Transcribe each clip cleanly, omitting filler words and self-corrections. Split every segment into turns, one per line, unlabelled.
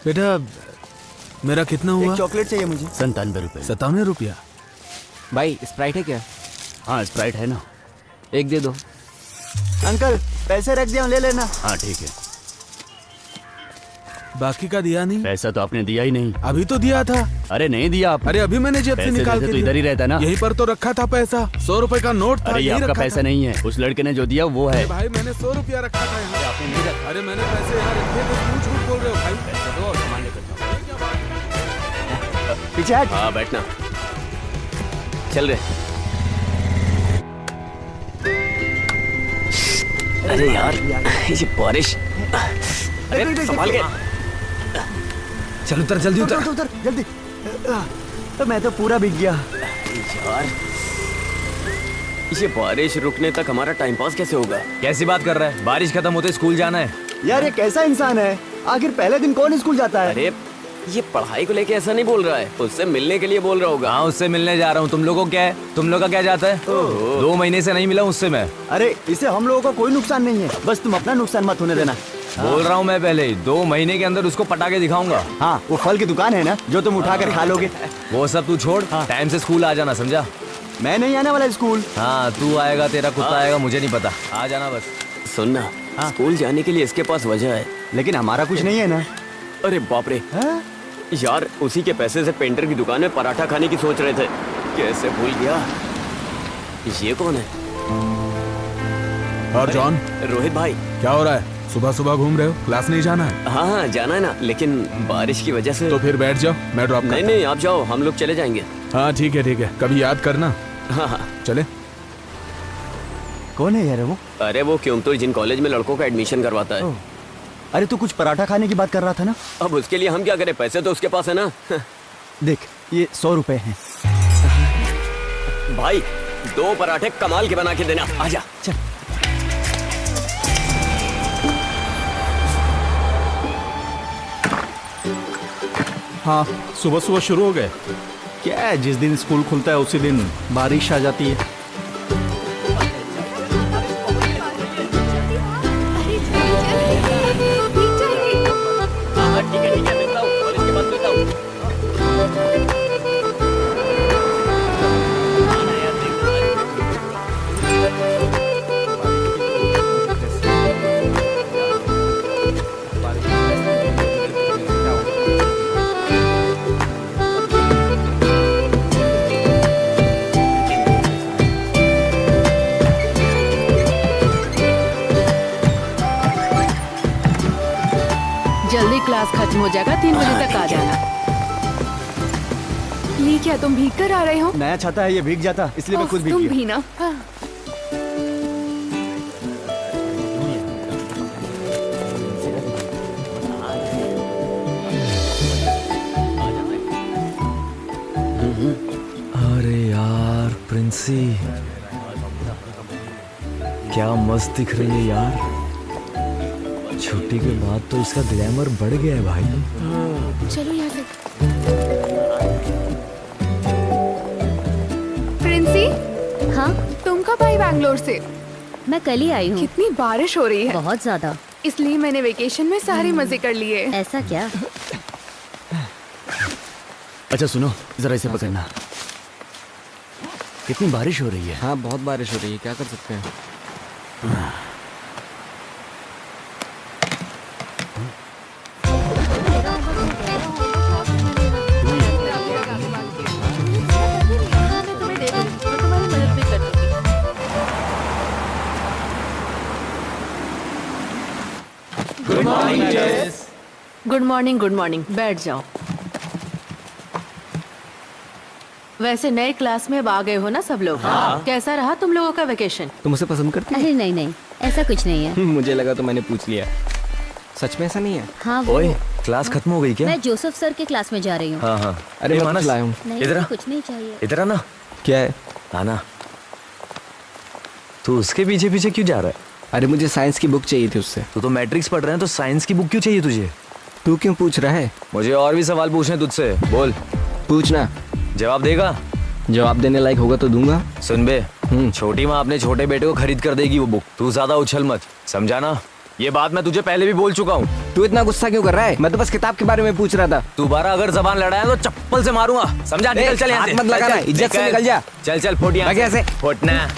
बेटा मेरा कितना हुआ?
एक चॉकलेट चाहिए मुझे।
97 रुपये।
97 रुपया?
भाई स्प्राइट है क्या?
हाँ स्प्राइट है ना।
एक दे दो।
अंकल पैसे रख दिया, ले लेना।
हाँ ठीक है।
बाकी का दिया नहीं?
पैसा तो आपने दिया ही नहीं।
अभी तो दिया था।
अरे नहीं दिया आप।
अरे अभी मैंने जेब से
पैसे
निकाल
वैसे
के
तो इधर ही रहता ना।
यहीं पर तो रखा था पैसा। 100 रुपए का नोट था।
अरे ये
यहीं
आपका
रखा
पैसा
था।
नहीं है, उस लड़के ने जो दिया वो है।
अरे भाई मैंने 100 रुपया रखा था यहाँ।
आपने नहीं रखा।
अरे मैंने पैसे यहाँ रखे थे, क्यों झूठ बोल रहे हो भाई?
पैसा दो और सामान लेकर जाओ।
पीछे हट।
हाँ बैठना, चल रहे। अरे यार ये बारिश। अरे संभाल के।
चल उतर, जल्दी उतर।
उतर उतर जल्दी। तो मैं तो पूरा भीग गया।
यार ये बारिश रुकने तक हमारा टाइम पास कैसे होगा?
कैसी बात कर रहा है? बारिश खत्म होते स्कूल जाना है।
यार ये कैसा इंसान है? आखिर पहले दिन कौन स्कूल जाता है?
अरे ये पढ़ाई को लेके ऐसा नहीं बोल रहा है, उससे मिलने के लिए बोल रहा होगा।
हाँ उससे मिलने जा रहा हूँ। तुम लोगों को क्या है? तुम लोग का क्या जाता है? 2 महीने से नहीं मिला उससे मैं।
अरे इससे हम लोगों को कोई नुकसान नहीं है, बस तुम अपना नुकसान मत होने देना।
बोल रहा हूँ मैं पहले ही, 2 महीने के अंदर उसको पटा के दिखाऊंगा।
हाँ वो फल की दुकान है ना, जो तुम उठा कर खा लोगे।
वो सब तू छोड़, टाइम से स्कूल आ जाना, समझा?
मैं नहीं आने वाला स्कूल।
हाँ तू आएगा, तेरा कुत्ता आएगा, मुझे नहीं पता। आ जाना बस।
सुनना, स्कूल जाने के लिए इसके पास वजह है,
लेकिन हमारा कुछ नहीं है ना।
अरे बाप रे यार, उसी के पैसे से पेंटर की दुकान में पराठा खाने की सोच रहे थे। कैसे भूल गया। ये कौन है?
और जॉन,
रोहित भाई।
क्या हो रहा है? सुबह सुबह घूम रहे हो? क्लास नहीं जाना है?
हाँ हाँ जाना है ना, लेकिन बारिश की वजह से।
तो फिर बैठ जाओ, मैं ड्रॉप
नहीं नहीं आप जाओ, हम लोग चले जाएंगे।
हाँ ठीक है, कभी याद करना।
हाँ हाँ
चले।
कौन है यार वो?
अरे वो क्योंतुर जिन कॉलेज में लड़कों का एडमिशन करवाता है।
अरे तू कुछ पराठा खाने की बात कर रहा था ना?
अब उसके लिए हम क्या करें, पैसे तो उसके पास है ना।
देख ये 100 रुपए हैं।
भाई 2 पराठे कमाल के बना के देना। आजा
चल।
हाँ सुबह सुबह शुरू हो गए। क्या है, जिस दिन स्कूल खुलता है उसी दिन बारिश आ जाती है।
ठीक है मिलता हूँ, कॉलेज के बाद मिलता हूँ।
जल्दी क्लास खत्म हो जाएगा, 3 बजे तक आ जाना। ये क्या तुम भीग कर आ रहे हो?
नया छाता है, ये भीग जाता, इसलिए मैं खुद भीग
तुम
गया।
भी ना। हाँ।
अरे यार प्रिंसी, क्या मस्त दिख रही है यार। छुट्टी के बाद तो इसका ग्लैमर बढ़ गया है भाई।
चलो यहाँ से। प्रिंसी,
हाँ
तुम कब आई बैंगलोर से?
मैं कल ही आई हूँ।
कितनी बारिश हो रही है।
बहुत ज्यादा,
इसलिए मैंने वेकेशन में सारे मजे कर लिए।
ऐसा क्या?
अच्छा सुनो, जरा इसे पकड़ना। कितनी बारिश हो रही है।
हाँ बहुत बारिश हो रही है, क्या कर सकते हैं।
गुड मॉर्निंग, बैठ जाओ। वैसे नए क्लास में अब आ गए हो ना सब लोग? हाँ। कैसा रहा तुम लोगों का वेकेशन?
तुम उसे पसंद करती
अरे नहीं, ऐसा कुछ नहीं है।
मुझे लगा तो मैंने पूछ लिया। सच में ऐसा नहीं है?
हाँ वो
ओए क्लास खत्म हो गई क्या?
मैं जोसेफ सर के क्लास में जा रही हूँ।
हाँ हाँ। अरे मानस लाया हूँ।
नहीं
इधर आ।
मुझे कुछ नहीं चाहिए।
इधर आना। क्या है? आना। तू उसके पीछे पीछे क्यों जा रहा है?
अरे मुझे साइंस की बुक चाहिए थी उससे।
तू तो मैट्रिक्स पढ़ रहे हैं तो साइंस की बुक क्यों चाहिए तुझे?
तू क्यों पूछ रहा है?
मुझे और भी सवाल पूछने तुझसे, बोल।
पूछना।
जवाब देगा?
जवाब देने लायक होगा तो दूंगा।
सुन बे, छोटी माँ अपने छोटे बेटे को खरीद कर देगी वो बुक। तू ज्यादा उछल मत, समझा ना? ये बात मैं तुझे पहले भी बोल चुका हूँ।
तू इतना गुस्सा क्यों कर रहा है? मैं तो बस किताब के बारे में पूछ रहा था।
दोबारा अगर जबान लड़ाया तो चप्पल से मारूंगा, समझा? निकल चल यहाँ से।
हाथ मत लगाना, इज्जत से निकल जा।
चल चल फुट यहाँ
भाग यहाँ से।
फुटना।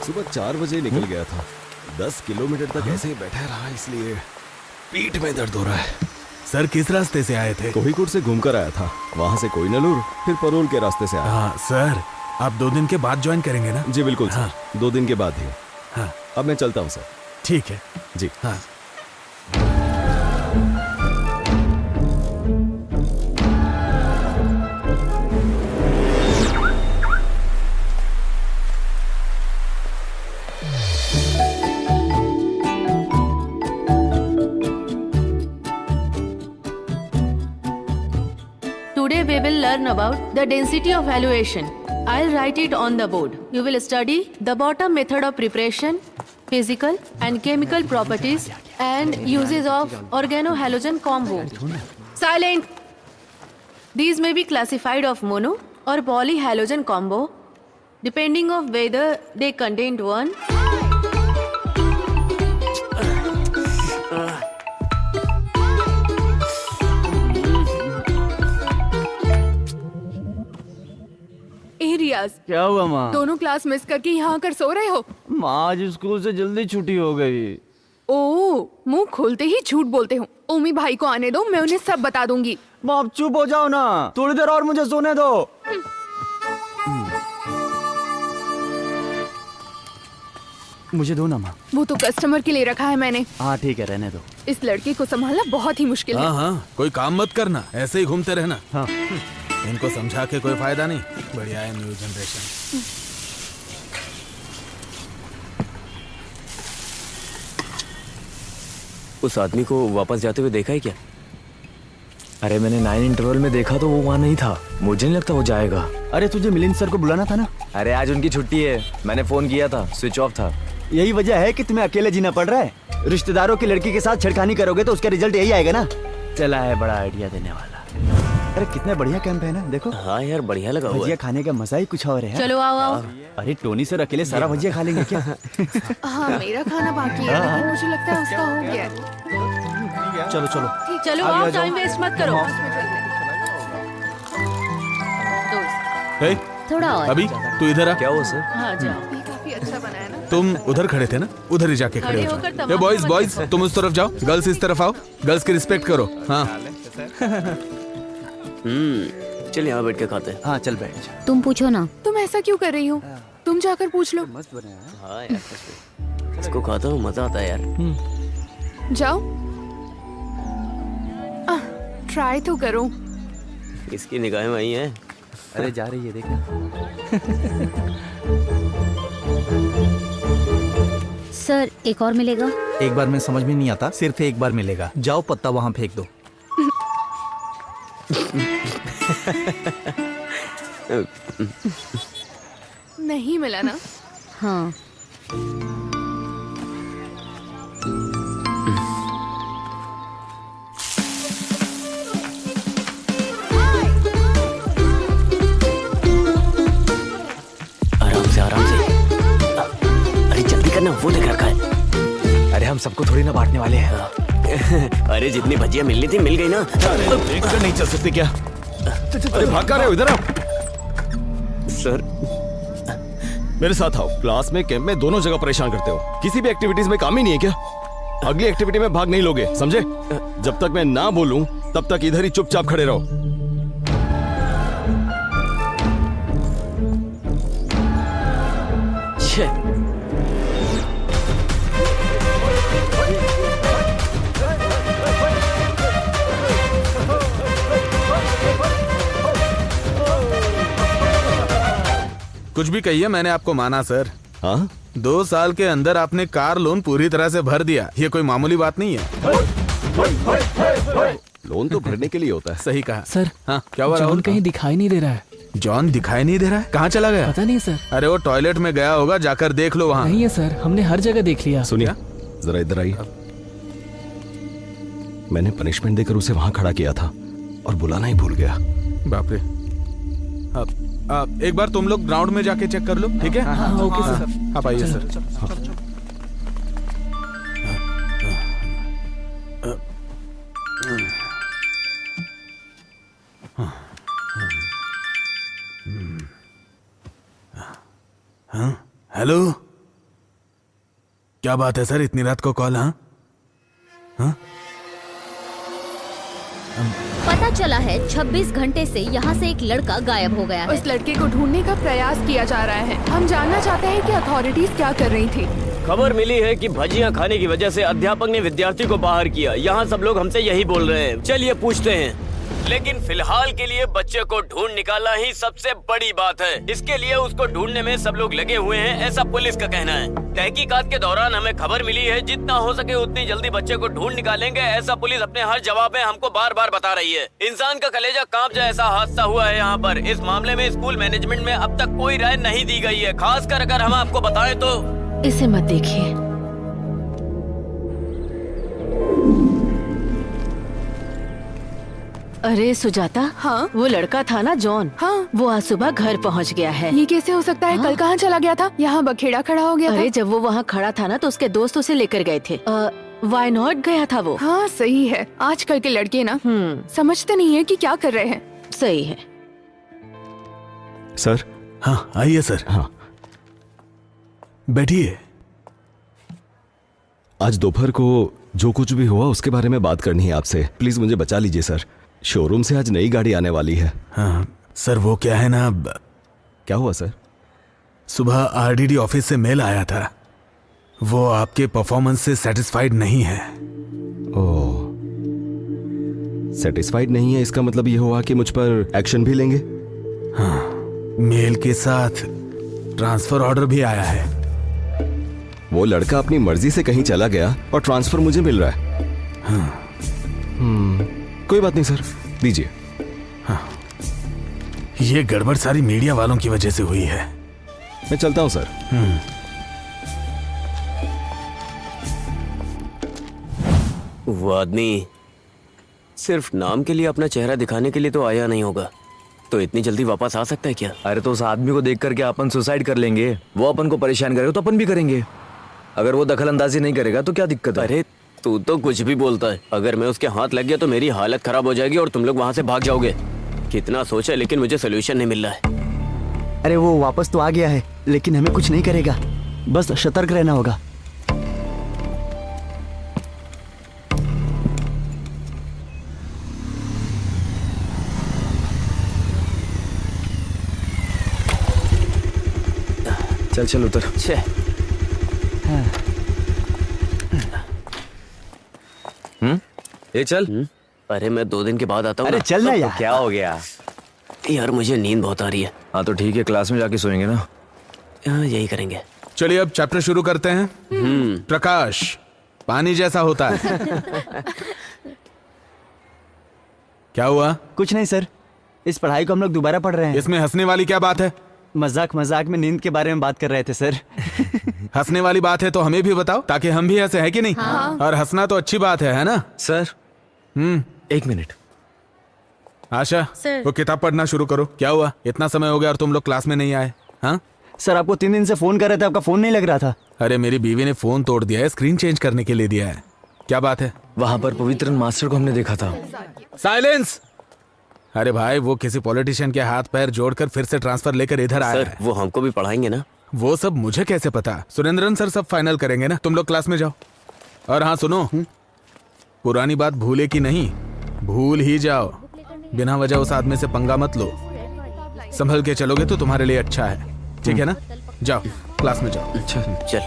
सुबह 4 बजे निकल गया था। 10 किलोमीटर तक ऐसे ही बैठा रहा, इसलिए पीठ में दर्द हो रहा है।
सर किस रास्ते से आए थे?
कोहिकोड से घूमकर आया था, वहां से कोइनलूर, फिर परोल के रास्ते से आया।
हाँ सर, आप 2 दिन के बाद ज्वाइन करेंगे ना?
जी बिल्कुल सर, 2 दिन के बाद ही।
हाँ
अब मैं चलता हूँ सर।
ठीक है
जी
हाँ।
Today we will learn about the density of valuation. I'll write it on the board. You will study the bottom method of preparation, physical and chemical properties, and uses of organohalogen combo. Silent! These may be classified of mono or polyhalogen combo, depending of whether they contain one
रियाज, क्या हुआ माँ?
दोनों class miss करके यहाँ आकर सो रहे हो?
माँ आज स्कूल से जल्दी छुट्टी हो गई।
ओह, मुंह खोलते ही झूठ बोलते हो। ओमी भाई को आने दो, मैं उन्हें सब बता दूंगी।
माँ आप चुप हो जाओ ना, थोड़ी देर और मुझे सोने दो। मुझे दो ना माँ।
वो तो कस्टमर के लिए रखा है मैंने।
हाँ ठीक है, रहने दो।
इस लड़के को संभालना बहुत ही मुश्किल है।
हाँ हाँ, कोई काम मत करना, ऐसे ही घूमते रहना।
हाँ।
इनको समझा के कोई फायदा नहीं। बढ़िया है न्यू जनरेशन।
उस आदमी को वापस जाते हुए देखा है क्या?
अरे मैंने 9 इंटरवल में देखा तो वो वहाँ नहीं था। मुझे नहीं लगता वो जाएगा।
अरे तुझे मिलिंद सर को बुलाना था ना।
अरे आज उनकी छुट्टी है, मैंने फोन किया था, स्विच ऑफ था।
यही वजह है कि तुम्हें अकेले जीना पड़ रहा है। रिश्तेदारों की लड़की के साथ छेड़खानी करोगे तो उसका रिजल्ट यही आएगा ना। चला है बड़ा आइडिया देने वाला। अरे कितना बढ़िया कैंप है ना, देखो।
हाँ यार, बढ़िया लगा हुआ
भजिया
है।
खाने का मजा ही कुछ और है।
चलो आओ आओ।
अरे टोनी सर अकेले सारा भजिया खा लेंगे क्या?
हाँ, मेरा खाना बाकी है, लेकिन मुझे लगता है उसका हो गया है।
चलो चलो
चलो आओ, टाइम वेस्ट मत करो।
ए,
थोड़ा और।
अभी तू इधर आ।
क्या हुआ सर?
हाँ जाओ।
ये काफी अच्छा बना है ना।
तुम उधर खड़े थे ना, उधर ही जाके खड़े
खड़े
हो
होकर
जाओ।
तमाम
बॉयज
मत
बॉयज तुम उस तरफ जाओ, गर्ल्स इस तरफ आओ। गर्ल्स की रिस्पेक्ट करो। हाँ
चल यहाँ बैठ के खाते हैं।
हाँ चल बैठ जा।
तुम पूछो ना।
तुम ऐसा क्यों कर रही हो? तुम जाकर पूछ लो।
मस्त बना है।
हाँ यार, सच में। इसको खाता हूँ, मजा आता है यार।
जाओ, ट्राई तो करो।
इसकी निगाहें वही हैं।
अरे जा रही है, देखना।
सर एक और मिलेगा?
एक बार में समझ में नहीं आता, सिर्फ एक बार मिलेगा। जाओ पत्ता वहाँ फेंक दो।
नहीं मिला ना?
हाँ।
आराम से। अरे जल्दी करना, वो देख रखा है।
अरे हम सबको थोड़ी ना बांटने वाले हैं।
अरे जितनी भजिया मिलनी थी मिल गई ना।
देखकर नहीं चल सकते क्या? अरे भाग रहे हो, इधर आओ।
सर
मेरे साथ आओ। क्लास में, कैंप में, दोनों जगह परेशान करते हो। किसी भी एक्टिविटीज में काम ही नहीं है क्या? अगली एक्टिविटी में भाग नहीं लोगे, समझे? जब तक मैं ना बोलूं तब तक इधर ही चुपचाप खड़े रहो।
कुछ भी कहिए, मैंने आपको माना सर।
हाँ
2 साल के अंदर आपने कार लोन पूरी तरह से भर दिया। ये कोई मामूली बात नहीं है।
लोन तो भरने के लिए होता है।
सही कहा
सर।
हाँ क्या हुआ राहुल?
कहीं दिखाई नहीं दे रहा है।
जॉन दिखाई नहीं दे रहा है? कहाँ चला गया?
पता नहीं सर।
अरे वो टॉयलेट में गया होगा, जाकर देख लो वहाँ।
नहीं है सर, हमने हर जगह देख लिया।
सुनिए जरा इधर आइए। मैंने पनिशमेंट देकर उसे वहां खड़ा किया था और बुलाना ही भूल गया।
बाप रे। एक बार तुम लोग ग्राउंड में जाके चेक कर लो, ठीक है? ओके सर, आप आइए सर। हेलो, क्या बात है सर, इतनी रात को कॉल? हाँ,
पता चला है 26 घंटे से यहाँ से एक लड़का गायब हो गया है।
उस लड़के को ढूंढने का प्रयास किया जा रहा है। हम जानना चाहते हैं कि अथॉरिटीज क्या कर रही थी।
खबर मिली है कि भजियां खाने की वजह से अध्यापक ने विद्यार्थी को बाहर किया। यहाँ सब लोग हमसे यही बोल रहे हैं। चलिए पूछते हैं, लेकिन फिलहाल के लिए बच्चे को ढूंढ निकालना ही सबसे बड़ी बात है। इसके लिए उसको ढूंढने में सब लोग लगे हुए हैं, ऐसा पुलिस का कहना है। तहकीकात के दौरान हमें खबर मिली है जितना हो सके उतनी जल्दी बच्चे को ढूंढ निकालेंगे, ऐसा पुलिस अपने हर जवाब में हमको बार बार बता रही है। इंसान का कलेजा कांप जाए ऐसा हादसा हुआ है यहाँ पर। इस मामले में स्कूल मैनेजमेंट में अब तक कोई राय नहीं दी गई है। खासकर अगर हम आपको बताएं तो
इसे मत देखिए। अरे सुजाता,
हाँ?
वो लड़का था ना जॉन,
हाँ?
वो आज सुबह घर पहुंच गया है।
ये कैसे हो सकता है? कल कहाँ चला गया था? यहाँ बखेड़ा खड़ा हो गया
अरे
था।
जब वो वहाँ खड़ा था ना तो उसके दोस्त उसे लेकर गए थे। वाई नॉट गया था वो।
हाँ सही है। आजकल के लड़के ना समझते नहीं है कि क्या कर रहे हैं।
सही है।
सर।
हाँ आइए सर।
हाँ,
बैठिए।
आज दोपहर को जो कुछ भी हुआ उसके बारे में बात करनी है आपसे। प्लीज मुझे बचा लीजिए सर। शोरूम से आज नई गाड़ी आने वाली है।
हाँ सर, वो क्या है ना,
क्या हुआ सर?
सुबह आरडीडी ऑफिस से मेल आया था। वो आपके परफॉर्मेंस से सेटिस्फाइड नहीं है।
ओह, सेटिस्फाइड नहीं है, इसका मतलब ये हुआ कि मुझ पर एक्शन भी लेंगे?
हाँ, मेल के साथ ट्रांसफर ऑर्डर भी आया है।
वो लड़का अपनी मर्जी से कहीं चला गया और ट्रांसफर मुझे मिल रहा है।
हाँ।
कोई बात नहीं सर, दीजिए।
हाँ, ये गड़बड़ सारी मीडिया वालों की वजह से हुई है।
मैं चलता हूं सर।
वो आदमी सिर्फ नाम के लिए अपना चेहरा दिखाने के लिए तो आया नहीं होगा, तो इतनी जल्दी वापस आ सकता है क्या?
अरे तो उस आदमी को देख करके अपन सुसाइड कर लेंगे। वो अपन को परेशान करेगा तो अपन भी करेंगे। अगर वो दखल अंदाजी नहीं करेगा तो क्या दिक्कत है?
अरे तू तो कुछ भी बोलता है। अगर मैं उसके हाथ लग गया तो मेरी हालत खराब हो जाएगी और तुम लोग वहां से भाग जाओगे। कितना सोचा लेकिन मुझे सोल्यूशन नहीं मिल रहा है।
अरे वो वापस तो आ गया है, लेकिन हमें कुछ नहीं करेगा। बस सतर्क रहना होगा।
चल चल उतर। ये चल।
अरे मैं 2 दिन के बाद आता हूँ।
अरे चल ना यार।
क्या हो गया?
यार मुझे नींद बहुत आ रही है।
हाँ तो ठीक है, क्लास में जाके सोएंगे ना।
हाँ यही करेंगे।
चलिए अब चैप्टर शुरू करते हैं। प्रकाश पानी जैसा होता है। क्या हुआ?
कुछ नहीं सर, इस पढ़ाई को हम लोग दोबारा पढ़ रहे हैं।
इसमें हंसने वाली क्या बात है?
मजाक मजाक में नींद के बारे में बात कर रहे थे सर।
हंसने वाली बात है तो हमें भी बताओ ताकि हम भी हंसे, है कि नहीं?
हाँ।
और हंसना तो अच्छी बात है ना?
Sir 1 minute.
आशा,
सर।
वो किताब पढ़ना शुरू करो। क्या हुआ? इतना समय हो गया और तुम लोग क्लास में नहीं आए? हाँ
सर आपको 3 दिन से फोन कर रहे थे, आपका फोन नहीं लग रहा था।
अरे मेरी बीवी ने फोन तोड़ दिया है, स्क्रीन चेंज करने के लिए दिया है। क्या बात है?
वहां पर पवित्रन मास्टर को हमने देखा था।
साइलेंस! अरे भाई, वो किसी पॉलिटिशियन के हाथ पैर जोड़कर फिर से ट्रांसफर लेकर इधर आया
सर
है।
वो हमको भी पढ़ाएंगे ना?
वो सब मुझे कैसे पता? सुरेंद्रन सर सब फाइनल करेंगे ना। तुम लोग क्लास में जाओ। और हाँ सुनो, पुरानी बात भूले की नहीं, भूल ही जाओ। बिना वजह उस आदमी से पंगा मत लो। संभल के चलोगे तो तुम्हारे लिए अच्छा है, ठीक है ना? जाओ क्लास में जाओ।
अच्छा
चल।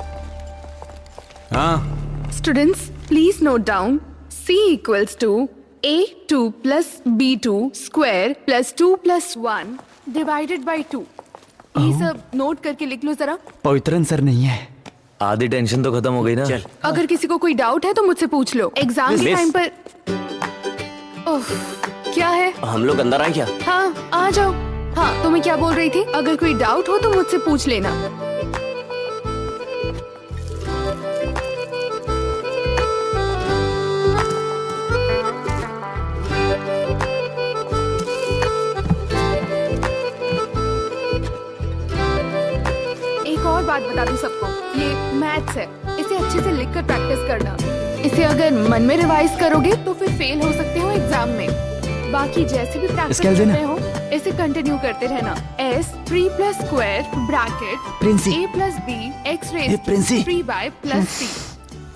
हाँ
students please note down C equals to A2 plus B2 square plus 2 plus 1 divided by 2। ये सब नोट करके लिख लो जरा।
पवित्रन सर नहीं है।
आधी टेंशन तो खत्म हो गई ना।
चल।
अगर किसी को कोई डाउट है तो मुझसे पूछ लो। एग्जाम के
मिस।
टाइम पर ओह, क्या है?
हम लोग अंदर आए क्या?
हाँ आ जाओ। हाँ तो मैं क्या बोल रही थी, अगर कोई डाउट हो तो मुझसे पूछ लेना। बात बता दूं सबको, ये मैथ्स है, इसे अच्छे से लिखकर प्रैक्टिस करना। इसे अगर मन में रिवाइज करोगे तो फिर फेल हो सकते हो एग्जाम में। बाकी जैसे भी प्रैक्टिस
स्केल
कर
देना।
रहे हो इसे कंटिन्यू करते रहना। S 3 प्लस स्क्वायर ब्रैकेट
प्रिंसी।
A प्लस B x
ए,
रेज
प्रिंसी।
3y plus C।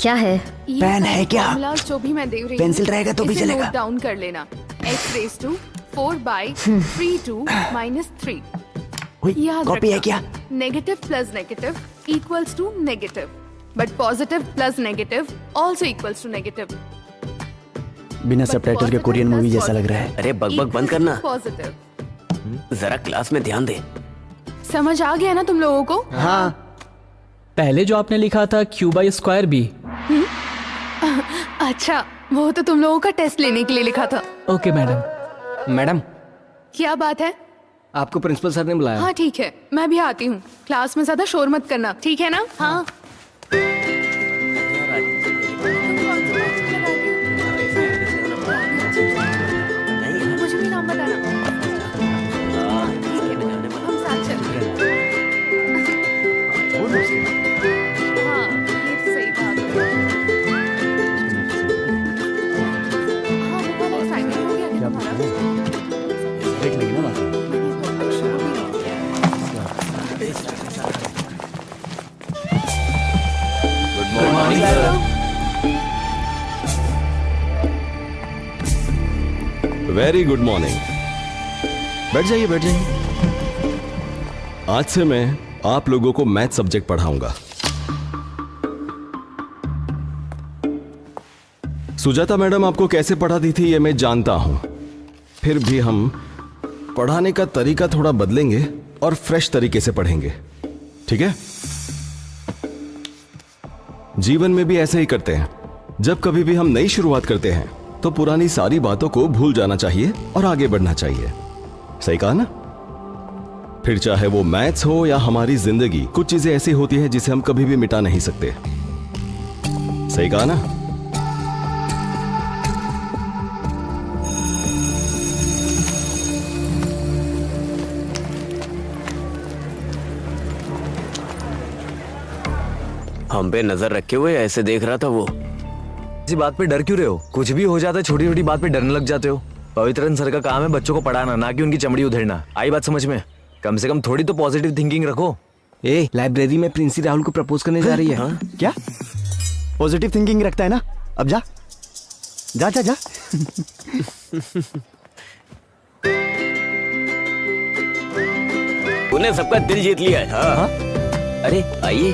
क्या है?
ये
पेन
सारे
है क्या?
formulas जो भी मैं दे रही हूँ,
पेंसिल रहेगा तो भी
इसे
चलेगा।
नोट डाउन कर लेना। x raise to 4/32 minus 3। याद
कॉपी है
रखना,
क्या?
Negative plus negative equals to negative, but positive plus negative also equals to negative.
बिना सबटाइटल के कोरियन मूवी जैसा लग रहा है।
अरे बकबक बंद करना,
पॉजिटिव।
जरा क्लास में ध्यान दे।
समझ आ गया ना तुम लोगों को?
हाँ,
पहले जो आपने लिखा था क्यू बाई स्क्वायर बी।
अच्छा, वो तो तुम लोगों का टेस्ट लेने के लिए लिखा था।
Okay madam.
मैडम,
क्या बात है?
आपको प्रिंसिपल सर ने बुलाया।
हाँ ठीक है, मैं भी आती हूँ। क्लास में ज्यादा शोर मत करना, ठीक है ना? हाँ। मुझे भी नाम बताना। ठीक है, हम साथ चलते हैं। हाँ, ये तो सही बात है। हाँ, वो वाला assignment हो गया क्या तुम्हारा?
देख लेंगे ना बात।
मैंने तो शुरू भी नहीं किया।
Very good morning. बैठ जाइए, बैठ जाइए। आज से मैं आप लोगों को मैथ सब्जेक्ट पढ़ाऊंगा। सुजाता मैडम आपको कैसे पढ़ाती थी ये मैं जानता हूं, फिर भी हम पढ़ाने का तरीका थोड़ा बदलेंगे और फ्रेश तरीके से पढ़ेंगे, ठीक है? जीवन में भी ऐसे ही करते हैं। जब कभी भी हम नई शुरुआत करते हैं तो पुरानी सारी बातों को भूल जाना चाहिए और आगे बढ़ना चाहिए। सही कहा ना? फिर चाहे वो मैथ्स हो या हमारी जिंदगी, कुछ चीजें ऐसी होती है जिसे हम कभी भी मिटा नहीं सकते। सही कहा ना?
हम पे नजर रखे हुए ऐसे देख रहा था वो।
इसी बात पे डर क्यों रहे हो? कुछ भी हो जाता है, छोटी छोटी बात पे डरने लग जाते हो। पवित्रन सर का काम है बच्चों को पढ़ाना, ना कि उनकी चमड़ी उधेड़ना। आई बात समझ में? कम से कम थोड़ी तो पॉजिटिव थिंकिंग रखो।
ए, लाइब्रेरी में प्रिंसी राहुल को प्रपोज करने जा रही है।
हाँ?
क्या पॉजिटिव थिंकिंग रखता है ना? अब जा जा जा जा।
तूने सबका दिल जीत लिया है। हाँ? अरे आइए,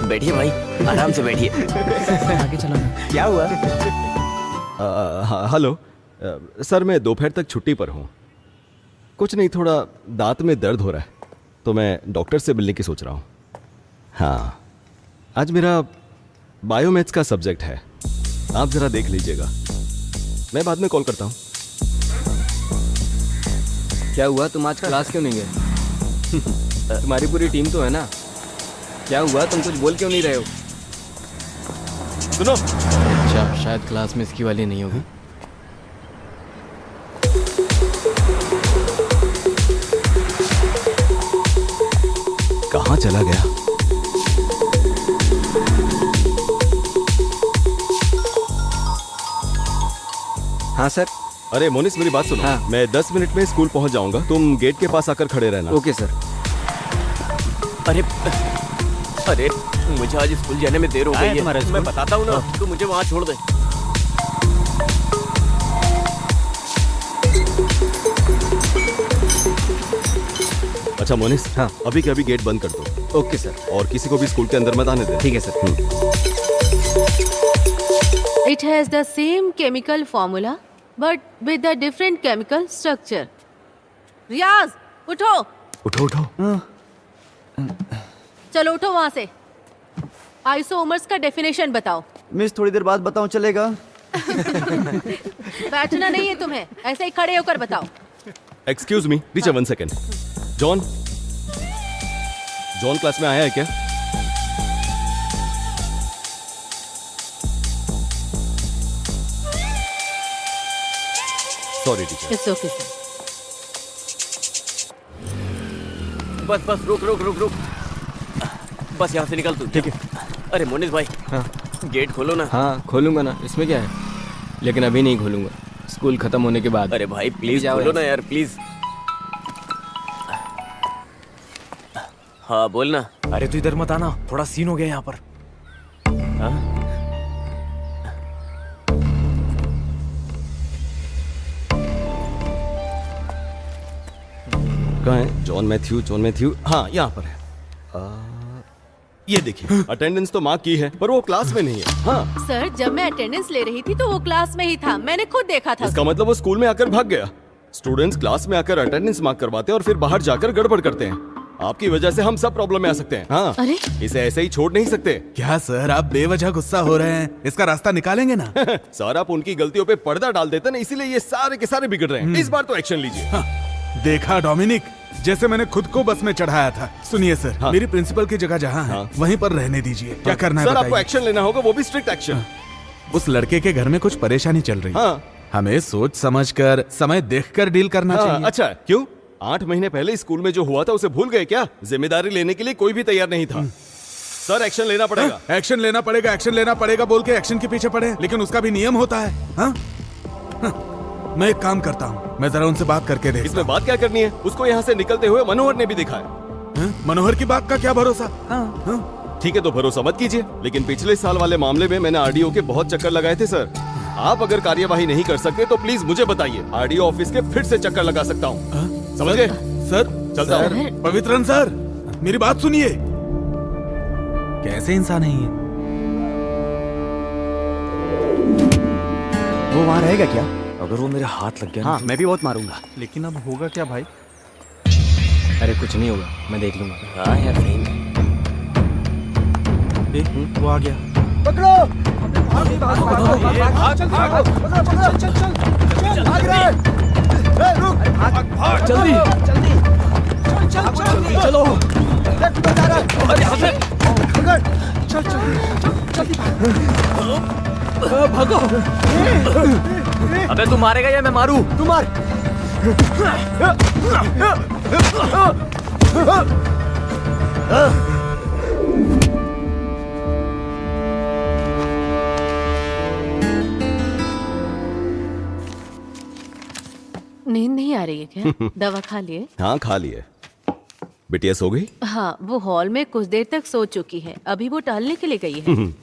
बैठिए भाई, आराम से बैठिए।
आगे चलो ना।
क्या हुआ?
हेलो सर, मैं दोपहर तक छुट्टी पर हूँ। कुछ नहीं, थोड़ा दांत में दर्द हो रहा है तो मैं डॉक्टर से मिलने की सोच रहा हूँ। हाँ, आज मेरा बायोमैथ्स का सब्जेक्ट है, आप जरा देख लीजिएगा। मैं बाद में कॉल करता हूँ।
क्या हुआ, तुम आज क्लास क्यों नहीं गए? तुम्हारी पूरी टीम तो है ना। क्या हुआ, तुम कुछ बोल क्यों नहीं रहे हो?
सुनो,
अच्छा, शायद क्लास में इसकी वाली नहीं होगी।
कहाँ चला गया?
हाँ सर।
अरे मोनिस, मेरी बात सुनो।
हाँ।
मैं 10 मिनट में स्कूल पहुंच जाऊंगा, तुम गेट के पास आकर खड़े रहना।
Okay sir.
अरे अरे, मुझे आज स्कूल जाने में देर हो गई है। मैं बताता हूँ ना, तू मुझे वहाँ छोड़ दे।
अच्छा मोनिस,
हाँ।
अभी के अभी गेट बंद कर दो।
Okay sir.
और किसी को भी स्कूल के अंदर मत आने दे।
ठीक है sir.
It has the same chemical formula but with a different chemical structure. रियाज, उठो।
उठो उठो।
चलो उठो वहां से। आइसोमर्स का डेफिनेशन बताओ।
मिस, थोड़ी देर बाद बताऊं चलेगा?
बैठना नहीं है तुम्हें, ऐसे ही खड़े होकर बताओ।
Excuse me teacher, 1 second. John, John class में आया है क्या? Sorry teacher.
It's okay sir.
बस बस, रुक रुक रुक रुक। बस यहाँ से निकल तू। ठीक है। अरे मोनिस भाई,
हाँ
गेट खोलो ना।
हाँ खोलूंगा ना, इसमें क्या है, लेकिन अभी नहीं खोलूंगा, स्कूल खत्म होने के बाद।
अरे भाई प्लीज
जाओ
खोलो
यहाँ
ना यार, प्लीज। हाँ बोलना।
अरे तू इधर मत आना, थोड़ा सीन हो गया यहाँ पर।
हाँ?
कहाँ है जॉन मैथ्यू? हाँ यहाँ पर है। ये देखिए अटेंडेंस तो मार्क की है पर वो क्लास में नहीं है। हाँ
सर, जब मैं अटेंडेंस ले रही थी तो वो क्लास में ही था, मैंने खुद देखा था।
इसका मतलब वो स्कूल में आकर भाग गया। स्टूडेंट्स क्लास में आकर अटेंडेंस मार्क करवाते हैं और फिर बाहर जाकर गड़बड़ करते हैं। आपकी वजह से हम सब प्रॉब्लम में आ सकते हैं। हाँ
अरे?
इसे ऐसे ही छोड़ नहीं सकते।
क्या सर, आप बेवजह गुस्सा हो रहे हैं? इसका रास्ता निकालेंगे ना।
सर आप उनकी गलतियों पे पर्दा डाल देते ना, इसीलिए ये सारे के सारे बिगड़ रहे हैं। इस बार तो एक्शन लीजिए।
हाँ, देखा डोमिनिक, जैसे मैंने खुद को बस में चढ़ाया था। सुनिए सर,
हाँ।
मेरी प्रिंसिपल की जगह जहाँ है वहीं पर रहने दीजिए। क्या करना है
सर आपको
बताइए।
एक्शन लेना होगा, वो भी स्ट्रिक्ट एक्शन।
उस लड़के के घर में कुछ परेशानी चल रही है।
हाँ
हमें सोच समझकर, समय देखकर डील करना चाहिए।
अच्छा है। क्यों? 8 महीने पहले स्कूल में जो हुआ था उसे भूल गए क्या? जिम्मेदारी लेने के लिए कोई भी तैयार नहीं था। सर एक्शन लेना पड़ेगा।
एक्शन लेना पड़ेगा, एक्शन लेना पड़ेगा बोल के एक्शन के पीछे पड़े, लेकिन उसका भी नियम होता है। हाँ? मैं एक काम करता हूँ, मैं जरा उनसे बात करके देखता
इसमें बात क्या करनी है? उसको यहाँ से निकलते हुए मनोहर ने भी देखा है।
हूँ। मनोहर की बात का क्या भरोसा? हाँ।
ठीक है तो भरोसा मत कीजिए, लेकिन पिछले साल वाले मामले में मैंने आरडीओ के बहुत चक्कर लगाए थे सर। आप अगर कार्यवाही नहीं कर सकते तो प्लीज मुझे बताइए, आरडीओ ऑफिस के फिर से चक्कर लगा सकता हूँ। समझ गए?
सर
चलता हूँ।
सर, पवित्रन सर, मेरी बात सुनिए। कैसे इंसान है ये?
वो वहाँ रहेगा क्या?
अगर वो मेरे हाथ लग गया ना,
हाँ मैं भी बहुत मारूंगा।
लेकिन अब होगा क्या भाई?
अरे कुछ नहीं होगा, मैं देख लूंगा।
हाँ यार सही में।
वो आ गया।
अबे तू मारेगा या मैं मारू?
तू मार।
नींद नहीं आ रही है क्या? दवा खा लिए?
हाँ खा लिए। बिटिया सो गई?
हाँ, वो हॉल में कुछ देर तक सो चुकी है, अभी वो टहलने के लिए गई है।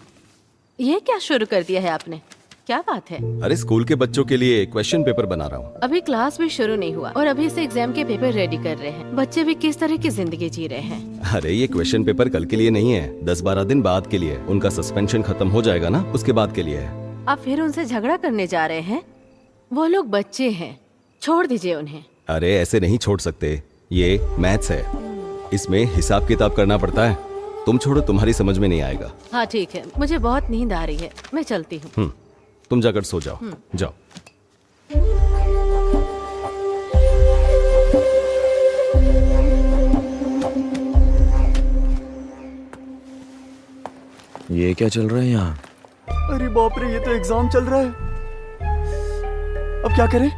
ये क्या शुरू कर दिया है आपने? क्या बात है?
अरे स्कूल के बच्चों के लिए क्वेश्चन पेपर बना रहा हूँ।
अभी क्लास भी शुरू नहीं हुआ और अभी से एग्जाम के पेपर रेडी कर रहे हैं। बच्चे भी किस तरह की जिंदगी जी रहे हैं।
अरे ये क्वेश्चन पेपर कल के लिए नहीं है, 10-12 दिन बाद के लिए। उनका सस्पेंशन खत्म हो जाएगा ना, उसके बाद के लिए है।
आप फिर उनसे झगड़ा करने जा रहे हैं? वो लोग बच्चे हैं, छोड़ दीजिए उन्हें।
अरे ऐसे नहीं छोड़ सकते, ये मैथ्स है, इसमें हिसाब किताब करना पड़ता है। तुम छोड़ो, तुम्हारी समझ में नहीं आएगा।
हाँ ठीक है, मुझे बहुत नींद आ रही है, मैं चलती हूँ।
तुम जाकर सो जाओ। जाओ।
ये क्या चल रहा है यहाँ?
अरे बाप रे, ये तो एग्जाम चल रहा है। अब क्या करें?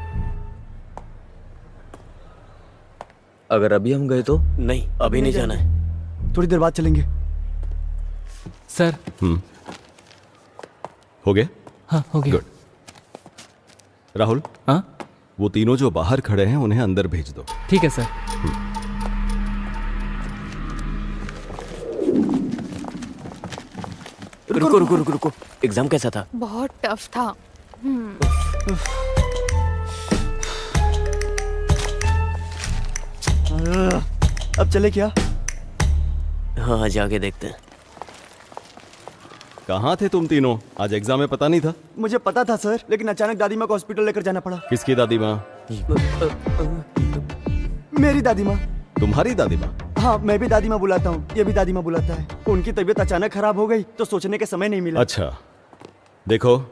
अगर अभी हम गए तो?
नहीं अभी नहीं जाना है।
थोड़ी देर बाद चलेंगे।
सर।
हो गया?
हाँ हो गया।
गुड। राहुल,
हाँ
वो तीनों जो बाहर खड़े हैं उन्हें अंदर भेज दो।
ठीक है सर।
रुको रुको रुको रुको, एग्जाम कैसा था?
बहुत टफ था।
अब चले क्या?
हाँ जाके देखते हैं।
कहाँ थे तुम तीनों? आज एग्जाम में पता नहीं था?
मुझे पता था सर, लेकिन अचानक दादी माँ को हॉस्पिटल लेकर जाना पड़ा।
किसकी दादी माँ?
मेरी दादी माँ।
तुम्हारी दादी माँ?
हाँ मैं भी दादी माँ बुलाता हूँ, ये भी दादी माँ बुलाता है। उनकी तबीयत अचानक खराब हो गई तो सोचने के समय नहीं मिला।
अच्छा देखो,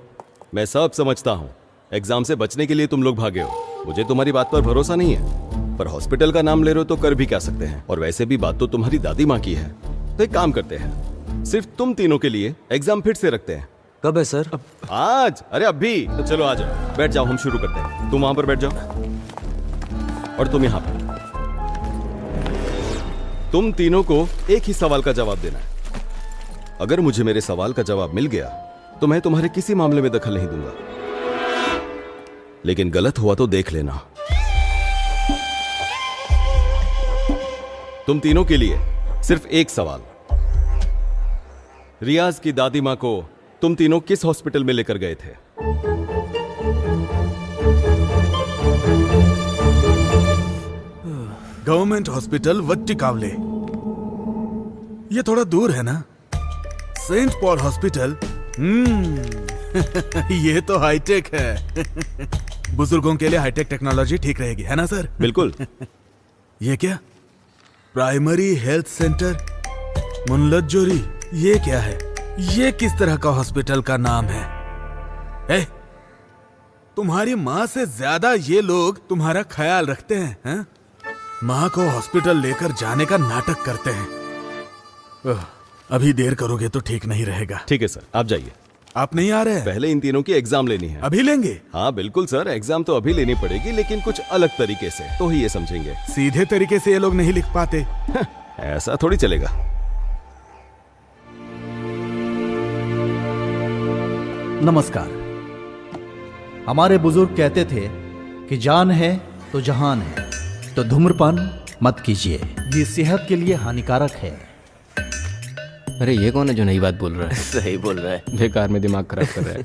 मैं सब समझता हूँ, एग्जाम से बचने के लिए तुम लोग भागे हो। मुझे तुम्हारी बात पर भरोसा नहीं है, पर हॉस्पिटल का नाम ले रहे हो तो कर भी क्या सकते हैं। और वैसे भी बात तो तुम्हारी दादी माँ की है, तो एक काम करते हैं, सिर्फ तुम तीनों के लिए एग्जाम फिर से रखते हैं।
कब है सर?
आज। अरे अभी तो चलो आ जाओ, बैठ जाओ, हम शुरू करते हैं। तुम वहां पर बैठ जाओ और तुम यहाँ पर। तुम तीनों को एक ही सवाल का जवाब देना है। अगर मुझे मेरे सवाल का जवाब मिल गया तो मैं तुम्हारे किसी मामले में दखल नहीं दूंगा, लेकिन गलत हुआ तो देख लेना। तुम तीनों के लिए सिर्फ एक सवाल। रियाज की दादी मां को तुम तीनों किस हॉस्पिटल में लेकर गए थे?
गवर्नमेंट हॉस्पिटल वट्टिकावले। ये थोड़ा दूर है ना? Saint Paul hospital. ये तो हाईटेक है। बुजुर्गों के लिए हाईटेक टेक्नोलॉजी ठीक रहेगी, है ना सर?
बिल्कुल।
ये क्या? प्राइमरी हेल्थ सेंटर मुनलज्जोरी। ये क्या है? ये किस तरह का हॉस्पिटल का नाम है? तुम्हारी माँ से ज्यादा ये लोग तुम्हारा ख्याल रखते हैं? माँ को हॉस्पिटल लेकर जाने का नाटक करते हैं। अभी देर करोगे तो ठीक नहीं रहेगा।
ठीक है सर, आप जाइए।
आप नहीं आ रहे हैं?
पहले इन तीनों की एग्जाम लेनी है।
अभी लेंगे?
हाँ बिल्कुल सर, एग्जाम तो अभी लेनी पड़ेगी, लेकिन कुछ अलग तरीके से, तो ही ये समझेंगे।
सीधे तरीके से ये लोग नहीं लिख पाते।
ऐसा थोड़ी चलेगा।
नमस्कार। हमारे बुजुर्ग कहते थे कि जान है तो जहान है, तो धूम्रपान मत कीजिए, ये सेहत के लिए हानिकारक है।
अरे ये कौन है जो नई बात बोल रहा है?
सही बोल रहा है।
बेकार में दिमाग खराब कर रहा है।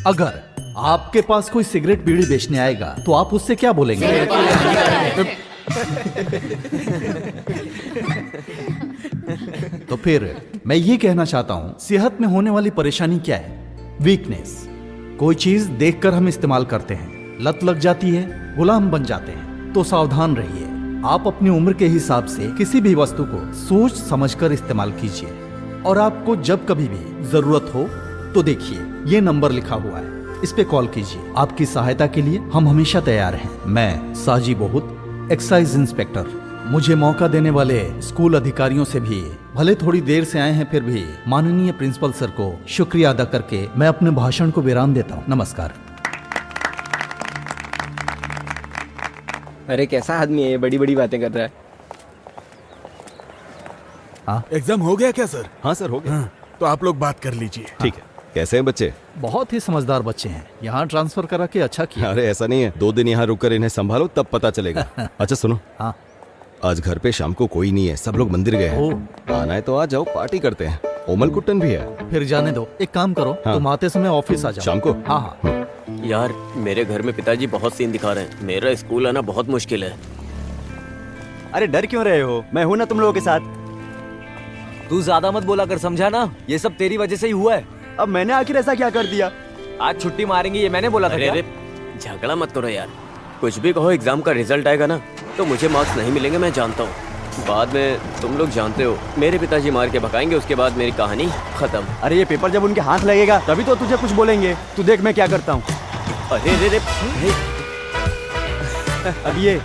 अगर आपके पास कोई सिगरेट बीड़ी बेचने आएगा तो आप उससे क्या बोलेंगे? तो फिर मैं ये कहना चाहता हूं, सेहत में होने वाली परेशानी क्या है? वीकनेस। कोई चीज देखकर हम इस्तेमाल करते हैं, लत लग जाती है, गुलाम बन जाते हैं। तो सावधान रहिए। आप अपनी उम्र के हिसाब से किसी भी वस्तु को सोच समझकर इस्तेमाल कीजिए, और आपको जब कभी भी जरूरत हो तो देखिए, ये नंबर लिखा हुआ है, इस पे कॉल कीजिए। आपकी सहायता के लिए हम हमेशा तैयार हैं। मैं साजी बहुत, एक्साइज इंस्पेक्टर। मुझे मौका देने वाले स्कूल अधिकारियों से भी, भले थोड़ी देर से आए हैं फिर भी, माननीय प्रिंसिपल सर को शुक्रिया अदा करके मैं अपने भाषण को विराम देता हूँ। नमस्कार।
अरे कैसा आदमी है ये, बड़ी बड़ी बातें कर रहा है।
एग्जाम हो गया क्या सर?
हाँ सर, हो गया।
तो आप लोग बात कर लीजिए।
ठीक है। कैसे हैं बच्चे?
बहुत ही समझदार बच्चे हैं, यहाँ ट्रांसफर करा के अच्छा किया।
अरे ऐसा नहीं है, 2 दिन यहाँ रुककर इन्हें संभालो तब पता चलेगा। अच्छा सुनो,
हाँ।
आज घर पे शाम को कोई नहीं है, सब लोग मंदिर गए हैं। आना है तो आ जाओ, पार्टी करते हैं। ओमल कुट्टन भी है।
फिर जाने दो, एक काम करो,
हाँ।
तुम आते समय ऑफिस आ जाओ।
शाम को?
हाँ हाँ।
यार मेरे घर में पिताजी बहुत सीन दिखा रहे हैं, मेरा स्कूल आना बहुत मुश्किल है।
अरे डर क्यों रहे हो? मैं हूं ना तुम लोगों के साथ।
तू ज्यादा मत बोला कर, समझा ना? ये सब तेरी वजह से ही हुआ है।
अब मैंने आखिर ऐसा क्या कर दिया?
आज छुट्टी मारेंगे ये मैंने बोला था
अरे
क्या?
अरे झगड़ा मत करो यार, कुछ भी कहो, एग्जाम का रिजल्ट आएगा ना तो मुझे मार्क्स नहीं मिलेंगे, मैं जानता हूँ। बाद में तुम लोग जानते हो, मेरे पिताजी मार के भगाएंगे, उसके बाद मेरी कहानी खत्म।
अरे ये पेपर जब उनके हाथ लगेगा तभी तो तुझे कुछ बोलेंगे। तू देख मैं क्या करता हूँ।
अरे रे रे,
अब ये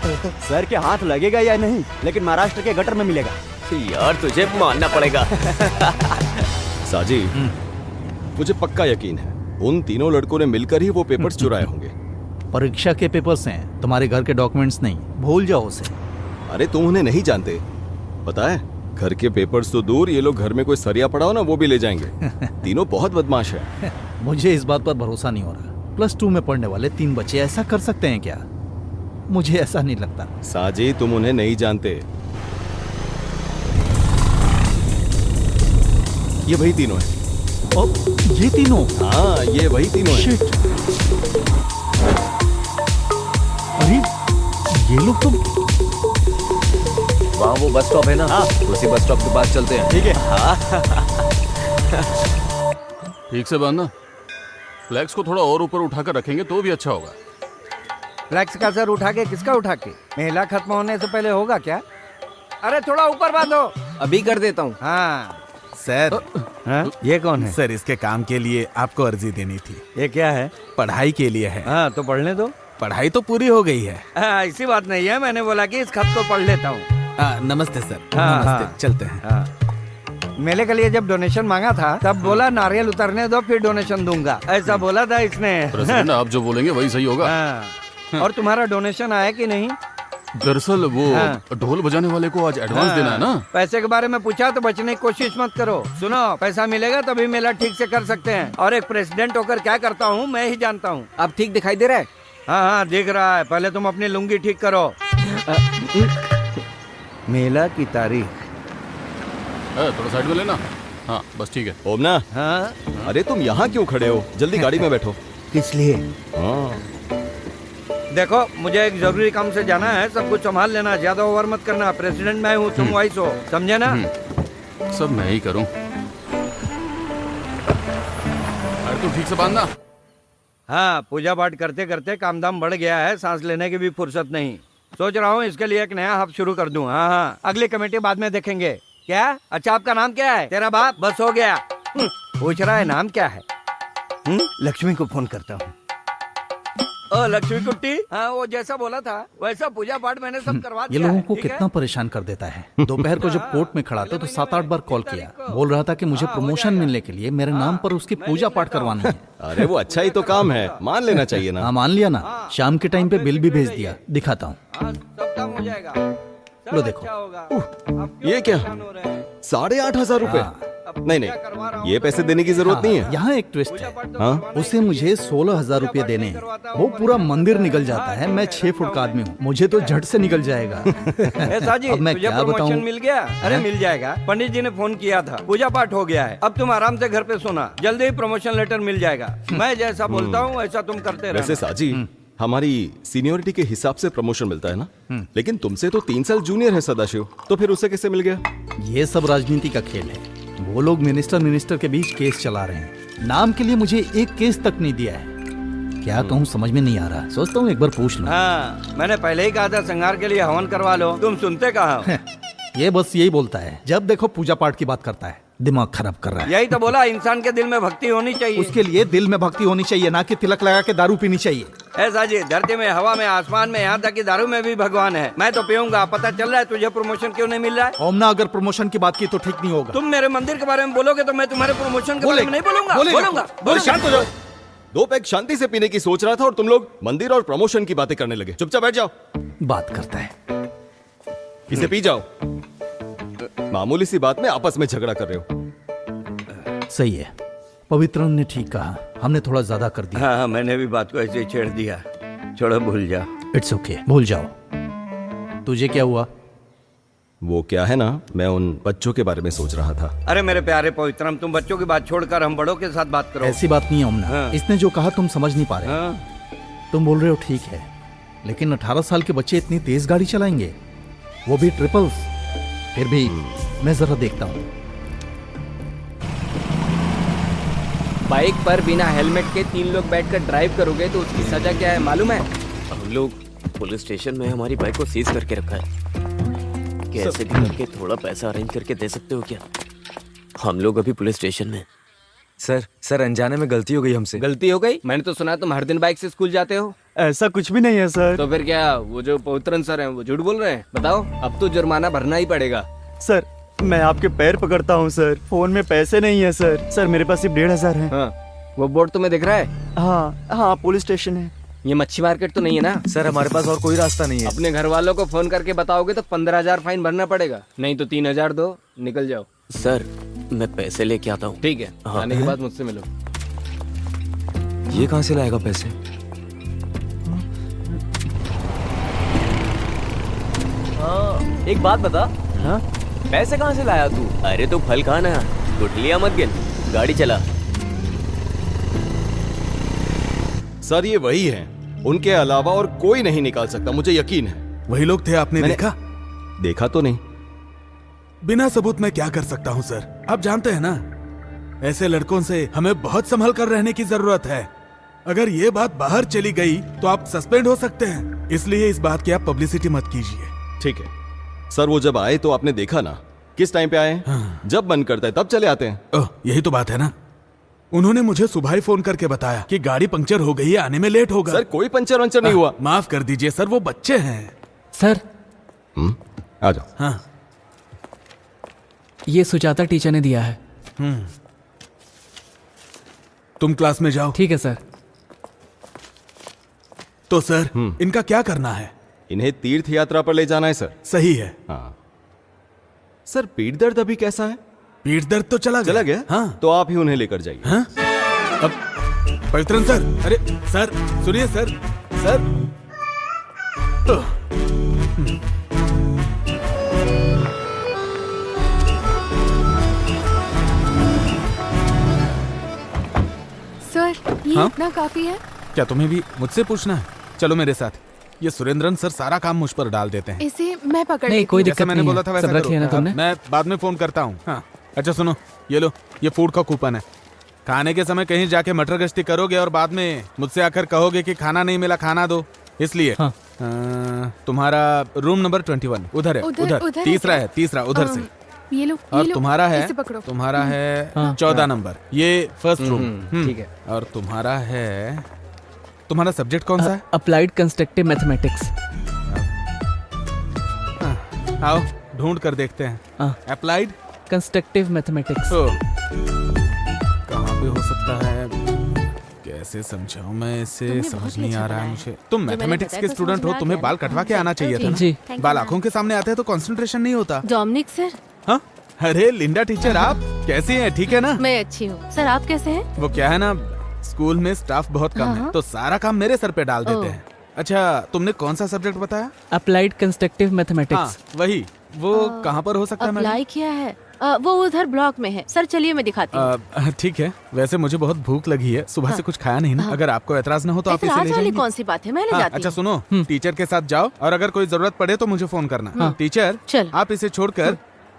सर के हाथ लगेगा या नहीं, लेकिन महाराष्ट्र के गटर में मिलेगा।
यार तुझे मानना पड़ेगा।
साजी, मुझे पक्का यकीन है उन तीनों लड़कों ने मिलकर ही वो पेपर्स चुराए होंगे।
परीक्षा के पेपर्स हैं, तुम्हारे घर के डॉक्यूमेंट्स नहीं, भूल जाओ उसे।
अरे तुम उन्हें नहीं जानते, पता है घर के पेपर्स तो दूर, ये लोग घर में कोई सरिया पड़ा हो ना वो भी ले जाएंगे। तीनों बहुत बदमाश है।
मुझे इस बात पर भरोसा नहीं हो रहा। +2 में पढ़ने वाले 3 बच्चे ऐसा कर सकते हैं क्या? मुझे ऐसा नहीं लगता।
साजी तुम उन्हें नहीं जानते, ये वही तीनों हैं।
ओ, ये तीनों?
हाँ ये वही तीनों हैं।
शिट। अरे ये लोग तो
वहाँ वो बस स्टॉप है ना, उसी बस स्टॉप के पास चलते हैं।
ठीक है।
ठीक से बांधना। फ्लैक्स को थोड़ा और ऊपर उठाकर रखेंगे तो भी अच्छा होगा।
फ्लैक्स का सर उठा के किसका उठा के? मेला खत्म होने से पहले होगा क्या? अरे थोड़ा ऊपर बांधो।
अभी कर देता हूँ।
हाँ
सर,
ये कौन है?
सर इसके काम के लिए आपको अर्जी देनी थी।
ये क्या है?
पढ़ाई के लिए है।
हाँ तो पढ़ने दो।
पढ़ाई तो पूरी हो गई है।
ऐसी बात नहीं है, मैंने बोला कि इस खत को पढ़ लेता हूँ।
नमस्ते सर।
हाँ,
नमस्ते।
हाँ।
चलते हैं।
मेले के लिए जब डोनेशन मांगा था तब बोला नारियल उतरने दो फिर डोनेशन दूंगा, ऐसा बोला था इसने।
प्रेसिडेंट आप जो बोलेंगे वही सही होगा।
हाँ। और तुम्हारा डोनेशन आया कि नहीं?
दरअसल वो ढोल बजाने वाले को आज एडवांस देना है ना।
पैसे के बारे में पूछा तो बचने की कोशिश मत करो। सुनो, पैसा मिलेगा तभी मेला ठीक से कर सकते हैं, और एक प्रेसिडेंट होकर क्या करता हूँ मैं ही जानता हूँ।
अब ठीक दिखाई दे रहा है?
हाँ हाँ दिख रहा है, पहले तुम अपनी लुंगी ठीक करो। मेला की तारीख
थोड़ा साइड में लेना। हाँ बस ठीक है।
ओमना,
हाँ
अरे तुम यहाँ क्यों खड़े हो? जल्दी गाड़ी में बैठो।
किस लिए?
हाँ
देखो, मुझे एक जरूरी काम से जाना है, सब कुछ संभाल लेना, ज्यादा ओवर मत करना। प्रेसिडेंट मैं हूँ, तुम वाइस हो, समझे ना?
सब मैं ही करूँ। अरे तू ठीक से बांधना।
हाँ, पूजा पाठ करते करते काम धाम बढ़ गया है, सांस लेने की भी फुर्सत नहीं। सोच रहा हूँ इसके लिए एक नया हब शुरू कर दूं। हाँ हाँ, अगली कमेटी बाद में देखेंगे। क्या? अच्छा, आपका नाम क्या है? तेरा बाप? बस हो गया। पूछ रहा है नाम क्या है? लक्ष्मी को फोन करता हूँ। ओ लक्ष्मी कुट्टी, हाँ वो जैसा बोला था वैसा पूजा पाठ मैंने सब करवा
ये
दिया
लोगों
है,
को
ठीक है?
कितना परेशान कर देता है। दोपहर को जब कोर्ट में खड़ा था तो 7-8 बार कॉल किया, बोल रहा था कि मुझे प्रमोशन मिलने के लिए मेरे नाम पर उसकी पूजा पाठ करवानी है।
अरे वो अच्छा ही तो काम है, मान लेना चाहिए ना।
हाँ मान लिया ना। शाम के टाइम पे बिल भी भेज दिया, दिखाता हूँ।
हाँ, सब काम हो जाएगा। सब
लो देखो।
अच्छा होगा। आप क्यों
ये क्या?
परेशान हो रहे हैं?
8,500 रुपए? नहीं
क्या करवा रहा
नहीं,
हूँ?
ये पैसे देने की जरूरत नहीं है।
यहाँ एक ट्विस्ट है।
हाँ
उसे मुझे 16,000 रुपए देने हैं। वो पूरा मंदिर निकल जाता है। मैं 6 फुट का आदमी हूँ, मुझे तो झट से निकल जाएगा।
ऐसा जी,
अब मैं
तुझे
क्या
प्रमोशन
बताऊं?
मिल गया? अरे मिल जाएगा, पंडित जी ने फोन किया था, पूजा पाठ हो गया है, अब तुम आराम से घर पे सोना, जल्दी ही प्रमोशन लेटर मिल जाएगा। मैं जैसा बोलता हूँ वैसा तुम करते
वैसे
रहना।
साजी, हमारी सीनियोरिटी के हिसाब से प्रमोशन मिलता है ना, लेकिन तुमसे तो 3 साल जूनियर है सदाशिव, तो फिर उसे कैसे मिल गया?
ये सब राजनीति का खेल है। वो लोग मिनिस्टर के बीच केस चला रहे हैं। नाम के लिए मुझे एक केस तक नहीं दिया है। क्या कहूँ समझ में नहीं आ रहा। सोचता हूँ एक बार पूछ लूं।
हाँ, मैंने पहले ही कहा था संगार के लिए हवन करवा लो, तुम सुनते कहाँ?
ये बस यही बोलता है, जब देखो पूजा पाठ की बात करता है। दिमाग खराब कर रहा है।
यही तो बोला, इंसान के दिल में भक्ति होनी चाहिए।
उसके लिए दिल में भक्ति होनी चाहिए, ना कि तिलक लगा के दारू पीनी चाहिए।
ऐसा जी, धरती में, हवा में, आसमान में, यहाँ तक कि दारू में भी भगवान है। मैं तो पीऊंगा। पता चल रहा है तुझे प्रमोशन क्यों नहीं मिल रहा है?
ओमना, अगर प्रमोशन की बात की तो ठीक नहीं होगा।
तुम मेरे मंदिर के बारे में बोलोगे तो मैं तुम्हारे प्रमोशन के बारे में नहीं बोलूंगा। बोलूंगा।
शांत हो जाओ। 2 पैक शांति से पीने की सोच रहा था और तुम लोग मंदिर और प्रमोशन की बातें करने लगे। चुपचाप बैठ जाओ।
बात करता है।
इसे पी जाओ। मामूली सी बात में आपस में झगड़ा कर रहे हो।
सही है, पवित्रन ने ठीक कहा, हमने थोड़ा ज्यादा कर दिया।
हाँ, मैंने भी बात को ऐसे ही छेड़ दिया। छोड़ो, भूल जा।
इट्स ओके, भूल जाओ। तुझे क्या हुआ?
वो क्या है ना, मैं उन बच्चों के बारे में सोच रहा था।
अरे मेरे प्यारे पवित्रम, तुम बच्चों की बात छोड़कर हम बड़ों के साथ बात करो।
ऐसी बात नहीं है ओमना।
हाँ।
इसने जो कहा तुम समझ नहीं पा रहे।
हाँ?
तुम बोल रहे हो ठीक है, लेकिन 18 साल के बच्चे इतनी तेज गाड़ी चलाएंगे, वो भी ट्रिपल्स। फिर भी मैं जरा देखता हूँ।
बाइक पर बिना हेलमेट के 3 लोग बैठकर ड्राइव करोगे तो उसकी सजा क्या है मालूम है?
हम लोग पुलिस स्टेशन में हमारी बाइक को सीज करके रखा है। कैसे भी करके थोड़ा पैसा अरेंज करके दे सकते हो क्या? हम लोग अभी पुलिस स्टेशन में।
सर अनजाने में गलती हो गई हमसे।
गलती हो गई? मैंने तो सुना तुम हर दिन बाइक से स्कूल जाते हो।
ऐसा कुछ भी नहीं है सर।
तो फिर क्या वो जो पवित्रन सर हैं वो झूठ बोल रहे हैं? बताओ, अब तो जुर्माना भरना ही पड़ेगा।
सर मैं आपके पैर पकड़ता हूँ सर, फोन में पैसे नहीं है सर। सर मेरे पास सिर्फ 1,500 है।
हाँ, वो बोर्ड तुम्हें दिख रहा है?
हाँ हाँ, पुलिस स्टेशन है।
ये मच्छी मार्केट तो नहीं है ना?
सर हमारे पास और कोई रास्ता नहीं है।
अपने घर वालों को फोन करके बताओगे तो 15,000 फाइन भरना पड़ेगा, नहीं तो 3,000 दो, निकल जाओ।
सर मैं पैसे लेके आता हूँ।
ठीक है, आने के बाद मुझसे मिलो।
ये कहाँ से लाएगा पैसे? एक बात बता।
हाँ?
पैसे कहाँ से लाया तू?
अरे तो फल खा ना, गुठलियां मत गिन, गाड़ी चला।
सर ये वही है, उनके अलावा और कोई नहीं निकाल सकता, मुझे यकीन है।
वही लोग थे, आपने देखा?
देखा तो नहीं।
बिना सबूत मैं क्या कर सकता हूँ सर? आप जानते हैं ना, ऐसे लड़कों से हमें बहुत संभल कर रहने की जरूरत है। अगर ये बात बाहर चली गई तो आप सस्पेंड हो सकते हैं, इसलिए इस बात की आप पब्लिसिटी मत कीजिए।
ठीक है सर, वो जब आए तो आपने देखा ना किस टाइम पे आए?
हाँ।
जब मन करता है तब चले आते हैं।
ओह, यही तो बात है ना। उन्होंने मुझे सुबह ही फोन करके बताया कि गाड़ी पंक्चर हो गई है, आने में लेट होगा।
सर कोई पंचर वंचर नहीं हुआ।
माफ कर दीजिए सर, वो बच्चे हैं।
सर
आ जाओ।
हाँ,
ये सुजाता टीचर ने दिया है।
तुम क्लास में जाओ।
ठीक है सर।
तो सर इनका क्या करना है?
इन्हें तीर्थ यात्रा पर ले जाना है सर।
सही है।
हाँ सर, पीठ दर्द अभी कैसा है?
पीठ दर्द तो चला गया।
हाँ, तो आप ही उन्हें लेकर जाइए।
हाँ? अब पवित्रन सर, अरे सर सुनिए सर, सर
सर ये
हाँ?
इतना काफी है?
क्या तुम्हें भी मुझसे पूछना है? चलो मेरे साथ। ये सुरेंद्रन सर सारा काम मुझ पर डाल देते हैं।
इसे मैं पकड़
नहीं,
लेती
कोई
हूँ।
दिक्कत
जैसा मैंने
नहीं
बोला
है।
था वैसा
सब रख लिया ना
करो।
तुमने?
मैं बाद में फोन करता हूँ। हाँ अच्छा सुनो, ये लो, ये फूड का कूपन है। खाने के समय कहीं जाके मटर गश्ती करोगे और बाद में मुझसे आकर कहोगे कि खाना नहीं मिला, खाना दो, इसलिए
हाँ।
तुम्हारा रूम नंबर 21 उधर है।
उधर
उधर
है
तीसरा
क्या?
है, तीसरा उधर से।
ये लो,
और
ये लो,
तुम्हारा है,
इसे पकड़ो।
तुम्हारा है
हाँ।
14 नंबर, ये फर्स्ट रूम।
ठीक है।
और तुम्हारा है, तुम्हारा सब्जेक्ट कौन सा है?
Applied constructive mathematics.
आओ ढूंढ कर देखते हैं।
हाँ।
Applied
constructive mathematics.
कहाँ पे हो सकता है? कैसे समझाऊं मैं इसे,
तुमने
समझ
बहुत ही
नहीं
अच्छा
आ रहा है
बनाया
मुझे।
है।
तुम
जो मैंने
मैथमेटिक्स
बताया
के
तो
स्टूडेंट
समझ
हो,
में आ
तुम्हें
गया
बाल
ना?
कटवा के आना चाहिए था ना।
जी।
Thank you,
बाल
ma'am.
आंखों के सामने आते हैं तो कंसंट्रेशन नहीं होता।
डोमिनिक सर,
हाँ? अरे लिंडा टीचर, आप कैसी हैं? ठीक है ना?
मैं अच्छी हूँ। सर आप कैसे हैं?
वो क्या है ना, स्कूल में स्टाफ बहुत कम है
हाँ।
तो सारा काम मेरे सर पे डाल देते
ओह।
हैं। अच्छा तुमने कौन सा सब्जेक्ट बताया?
अप्लाइड कंस्ट्रक्टिव
हाँ
मैथमेटिक्स।
वही, वो कहाँ पर हो सकता है?
अप्लाई किया है? वो उधर ब्लॉक में है। सर चलिए मैं दिखाती हूँ।
मैडम ठीक है, वैसे मुझे बहुत भूख लगी है, सुबह से कुछ खाया नहीं ना। अगर आपको एतराज ना हो तो आप इसे
ऐतराज
ले
वाली
जाएंगे।
कौन सी बात है, मैं ले
हाँ,
जाती
अच्छा
हूँ।
सुनो, टीचर के साथ जाओ और अगर कोई जरूरत पड़े तो मुझे फोन करना। टीचर
चल।
आप इसे छोड़कर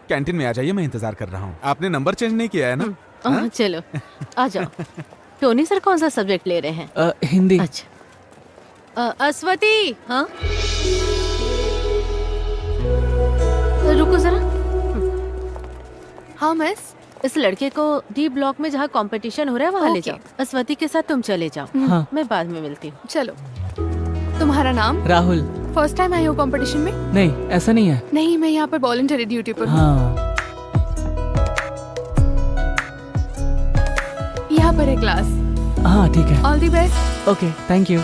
कैंटीन में आ जाइए, मैं इंतजार कर रहा हूँ। आपने नंबर चेंज नहीं किया है ना?
चलो आ जाओ। टोनी सर कौन सा सब्जेक्ट ले रहे हैं?
हिंदी।
अच्छा अस्वती, हाँ रुको जरा।
हाँ मिस।
इस लड़के को डी ब्लॉक में जहाँ कंपटीशन हो रहा है वहाँ ले
ओके।
जाओ। अस्वती के साथ तुम चले जाओ।
हाँ।
मैं बाद में मिलती हूँ।
चलो। तुम्हारा नाम?
राहुल।
फर्स्ट टाइम आई हो कंपटीशन में?
नहीं, ऐसा नहीं है।
नहीं, मैं यहाँ पर वॉलंटरी ड्यूटी पर हूँ।
हाँ।
यहाँ पर है क्लास।
हाँ ठीक है।
All the best.
Okay, thank you.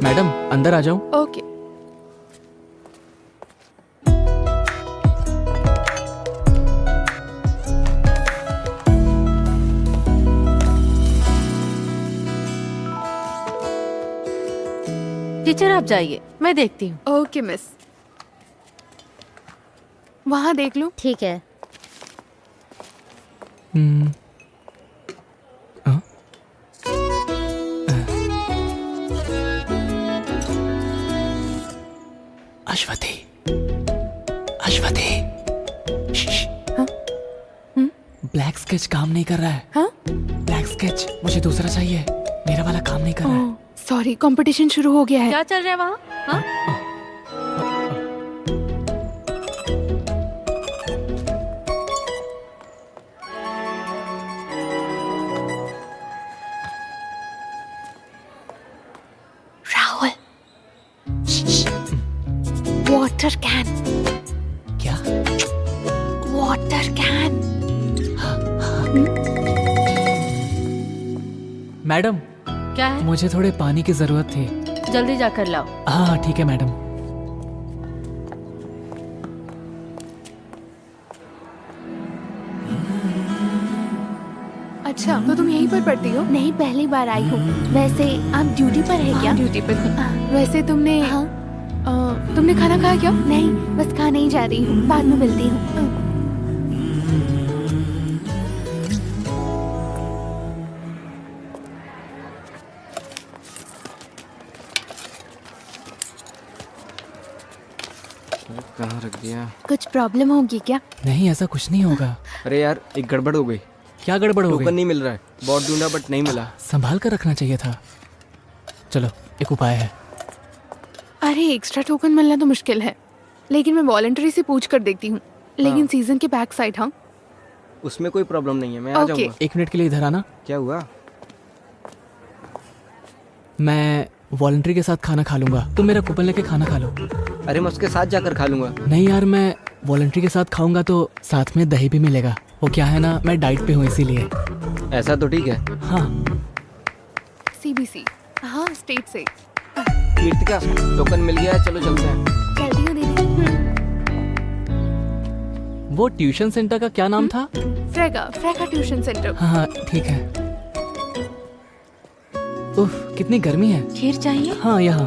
Madam अंदर आ जाऊं?
ओके।
टीचर आप जाइए, मैं देखती हूँ।
Okay miss. वहाँ देख लो।
ठीक है।
हम्म, हाँ? अश्वती, अश्वती, ब्लैक स्केच काम नहीं कर रहा है।
हाँ?
ब्लैक स्केच मुझे दूसरा चाहिए, मेरा वाला काम नहीं कर रहा है।
सॉरी, कंपटीशन शुरू हो गया है।
क्या चल रहा है वहाँ? हाँ?
राहुल, वाटर कैन,
क्या?
Water can.
मैडम
क्या है?
मुझे थोड़े पानी की जरूरत थी।
जल्दी जाकर लाओ।
हाँ ठीक है मैडम।
अच्छा, तो तुम यहीं पर पढ़ती हो?
नहीं, पहली बार आई हूँ। वैसे आप ड्यूटी पर है क्या?
ड्यूटी पर हूँ। वैसे तुमने
हाँ।
तुमने खाना खाया क्या?
नहीं, बस खाने ही जा रही हूँ, बाद में मिलती हूँ।
कहाँ रख दिया?
कुछ प्रॉब्लम होगी क्या?
नहीं, ऐसा कुछ नहीं होगा।
अरे यार, एक गड़बड़ हो गई।
क्या गड़बड़ हो
टोकन
गई?
नहीं मिल रहा है। बहुत ढूंढा बट नहीं मिला।
संभाल कर रखना चाहिए था। चलो एक उपाय है।
अरे एक्स्ट्रा टोकन मिलना तो मुश्किल है, लेकिन मैं वॉलंटरी से पूछ कर देखती हूँ। लेकिन सीजन के बैक साइड। हाँ
उसमें कोई प्रॉब्लम नहीं है, मैं आ
ओके।
जाऊंगा।
1 मिनट के लिए इधर आना।
क्या हुआ?
मैं वॉलंटरी के साथ खाना खा लूंगा, तुम मेरा कूपन लेके खाना खा लो।
अरे मैं उसके साथ जाकर खा लूंगा।
नहीं यार, मैं वॉलंटरी के साथ खाऊंगा तो साथ में दही भी मिलेगा। वो क्या है ना, मैं डाइट पे हूँ इसीलिए।
ऐसा तो ठीक है।
हाँ
सीबीसी, हाँ स्टेट से।
कीर्तिका, टोकन मिल गया है, चलो चलते हैं।
जल्दी हो दीदी।
वो ट्यूशन सेंटर का क्या नाम था?
फ्रेगा ट्यूशन सेंटर।
हाँ ठीक है। उफ, कितनी गर्मी है।
खीर चाहिए?
हाँ यहाँ।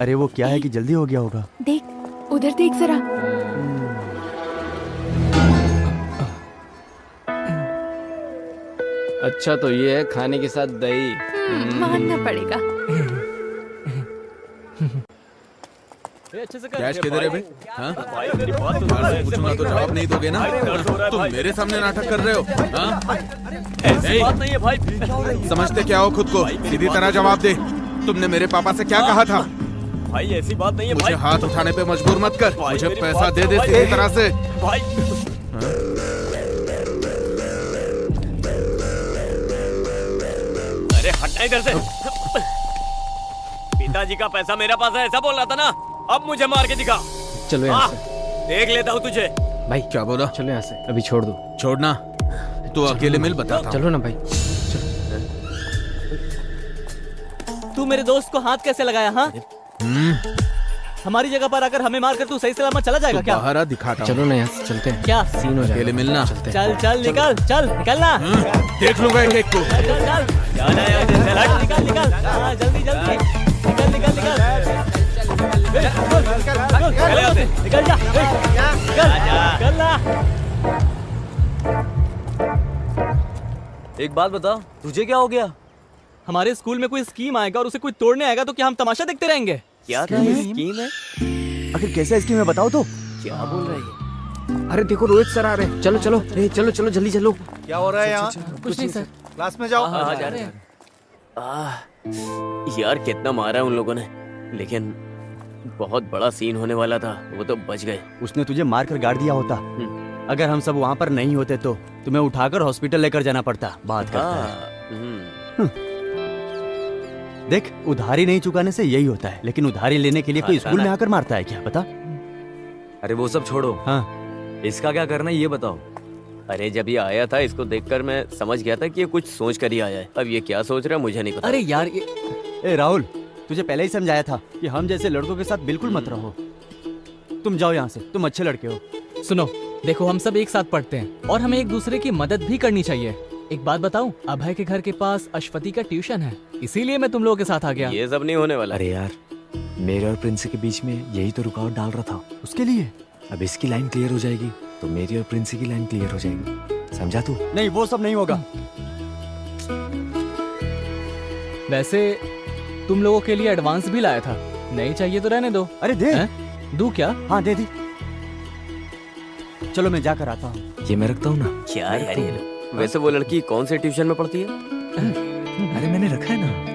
अरे वो क्या है कि जल्दी हो गया होगा।
देख, उधर देख जरा।
अच्छा तो ये है खाने के साथ दही।
मानना पड़ेगा।
कैश किधर है भाई? हाँ? यार, पूछूंगा तो जवाब नहीं दोगे ना? तुम मेरे सामने नाटक कर रहे हो? हाँ?
ऐसी बात नहीं है भाई।
समझते क्या हो खुद को? सीधी तरह जवाब दे। तुमने मेरे पापा से क्या कहा था?
भाई ऐसी बात नहीं है
मुझे
भाई।
हाथ उठाने पे मजबूर मत कर। मुझे
मेरी
पैसा
बात
दे दे
भाई।
सीधी तरह से।
भाई अरे हटना इधर से। पिताजी का पैसा मेरे पास है, ऐसा बोल रहा था ना? अब मुझे मार के दिखा।
चलो यहाँ
हाँ,
से।
देख लेता हूँ तुझे।
भाई
क्या बोला?
चलो यहाँ से, अभी छोड़ दो।
छोड़ना तू अकेले मिल बताता हूँ।
चलो ना भाई।
तू मेरे दोस्त को हाथ कैसे लगाया? हाँ, हमारी जगह पर आकर हमें मार कर तू सही सलामत चला जाएगा क्या?
बाहर आ, दिखाता हूँ।
चलो ना यहाँ से, चलते हैं।
क्या
सीन हो जाएगा।
अकेले मिलना।
चल चल निकल, चल निकलना।
देख लूंगा एक एक को।
चल चल
जाना है यहाँ से, चल हट।
निकल निकल। हाँ जल्दी जल्दी निकल निकल निकल।
चले यहाँ से।
निकल जा, निकल ना।
एक बात बता, तुझे क्या हो गया?
हमारे स्कूल में कोई स्कीम आएगा और उसे कोई तोड़ने आएगा तो क्या हम तमाशा देखते रहेंगे?
क्या स्कीम है?
आखिर कैसा स्कीम है बताओ तो।
क्या बोल रही है?
अरे देखो रोहित सर आ रहे हैं। चलो चलो, चलो चलो जल्दी चलो।
क्या हो रहा है यहाँ?
कुछ नहीं सर।
क्लास में जाओ।
हाँ, जा रहे हैं। यार कितना मारा है उन लोगों ने, लेकिन बहुत बड़ा सीन होने वाला था, वो तो बच गए।
उसने तुझे मार कर गाड़ दिया होता। अगर हम सब वहाँ पर नहीं होते तो तुम्हें उठाकर हॉस्पिटल लेकर जाना पड़ता। बात करता है। देख, उधारी नहीं चुकाने से यही होता है, लेकिन उधारी लेने के लिए कोई स्कूल में आकर मारता है क्या? बता।
अरे वो सब छोड़ो।
हाँ,
इसका क्या करना है ये बताओ।
अरे जब ये आया था, इसको देखकर मैं समझ गया था कि ये कुछ सोच कर ही आया है। अब ये क्या सोच रहा है मुझे नहीं पता।
अरे यार
ए राहुल, तुझे पहले ही समझाया था कि हम जैसे लड़कों के साथ बिल्कुल मत रहो। तुम जाओ यहाँ से, तुम अच्छे लड़के हो।
सुनो, देखो हम सब एक साथ पढ़ते हैं और हमें एक दूसरे की मदद भी करनी चाहिए। एक बात बताऊं, अभय के घर के पास अश्वती का ट्यूशन है, इसीलिए मैं तुम लोगों के साथ आ गया।
ये सब नहीं होने वाला।
अरे यार, मेरे और प्रिंस के बीच में यही तो रुकावट डाल रहा था।
उसके लिए
अब इसकी लाइन क्लियर हो जाएगी तो मेरी और प्रिंस की लाइन क्लियर हो जाएगी। समझा तू?
नहीं, वो सब नहीं होगा।
वैसे तुम लोगों के लिए एडवांस भी लाया था, नहीं चाहिए तो रहने दो।
अरे दे।
दूं क्या?
हाँ दे दी। चलो मैं जाकर आता हूँ।
ये मैं रखता हूँ ना।
क्या यार ये लोग। वैसे वो लड़की कौन से ट्यूशन में पढ़ती है?
अरे मैंने रखा है ना।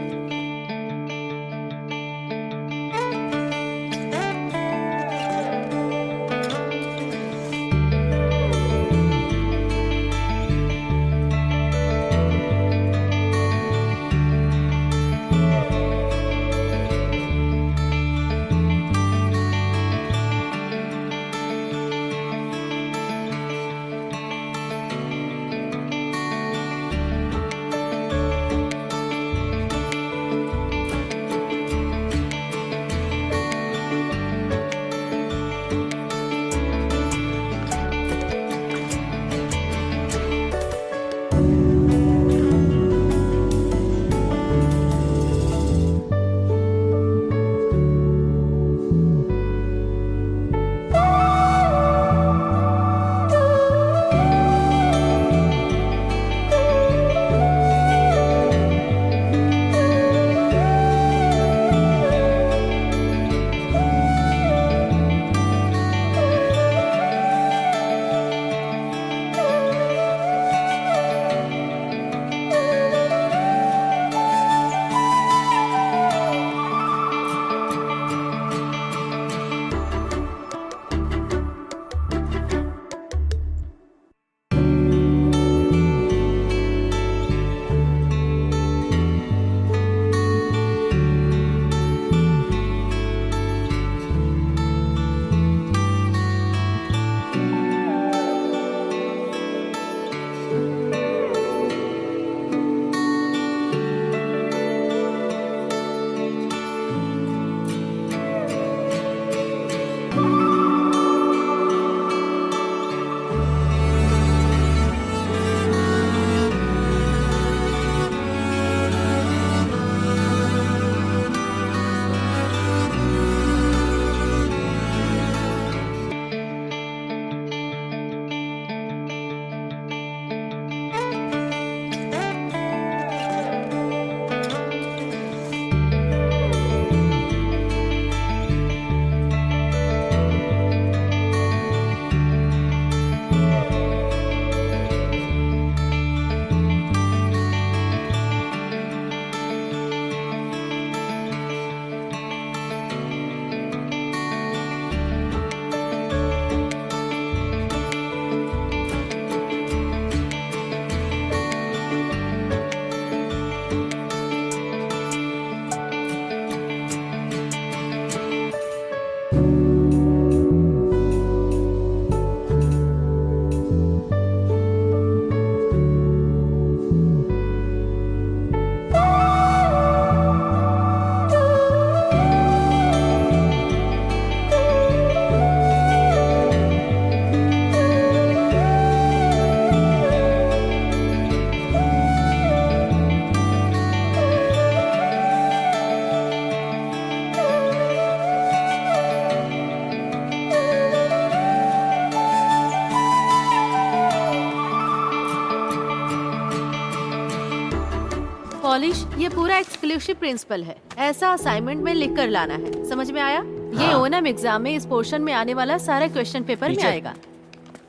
पॉलिश, ये पूरा एक्सक्लूसिव प्रिंसिपल है। ऐसा असाइनमेंट में लिख कर लाना है, समझ में आया? ये ओनम एग्जाम में इस पोर्शन में आने वाला सारा क्वेश्चन पेपर में आएगा।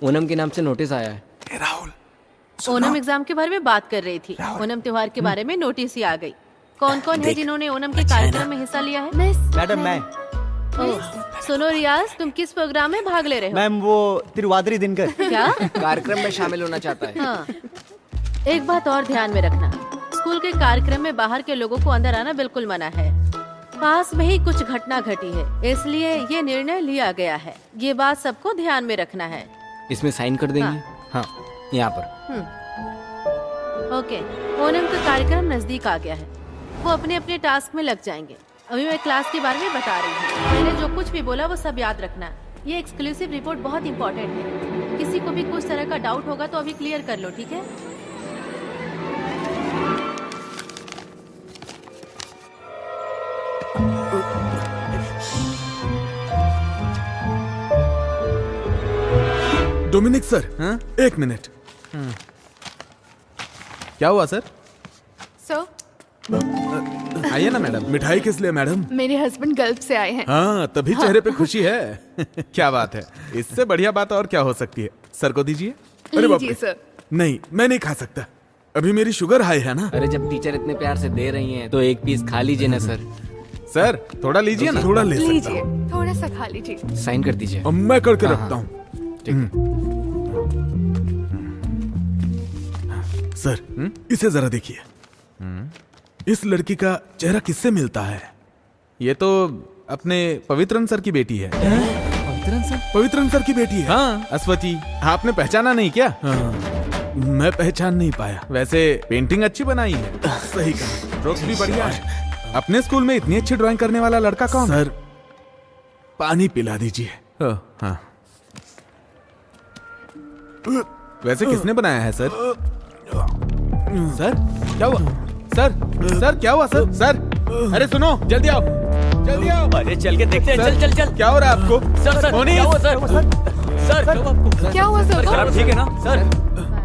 ओनम के नाम से नोटिस आया है।
ओनम एग्जाम के बारे में बात कर रही थी, ओनम त्योहार के बारे में नोटिस ही आ गई। कौन कौन है जिन्होंने ओनम के कार्यक्रम में हिस्सा लिया है?
मैडम मैं
सुनो रियाज, तुम किस प्रोग्राम में भाग ले रहे हो?
मैम वो तिरुवादिरी दिनकर।
क्या?
कार्यक्रम में शामिल होना चाहता है।
हाँ। एक बात और ध्यान में रखना, स्कूल के कार्यक्रम में बाहर के लोगों को अंदर आना बिल्कुल मना है। पास में ही कुछ घटना घटी है, इसलिए ये निर्णय लिया गया है। ये बात सबको ध्यान में रखना है।
इसमें साइन कर देंगे? हाँ, यहाँ पर।
ओके, ओनम का कार्यक्रम नजदीक आ गया है, वो अपने अपने टास्क में लग जाएंगे। अभी मैं क्लास के बारे में बता रही हूँ, मैंने जो कुछ भी बोला वो सब याद रखना। ये एक्सक्लूसिव रिपोर्ट बहुत इंपॉर्टेंट है, किसी को भी कुछ तरह का डाउट होगा तो अभी क्लियर कर लो, ठीक है?
डोमिनिक सर, हाँ? एक मिनट। क्या हुआ सर?
सर,
आइए ना मैडम। मिठाई किस लिए मैडम?
मेरे हस्बैंड गल्फ से आए हैं।
हाँ, तभी चेहरे पे खुशी है। क्या बात है, इससे बढ़िया बात और क्या हो सकती है। सर को दीजिए। अरे बाप
लीजिए
रे।
सर।
नहीं, मैं नहीं खा सकता, अभी मेरी शुगर हाई है ना।
अरे जब टीचर इतने प्यार से दे रही हैं तो एक पीस खा लीजिए ना सर।
सर थोड़ा लीजिए ना। थोड़ा ले सकता
लीजिए,
हूँ।
थोड़ा सा खा लीजिए।
साइन कर दीजिए।
अब मैं करके
हाँ,
रखता
हाँ।
हूँ।
ठीक।
सर, इसे जरा देखिए। इस लड़की का चेहरा किससे मिलता है? ये तो अपने पवित्रन सर की बेटी है। पवित्रन सर की बेटी है? हाँ, अश्वती। आपने पहचाना नहीं क्या? हाँ, मैं पहचान नहीं पाया। वैसे पेंटिंग अच्छी बनाई है। सही कहा, स्ट्रोक्स भी बढ़िया है। अपने स्कूल में इतनी अच्छी ड्राइंग करने वाला लड़का कौन? सर, पानी पिला दीजिए। हाँ। वैसे किसने बनाया है सर? सर क्या हुआ? सर क्या हुआ सर? सर अरे सुनो, जल्दी आओ, जल्दी आओ।
अरे चल के देखते हैं।
सर,
चल चल चल।
क्या हो रहा है आपको?
सर सर क्या हुआ सर? सर
क्या हुआ सर?
खराब ठीक है ना सर?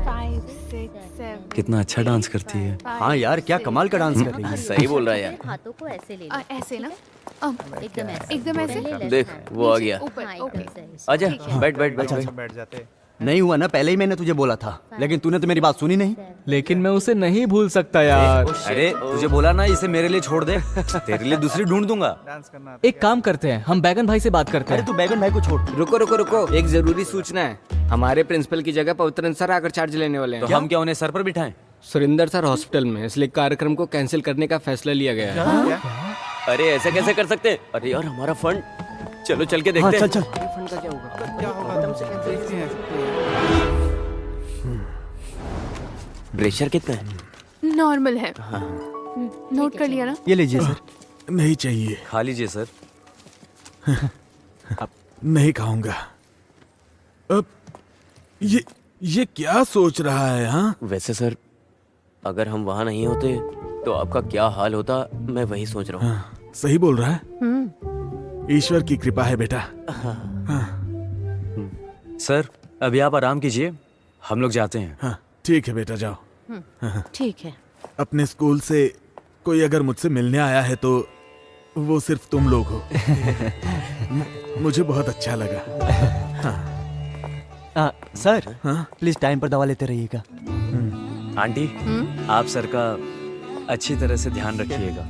5, 6, 7।
कितना अच्छा डांस करती है।
हाँ यार, क्या कमाल का डांस कर रही है।
सही बोल रहा है यार।
हाथों को ऐसे ले
ऐसे ना?
एकदम ऐसे।
एकदम ऐसे?
पहले
देख
left
वो आ गया।
ऊपर,
हाँ,
ओके।
एकदम सही।
आजा,
ठीक है।
बैठ बैठ बैठ बैठ।
नहीं हुआ ना, पहले ही मैंने तुझे बोला था, लेकिन तूने तो मेरी बात सुनी नहीं।
लेकिन मैं उसे नहीं भूल सकता यार।
अरे तुझे बोला ना इसे मेरे लिए छोड़ दे, तेरे लिए दूसरी ढूंढ दूंगा।
एक काम करते हैं, हम बैगन भाई से बात करते
अरे
हैं।
तू बैगन भाई को छोड़।
रुको रुको रुको, एक जरूरी सूचना है। हमारे प्रिंसिपल की जगह पवित्रन सर आकर चार्ज लेने वाले
तो
हैं।
हम क्या उन्हें सर पर बिठाएं?
सुरेंद्र सर हॉस्पिटल में, इसलिए कार्यक्रम को कैंसिल करने का फैसला लिया गया है।
अरे ऐसे कैसे कर सकते हैं? अरे यार हमारा फंड। चलो चल के देखते हैं।
चल।
फंड का क्या होगा?
प्रेशर कितना है?
नॉर्मल है। नोट कर लिया ना?
ये लीजिए सर।
नहीं चाहिए,
खा लीजिए सर।
नहीं खाऊंगा। अब ये क्या सोच रहा है? हाँ,
वैसे सर, अगर हम वहाँ नहीं होते तो आपका क्या हाल होता, मैं वही सोच रहा हूँ।
हाँ, सही बोल रहा है। ईश्वर की कृपा है बेटा।
सर अभी आप आराम कीजिए, हम लोग जाते हैं।
हाँ, ठीक है बेटा, जाओ।
ठीक है।
अपने स्कूल से कोई अगर मुझसे मिलने आया है तो वो सिर्फ तुम लोग हो। मुझे बहुत अच्छा लगा।
सर,
हाँ?
प्लीज टाइम पर दवा लेते रहिएगा।
आंटी, आप सर का अच्छी तरह से ध्यान रखिएगा।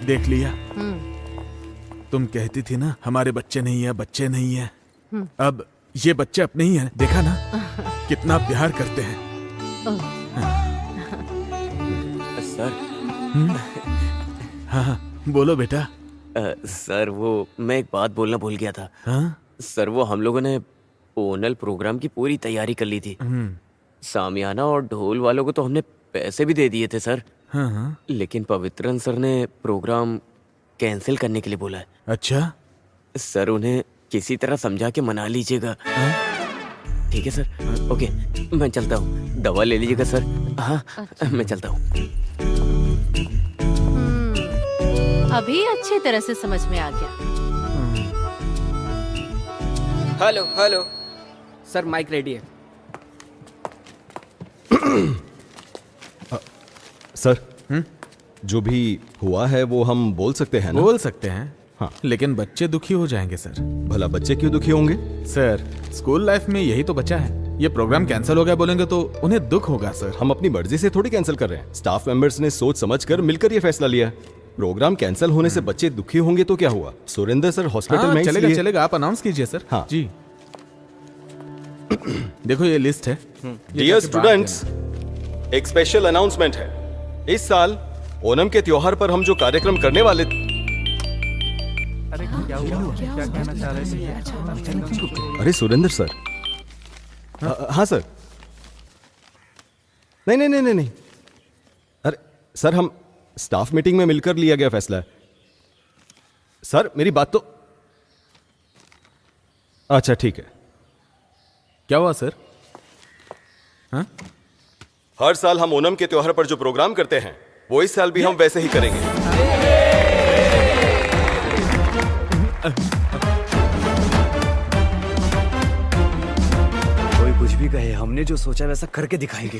देख लिया, तुम कहती थी ना हमारे बच्चे नहीं है, बच्चे नहीं है। अब ये बच्चे अपने ही हैं, देखा ना कितना प्यार करते हैं।
सर
हाँ, बोलो बेटा।
सर वो मैं एक बात बोलना भूल गया था।
हाँ?
सर वो हम लोगों ने ओनल प्रोग्राम की पूरी तैयारी कर ली थी। सामियाना और ढोल वालों को तो हमने पैसे भी दे दिए थे सर।
हाँ।
लेकिन पवित्रन सर ने प्रोग्राम कैंसिल करने के लिए बोला है।
अच्छा,
सर उन्हें किसी तरह समझा के मना लीजिएगा। ठीक है सर? ओके, मैं चलता हूँ। दवा ले लीजिएगा सर। हाँ, मैं चलता हूँ।
अभी अच्छी तरह से समझ में आ गया।
Hello hello sir, mike ready है।
सर जो भी हुआ है वो हम बोल सकते हैं ना?
बोल सकते हैं
हाँ।
लेकिन बच्चे दुखी हो जाएंगे सर।
भला बच्चे क्यों दुखी होंगे?
सर स्कूल लाइफ में यही तो बचा है। ये प्रोग्राम कैंसिल हो गया बोलेंगे तो उन्हें दुख होगा सर।
हम अपनी मर्जी से थोड़ी कैंसिल कर रहे हैं। स्टाफ मेंबर्स ने सोच समझकर मिलकर ये फैसला लिया। प्रोग्राम कैंसिल होने से बच्चे दुखी होंगे तो क्या हुआ? सुरेंद्र सर हॉस्पिटल
हाँ,
में
चलेगा
इसलिए-
चलेगा, आप अनाउंस कीजिए सर।
हाँ।
जी देखो ये लिस्ट है। ये
डियर
जाके बांट
स्टूडेंट्स, एक स्पेशल अनाउंसमेंट है। इस साल ओणम के त्योहार पर हम जो कार्यक्रम करने वाले अरे सुरेंद्र सर। हाँ सर। नहीं। अरे सर हम स्टाफ मीटिंग में मिलकर लिया गया फैसला है। सर मेरी बात तो अच्छा ठीक है।
क्या हुआ सर? हाँ?
हर साल हम ओणम के त्योहार पर जो प्रोग्राम करते हैं वो इस साल भी हम वैसे ही करेंगे।
कोई कुछ भी कहे, हमने जो सोचा वैसा करके दिखाएंगे।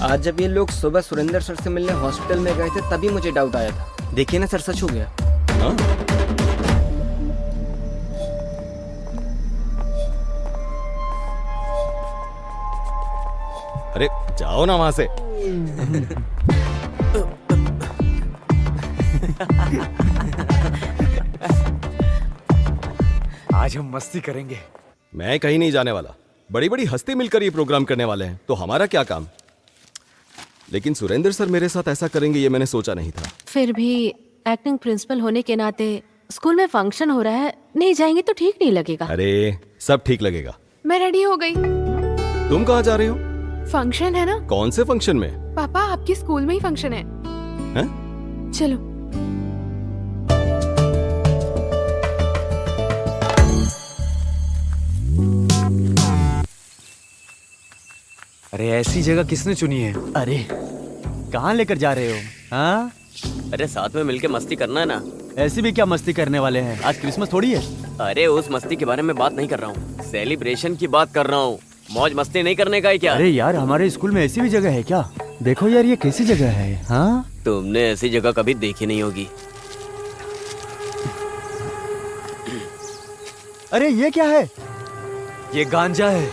आज जब ये लोग सुबह सुरेंद्र सर से मिलने हॉस्पिटल में गए थे तभी मुझे डाउट आया था। देखिए ना सर, सच हो गया।
हाँ? अरे जाओ ना वहां से।
आज हम मस्ती करेंगे।
मैं कहीं नहीं जाने वाला। बड़ी बड़ी हस्ती मिलकर ये प्रोग्राम करने वाले हैं तो हमारा क्या काम? लेकिन सुरेंद्र सर मेरे साथ ऐसा करेंगे ये मैंने सोचा नहीं था।
फिर भी एक्टिंग प्रिंसिपल होने के नाते स्कूल में फंक्शन हो रहा है, नहीं जाएंगे तो ठीक नहीं लगेगा।
अरे सब ठीक लगेगा।
मैं रेडी हो गई।
तुम कहाँ जा रही हो?
फंक्शन है ना
कौन से फंक्शन में?
पापा, आपके स्कूल में ही फंक्शन है।
हैं?
चलो।
अरे ऐसी जगह किसने चुनी है?
अरे कहाँ लेकर जा रहे हो? हाँ,
अरे साथ में मिलके मस्ती करना है ना।
ऐसी भी क्या मस्ती करने वाले हैं? आज क्रिसमस थोड़ी है।
अरे उस मस्ती के बारे में बात नहीं कर रहा हूँ, सेलिब्रेशन की बात कर रहा हूँ। मौज मस्ती नहीं करने का है क्या?
अरे यार, हमारे स्कूल में ऐसी भी जगह है क्या? देखो यार, ये कैसी जगह है? हाँ,
तुमने ऐसी जगह कभी देखी नहीं होगी।
अरे ये क्या है?
ये गांजा है।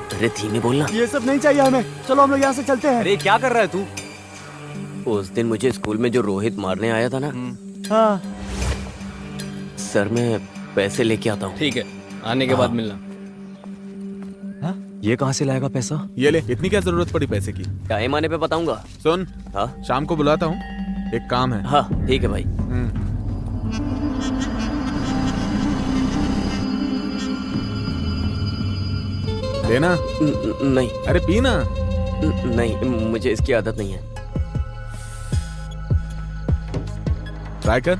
अरे धीमे बोलना।
ये सब नहीं चाहिए हमें, चलो हम लोग यहाँ से चलते हैं।
अरे क्या कर रहा है तू?
उस दिन मुझे स्कूल में जो रोहित मारने आया था ना,
हाँ,
सर मैं पैसे लेके आता हूँ।
ठीक है, आने के बाद मिलना।
ये कहाँ से लाएगा पैसा?
ये ले, इतनी क्या जरूरत पड़ी पैसे की?
टाइम आने पे बताऊंगा।
सुन,
हाँ
शाम को बुलाता हूँ, एक काम है।
हाँ ठीक है भाई।
लेना?
नहीं।
अरे पीना।
नहीं, मुझे इसकी आदत नहीं है।
ट्राई कर।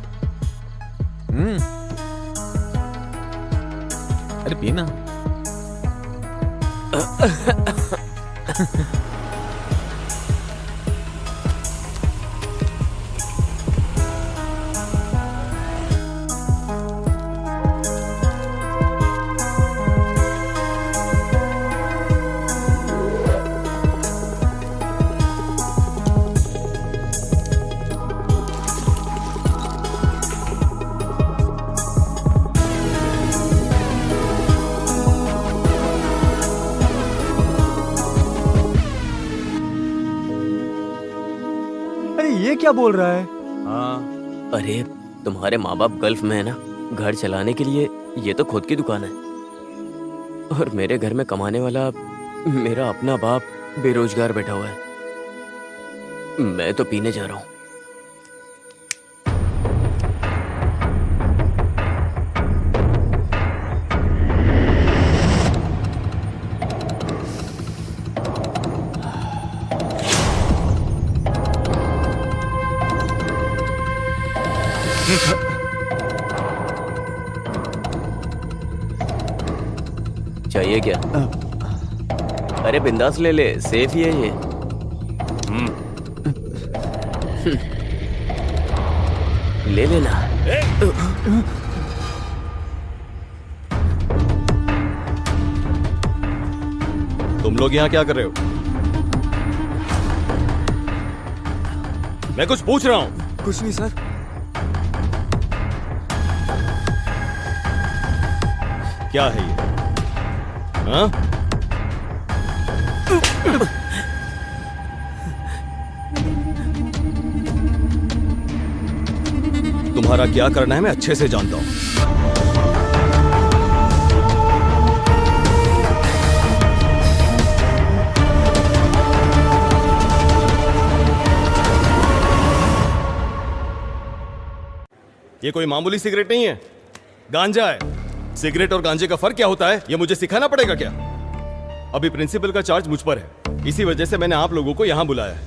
अरे पीना।
अरे ये क्या बोल रहा है? हाँ,
अरे तुम्हारे माँ बाप गल्फ में है ना, घर चलाने के लिए ये तो खुद की दुकान है। और मेरे घर में कमाने वाला मेरा अपना बाप बेरोजगार बैठा हुआ है। मैं तो पीने जा रहा हूँ। चाहिए क्या? अरे बिंदास ले ले, सेफ ही है ये। ले लेना।
तुम लोग यहाँ क्या कर रहे हो? मैं कुछ पूछ रहा हूँ।
कुछ नहीं सर।
क्या है ये? हाँ? तुम्हारा क्या करना है मैं अच्छे से जानता हूं। ये कोई मामूली सिगरेट नहीं है, गांजा है। सिगरेट और गांजे का फर्क क्या होता है ये मुझे सिखाना पड़ेगा क्या? अभी प्रिंसिपल का चार्ज मुझ पर है, इसी वजह से मैंने आप लोगों को यहाँ बुलाया है।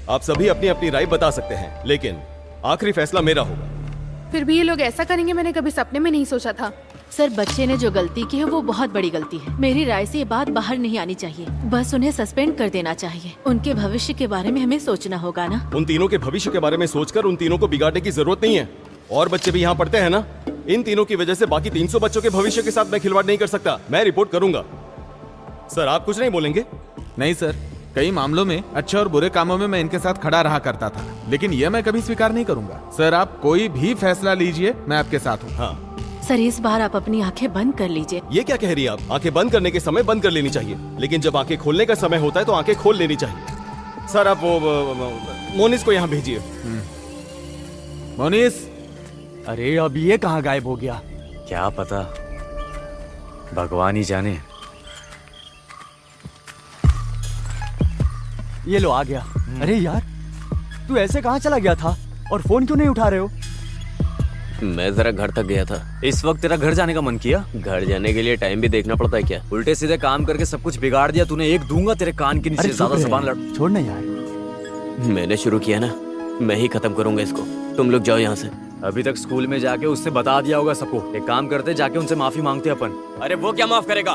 आप सभी अपनी अपनी राय बता सकते हैं, लेकिन आखिरी फैसला मेरा होगा।
फिर भी ये लोग ऐसा करेंगे मैंने कभी सपने में नहीं सोचा था।
सर, बच्चे ने जो गलती की है वो बहुत बड़ी गलती है। मेरी राय से ये बात बाहर नहीं आनी चाहिए, बस उन्हें सस्पेंड कर देना चाहिए। उनके भविष्य के बारे में हमें सोचना होगा ना।
उन तीनों के भविष्य के बारे में सोचकर उन तीनों को बिगाड़ने की जरूरत नहीं है। और बच्चे भी यहाँ पढ़ते हैं ना, इन तीनों की वजह से बाकी 300 बच्चों के भविष्य के साथ मैं खिलवाड़ नहीं कर सकता। मैं रिपोर्ट करूंगा। सर, आप कुछ नहीं बोलेंगे?
नहीं सर, कई मामलों में अच्छे और बुरे कामों में मैं इनके साथ खड़ा रहा करता था, लेकिन यह मैं कभी स्वीकार नहीं करूंगा। सर, आप कोई भी फैसला लीजिए, मैं आपके साथ हूँ।
हाँ
सर, इस बार आप अपनी आंखें बंद कर लीजिए।
ये क्या कह रही है आप? आंखें बंद करने के समय बंद कर लेनी चाहिए, लेकिन जब आंखें खोलने का समय होता है तो आंखें खोल लेनी चाहिए। सर, आप वो मोनिस को यहाँ भेजिए।
मोनिस,
अरे अब ये कहाँ गायब हो गया?
क्या पता, भगवान ही जाने।
ये लो आ गया। अरे यार, तू ऐसे कहाँ चला गया था और फोन क्यों नहीं उठा रहे हो?
मैं जरा घर तक गया था।
इस वक्त तेरा घर जाने का मन किया?
घर जाने के लिए टाइम भी देखना पड़ता है क्या?
उल्टे सीधे काम करके सब कुछ बिगाड़ दिया तूने। एक दूंगा तेरे कान के नीचे, ज्यादा जबान लड़।
छोड़ ना यार।
मैंने शुरू किया ना, मैं ही खत्म करूंगा इसको। तुम लोग जाओ यहाँ से।
अभी तक स्कूल में जाके उससे बता दिया होगा सबको। एक काम करते, जाके उनसे माफी मांगते अपन।
अरे वो क्या माफ करेगा?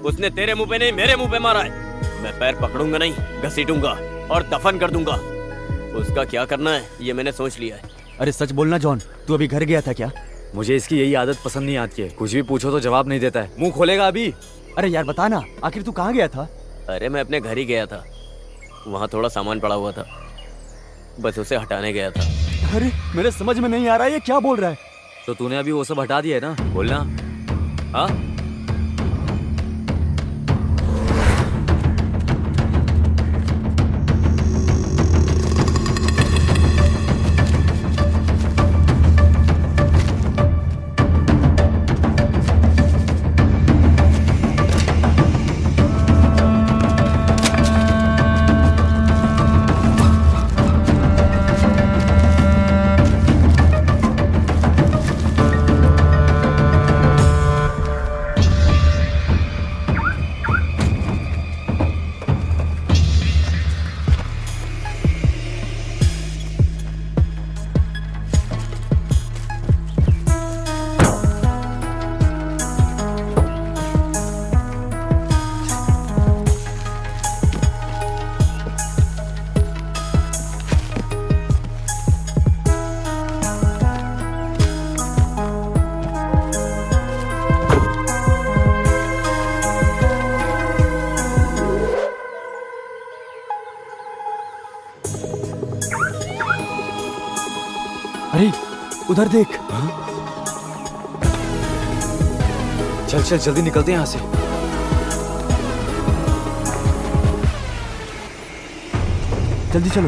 उसने तेरे मुंह पे नहीं मेरे मुंह पे मारा है। मैं पैर पकड़ूंगा नहीं, घसीटूंगा और दफन कर दूंगा। उसका क्या करना है ये मैंने सोच लिया है।
अरे सच बोलना जॉन, तू अभी घर गया था क्या?
मुझे इसकी यही आदत पसंद नहीं आती है। कुछ भी पूछो तो जवाब नहीं देता है, मुंह खोलेगा अभी।
अरे यार बता ना, आखिर तू कहाँ गया था?
अरे मैं अपने घर ही गया था, वहाँ थोड़ा सामान पड़ा हुआ था, बस उसे हटाने गया था।
अरे मेरे समझ में नहीं आ रहा है ये क्या बोल रहा है।
तो तूने अभी वो सब हटा दिया है ना, बोलना। हाँ,
अरे उधर देख।
चल चल जल्दी निकलते हैं यहाँ से।
जल्दी चलो।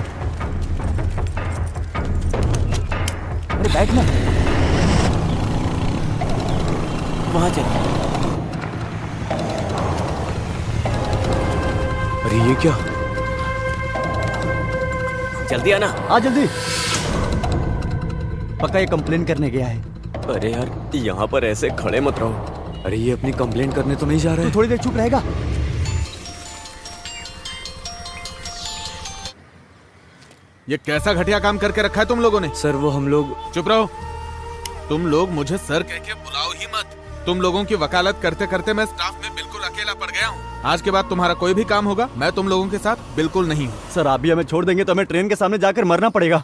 अरे बैठ ना।
वहाँ चल।
अरे ये क्या?
जल्दी आना।
आ जल्दी। पक्का ये कंप्लेन करने गया है।
अरे यार, यहाँ पर ऐसे खड़े मत रहो।
अरे ये अपनी कंप्लेन करने तो नहीं जा रहा है।
तू थोड़ी देर चुप रहेगा?
ये कैसा घटिया काम करके रखा है तुम लोगों ने?
सर वो हम लोग।
चुप रहो। तुम लोग मुझे सर कह के बुलाओ ही मत। तुम लोगों की वकालत करते करते मैं स्टाफ में बिल्कुल अकेला पड़ गया हूँ। आज के बाद तुम्हारा कोई भी काम होगा, मैं तुम लोगों के साथ बिल्कुल नहीं हूँ।
सर आप भी हमें छोड़ देंगे तो हमें ट्रेन के सामने जाकर मरना पड़ेगा।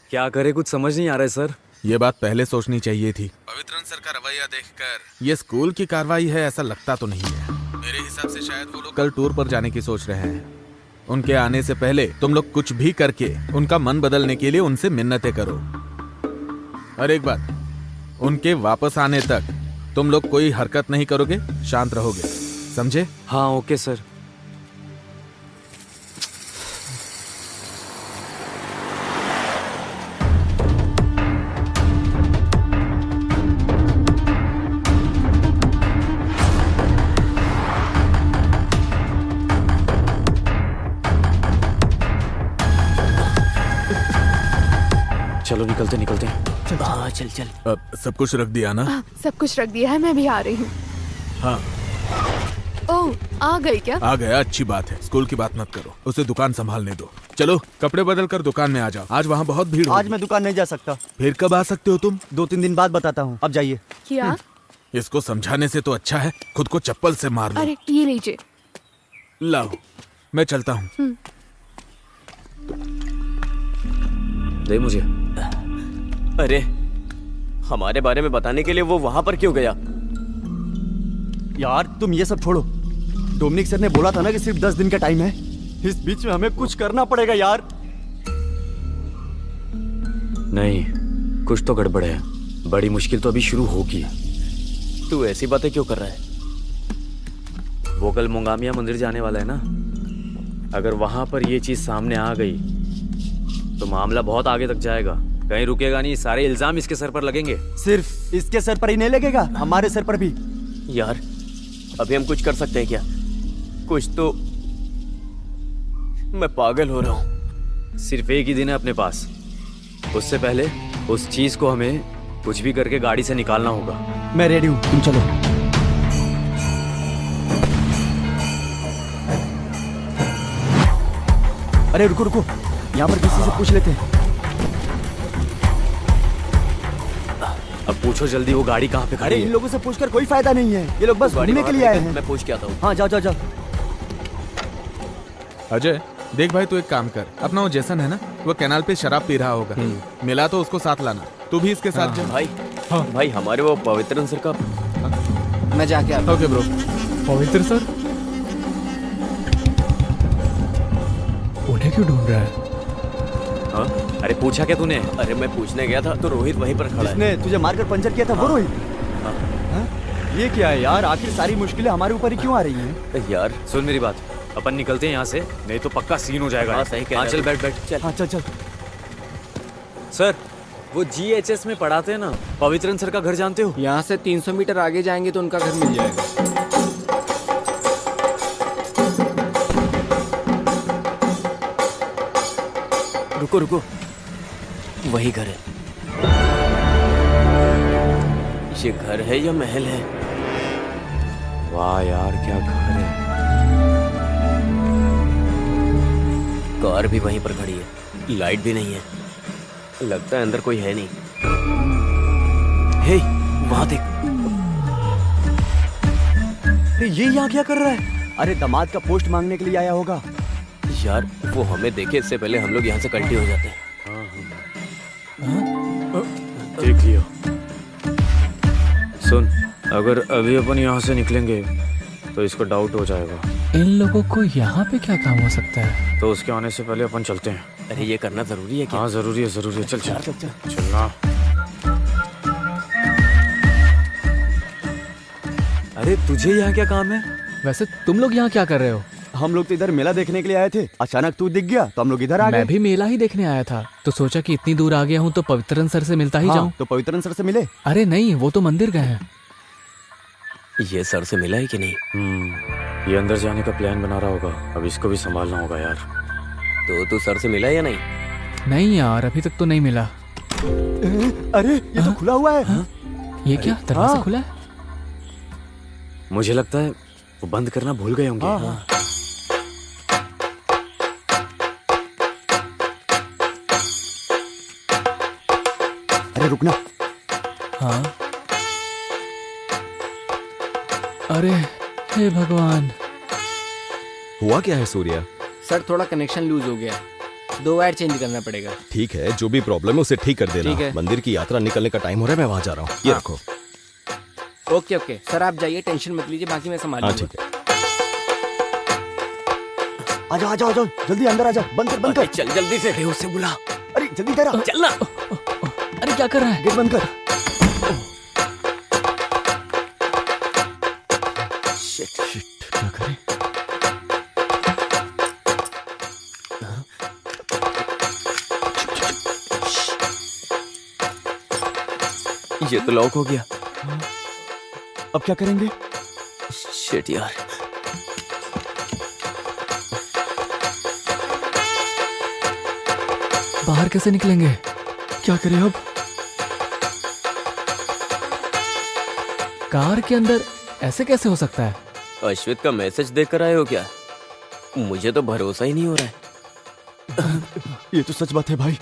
क्या करे, कुछ समझ नहीं आ रहा है सर।
ये बात पहले सोचनी चाहिए थी। पवित्रन सर का रवैया देखकर ये स्कूल की कार्रवाई है ऐसा लगता तो नहीं है। मेरे हिसाब हिसाब से शायद वो लोग कल टूर पर जाने की सोच रहे हैं। उनके आने से पहले तुम लोग कुछ भी करके उनका मन बदलने के लिए उनसे मिन्नतें करो। और एक बात, उनके वापस आने तक तुम लोग कोई हरकत नहीं करोगे, शांत रहोगे, समझे?
हाँ ओके सर। चलो निकलते निकलते।
हाँ चल चल।
अब सब कुछ रख दिया ना?
सब कुछ रख दिया है, मैं भी आ रही हूँ।
हाँ
ओह, आ गई क्या?
आ गया, अच्छी बात है। स्कूल की बात मत करो, उसे दुकान संभालने दो। चलो कपड़े बदल कर दुकान में आ जाओ, आज वहाँ बहुत भीड़
आज
होगी।
मैं दुकान नहीं जा सकता।
फिर कब आ सकते हो तुम?
2-3 दिन बाद बताता हूँ, अब जाइए।
क्या?
इसको समझाने से तो अच्छा है खुद को चप्पल से मार लो।
अरे ये लीजिए।
लाओ, मैं चलता हूँ।
दे मुझे।
अरे हमारे बारे में बताने के लिए वो वहां पर क्यों गया?
यार तुम ये सब छोड़ो। डोमिनिक सर ने बोला था ना कि सिर्फ 10 दिन का टाइम है। इस बीच में हमें कुछ करना पड़ेगा यार।
नहीं, कुछ तो गड़बड़ है। बड़ी मुश्किल तो अभी शुरू होगी।
तू ऐसी बातें क्यों कर रहा है?
वो कल मोंगामिया मंदिर जाने वाला है ना। अगर वहां पर ये चीज सामने आ गई तो मामला बहुत आगे तक जाएगा। कहीं रुकेगा नहीं, सारे इल्जाम इसके सर पर लगेंगे।
सिर्फ इसके सर पर ही नहीं लगेगा, हमारे सर पर भी।
यार अभी हम कुछ कर सकते हैं क्या? कुछ तो। मैं पागल हो रहा हूँ।
सिर्फ एक ही दिन है अपने पास, उससे पहले उस चीज को हमें कुछ भी करके गाड़ी से निकालना होगा।
मैं रेडी हूँ, तुम चलो। अरे रुको रुको, यहाँ पर किसी से पूछ लेते हैं।
अब पूछो जल्दी, वो गाड़ी कहाँ पे
अरे
खड़ी
इन
है?
लोगों से पूछकर कोई फायदा नहीं है, ये लोग बस घूमने के लिए आए हैं।
मैं पूछ के आता हूँ।
हाँ जाओ जाओ जाओ।
अजय देख भाई, तू एक काम कर, अपना वो जैसन है ना, वो कैनाल पे शराब पी रहा होगा, मिला तो उसको साथ लाना। तू भी इसके साथ जा।
भाई भाई हमारे वो पवित्रन सर का।
मैं जाके आता
ओके ब्रो।
पवित्र सर उन्हें क्यों ढूंढ रहा है?
हाँ? अरे पूछा क्या तूने?
अरे मैं पूछने गया था तो रोहित वहीं पर खड़ा है।
इसने तुझे मारकर पंचर किया था वो रोहित? हाँ? ये क्या है यार, आखिर सारी मुश्किलें हमारे ऊपर ही क्यों आ रही हैं?
यार
सुन मेरी बात, अपन निकलते हैं यहाँ से, नहीं तो पक्का सीन हो जाएगा।
हाँ, सही कह रहे
हाँ
हो।
चल बैठ बैठ।
चल।
हाँ चल चल।
सर वो GHS में पढ़ाते हैं ना, पवित्रन सर का घर जानते हो?
यहाँ से 300 मीटर आगे जाएंगे तो उनका घर मिल जाएगा।
रुको रुको, वही घर है। ये घर है या महल है?
वाह यार क्या घर है।
कार भी वहीं पर खड़ी है, लाइट भी नहीं है, लगता है अंदर कोई है नहीं। हे वहां देख।
ये यहाँ क्या कर रहा है? अरे दामाद का पोस्ट मांगने के लिए आया होगा।
यार वो हमें देखे इससे पहले हम लोग यहाँ से कल्टी हो जाते हैं।
देख लियो। सुन, अगर अभी अपन यहाँ से निकलेंगे तो इसको डाउट हो जाएगा।
इन लोगों को यहाँ पे क्या काम हो सकता है?
तो उसके आने से पहले अपन चलते हैं।
अरे ये करना जरूरी है क्या?
हाँ जरूरी है जरूरी है। चल चल
चल चल।
चलना। अरे तुझे यहाँ क्या काम है?
वैसे तुम लोग यहाँ क्या कर रहे हो?
हम लोग तो इधर मेला देखने के लिए आए थे, अचानक तू दिख गया तो हम लोग इधर आ गए।
मैं भी मेला ही देखने आया था, तो सोचा कि इतनी दूर आ गया हूँ तो पवित्रन सर से मिलता ही
हाँ,
जाऊँ।
तो पवित्रन सर से मिले?
अरे नहीं, वो तो मंदिर गए हैं।
ये सर से मिला है कि नहीं?
ये अंदर जाने का प्लान बना रहा होगा, अब इसको भी संभालना होगा यार।
तो तू सर से मिला या नहीं?
नहीं यार, अभी तक तो नहीं मिला।
अरे ये तो खुला हुआ है।
ये क्या दरवाजा खुला है?
मुझे लगता है वो बंद करना भूल गए होंगे।
हाँ। अरे रुकना।
हाँ। अरे हे भगवान।
हुआ क्या है सूर्या?
सर थोड़ा कनेक्शन लूज हो गया, 2 वायर चेंज करना पड़ेगा।
ठीक है, जो भी प्रॉब्लम है उसे ठीक कर देना।
ठीक है।
मंदिर की यात्रा निकलने का टाइम हो रहा है, मैं वहां जा रहा हूँ। ये
हाँ।
रखो।
ओके ओके सर, आप जाइए, टेंशन मत लीजिए, बाकी मैं संभाल
हाँ
लूंगा।
ठीक है।
आजा आजा आजा, जल्दी अंदर आजा, बंद कर बंद कर।
चल जल्दी से।
अरे उससे बुला।
अरे जल्दी इधर आ,
चलना।
अरे क्या कर रहा है?
गेट बंद कर।
शिट, क्या करें? ये तो लॉक हो गया।
अब क्या करेंगे?
शिट यार।
बाहर कैसे निकलेंगे? क्या करें अब? कार के अंदर ऐसे कैसे हो सकता है?
अश्वित का मैसेज देखकर आए हो क्या? मुझे तो भरोसा ही नहीं हो रहा है।
ये तो सच बात है भाई।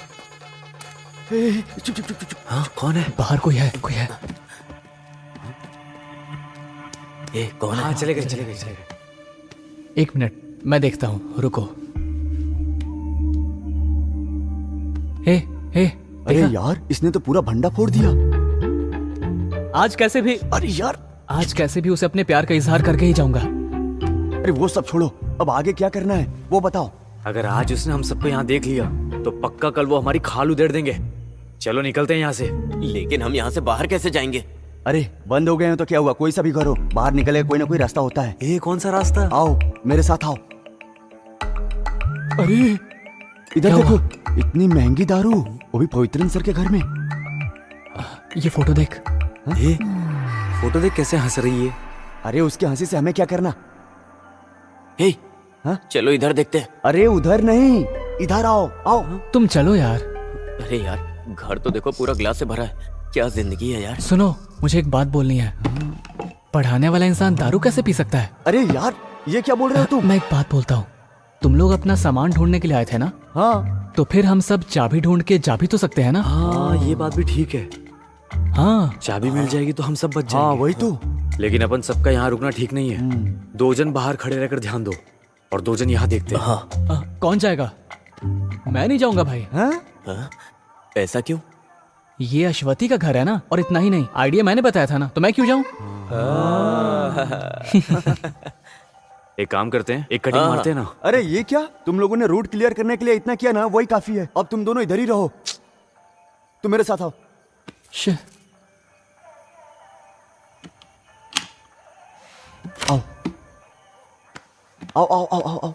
चुप चुप चुप चुप।
हाँ, कौन है?
बाहर कोई है, कोई है।
कौन है?
हाँ चले गए।
एक मिनट, मैं देखता हूँ, रुको। हे,
अरे
देखा?
यार, इसने तो पूरा भंडा फोड़ दिया।
आज कैसे भी,
अरे यार,
आज कैसे भी उसे अपने प्यार का इजहार करके ही जाऊंगा।
अरे वो सब छोड़ो, अब आगे क्या करना है वो बताओ।
अगर आज उसने हम सबको यहाँ देख लिया तो पक्का कल वो हमारी खाल उधेड़ देंगे। चलो निकलते हैं यहाँ से।
लेकिन हम यहाँ से बाहर कैसे जाएंगे?
अरे बंद हो गए हैं तो क्या हुआ, कोई सा भी करो, बाहर निकले कोई ना कोई रास्ता होता है।
ये कौन सा रास्ता?
आओ मेरे साथ आओ। अरे इधर
क्या
देखो,
हुआ?
इतनी महंगी दारू, वो भी पवित्रन सर के घर में।
ये फोटो देख।
ये फोटो देख कैसे हंस रही है।
अरे उसके हंसी से हमें क्या करना?
हे,
हाँ?
चलो इधर देखते हैं।
अरे उधर नहीं, इधर आओ आओ।
तुम चलो यार।
अरे यार, घर तो देखो पूरा ग्लास से भरा है। क्या जिंदगी है यार।
सुनो, मुझे एक बात बोलनी है। पढ़ाने वाला इंसान दारू कैसे पी सकता है?
अरे यार, ये क्या बोल रहे हो तुम?
मैं एक बात बोलता हूँ, तुम लोग अपना सामान ढूंढने के लिए आए थे ना?
हाँ।
तो फिर हम सब चाबी ढूंढ के जा भी तो सकते हैं ना?
हाँ ये बात भी ठीक है।
हाँ,
चाबी मिल जाएगी तो हम सब बच
हाँ
जाएंगे।
वही तो।
लेकिन अपन सबका यहाँ रुकना ठीक नहीं है। 2 जन बाहर खड़े रहकर ध्यान दो और 2 जन यहाँ देखते हैं।
हाँ।
कौन जाएगा? मैं नहीं जाऊंगा भाई।
हाँ? ऐसा क्यों?
ये अश्वती का घर है ना, और इतना ही नहीं, आइडिया मैंने बताया था ना, तो मैं क्यों जाऊं?
एक काम करते हैं, एक कटिंग मारते हैं ना।
अरे ये क्या, तुम लोगों ने रूट क्लियर करने के लिए इतना किया ना, वही काफी है। अब तुम दोनों इधर ही रहो, तुम मेरे साथ आओ। आओ आओ आओ आओ आओ आओ।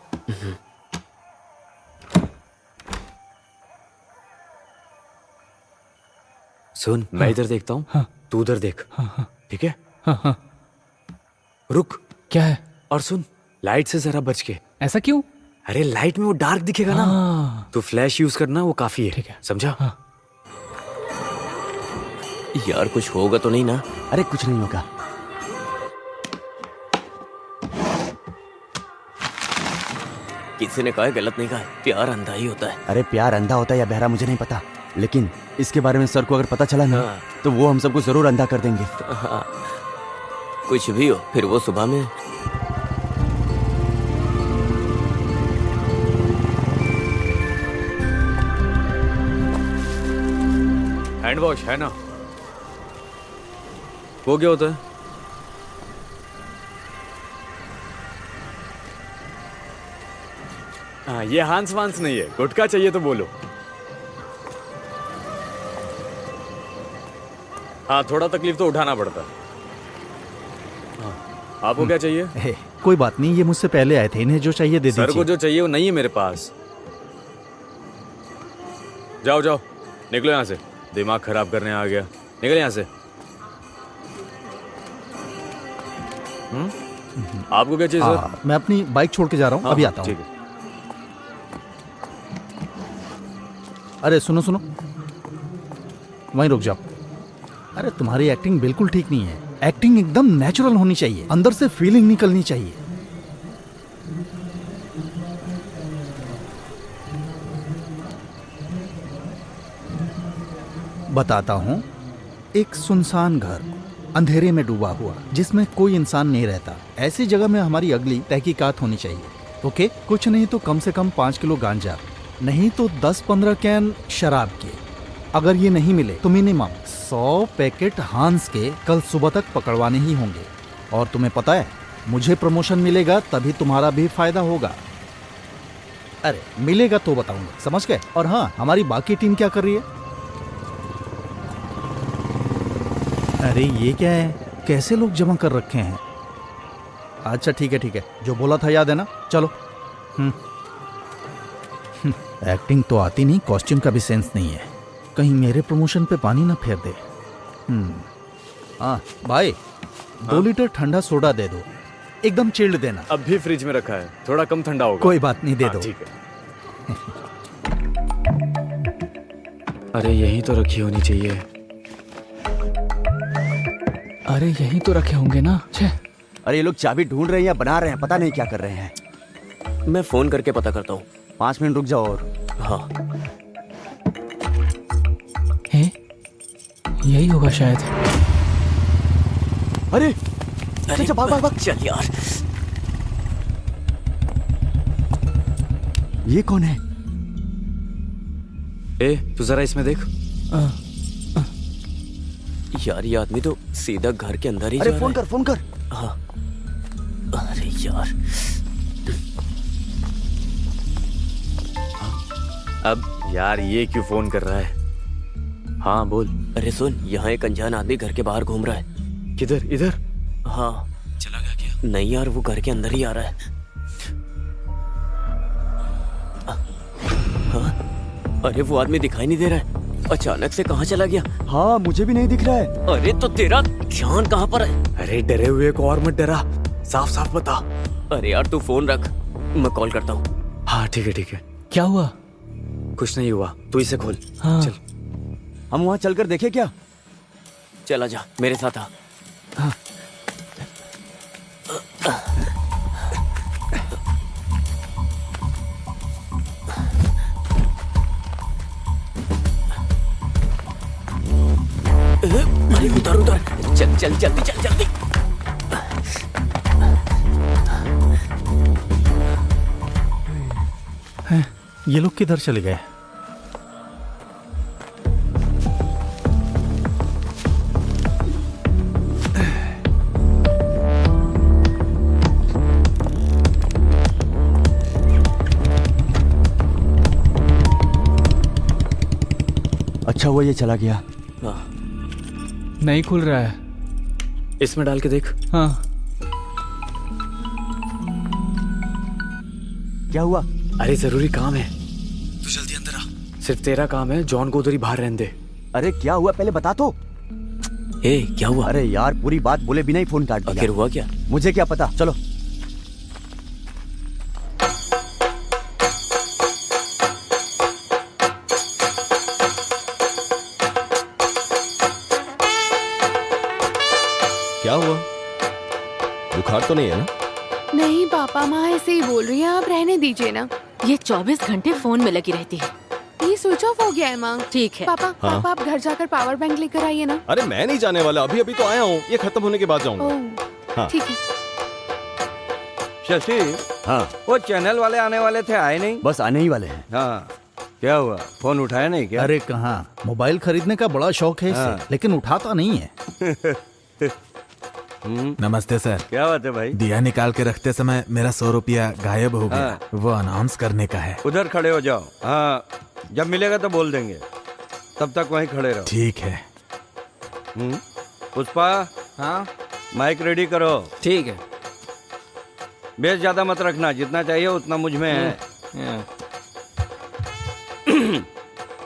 सुन, मैं इधर देखता हूँ,
हाँ।
तू उधर देख। ठीक है?
हाँ।
रुक।
क्या है?
और सुन, लाइट से जरा बच के।
ऐसा क्यों?
अरे लाइट में वो डार्क दिखेगा ना,
हाँ।
तो फ्लैश यूज करना, वो काफी है।
ठीक है।
समझा?
हाँ।
यार कुछ होगा तो नहीं ना?
अरे कुछ नहीं होगा।
किसी ने कहा है, गलत नहीं कहा है, प्यार अंधा ही होता है।
अरे प्यार अंधा होता है या बहरा मुझे नहीं पता, लेकिन इसके बारे में सर को अगर पता चला ना,
हाँ।
तो वो हम सबको जरूर अंधा कर देंगे।
हाँ। कुछ भी हो, फिर वो सुबह में।
हैंड वॉश है ना? वो क्या होता है? हाँ, ये हांस वांस नहीं है, गुटखा चाहिए तो बोलो। हाँ, थोड़ा तकलीफ तो उठाना पड़ता है। हाँ, आपको क्या चाहिए?
कोई बात नहीं, ये मुझसे पहले आए थे, इन्हें जो चाहिए दे दीजिए।
सर को जो चाहिए वो नहीं है मेरे पास। जाओ जाओ, निकलो यहाँ से, दिमाग खराब करने आ गया। निकल यहाँ से। आपको क्या चाहिए सर?
मैं अपनी बाइक छोड़ के जा रहा हूँ, अभी आता हूँ।
ठीक है।
अरे सुनो सुनो, वहीं रुक जाओ। अरे तुम्हारी एक्टिंग बिल्कुल ठीक नहीं है। एक्टिंग एकदम नेचुरल होनी चाहिए, अंदर से फीलिंग निकलनी चाहिए। बताता हूं, एक सुनसान घर अंधेरे में डूबा हुआ, जिसमें कोई इंसान नहीं रहता। ऐसी जगह में हमारी अगली तहकीकात होनी चाहिए। ओके, कुछ नहीं तो कम से कम 5 किलो गांजा, नहीं तो 10-15 कैन शराब के। अगर ये नहीं मिले तो मिनिमम 100 पैकेट हांस के कल सुबह तक पकड़वाने ही होंगे। और तुम्हें पता है, मुझे प्रमोशन मिलेगा तभी तुम्हारा भी फायदा होगा। अरे मिलेगा तो बताऊंगा, समझ गए? और हाँ, हमारी बाकी टीम क्या कर रही है? अरे ये क्या है? कैसे लोग जमा कर रखे हैं? अच्छा ठीक है, जो बोला था याद है ना? चलो। एक्टिंग तो आती नहीं, कॉस्ट्यूम का भी सेंस नहीं है। कहीं मेरे प्रमोशन पे पानी ना फेर दे। हाँ भाई, 2 लीटर ठंडा सोडा दे दो, एकदम चिल्ड देना।
अब भी फ्रिज में रखा है, थोड़ा कम ठंडा होगा।
कोई बात नहीं, दे दो।
ठीक है। अरे यही तो रखी होनी चाहिए।
अरे यही तो रखे होंगे ना। छे।
अरे ये लोग चाबी ढूंढ रहे हैं या बना रहे हैं, पता नहीं क्या कर रहे हैं।
मैं फोन करके पता करता हूँ।
5 मिनट रुक जाओ। और
हाँ,
हैं? यही होगा शायद।
अरे
अरे भाग चल यार।
ये कौन है?
ए तू जरा इसमें देख।
यार ये आदमी तो सीधा घर के अंदर ही
अरे
जा
फोन
रहा
कर, फोन कर।
है। हाँ। अरे यार,
अब यार ये क्यों फोन कर रहा है? हाँ बोल।
अरे सुन, यहाँ एक अनजान आदमी घर के बाहर घूम रहा है।
किधर? इधर?
हाँ।
चला गया क्या?
नहीं यार, वो घर के अंदर ही आ रहा है। हाँ? अरे वो आदमी दिखाई नहीं दे रहा है, अचानक से कहाँ चला गया?
हाँ मुझे भी नहीं दिख रहा है।
अरे तो तेरा ध्यान कहाँ पर है?
अरे डरे हुए को और मत डरा, साफ साफ बता।
अरे यार तू फोन रख, मैं कॉल करता हूँ।
हाँ ठीक है।
क्या हुआ?
कुछ नहीं हुआ, तू इसे खोल।
हाँ।
चल।
हम वहाँ चलकर देखें क्या?
चला जा, मेरे साथ आ। अरे उधर चल जल्दी।
ये लोग किधर चले गए?
अच्छा हुआ ये चला गया।
हाँ।
नहीं खुल रहा है।
इसमें डाल के देख।
हाँ।
क्या हुआ?
अरे जरूरी काम है, तू जल्दी अंदर आ। सिर्फ तेरा काम है, जॉन को उधर ही बाहर रहने दे।
अरे क्या हुआ पहले बता तो।
ए क्या हुआ?
अरे यार पूरी बात बोले बिना ही फोन काट दिया।
आखिर हुआ क्या?
मुझे क्या पता, चलो।
क्या हुआ? बुखार तो नहीं है ना?
नहीं पापा, माँ ऐसे ही बोल रही है, आप रहने दीजिए ना।
ये 24 घंटे फोन में लगी रहती है।
ये स्विच ऑफ हो गया है माँ।
ठीक है।
पापा पापा आप घर जाकर पावर बैंक लेकर आइए ना।
अरे मैं नहीं जाने वाला, अभी तो आया हूँ, ये खत्म होने के बाद जाऊंगा।
ओह
हाँ।
ठीक है।
शशि,
हाँ
वो चैनल वाले आने वाले थे, आए नहीं?
बस आने ही वाले हैं।
हाँ, क्या हुआ? फोन उठाया नहीं क्या?
अरे कहाँ, मोबाइल खरीदने का बड़ा शौक है इसे,
हाँ।
लेकिन उठाता नहीं है।
नमस्ते सर।
क्या बात है भाई?
दिया निकाल के रखते समय मेरा 100 रुपया गायब हो गया, वो अनाउंस करने का है।
उधर खड़े हो जाओ। हाँ, जब मिलेगा तो बोल देंगे, तब तक वहीं खड़े रहो।
ठीक है।
पुष्पा,
हाँ
माइक रेडी करो।
ठीक है।
बेस ज्यादा मत रखना, जितना चाहिए उतना मुझ में है।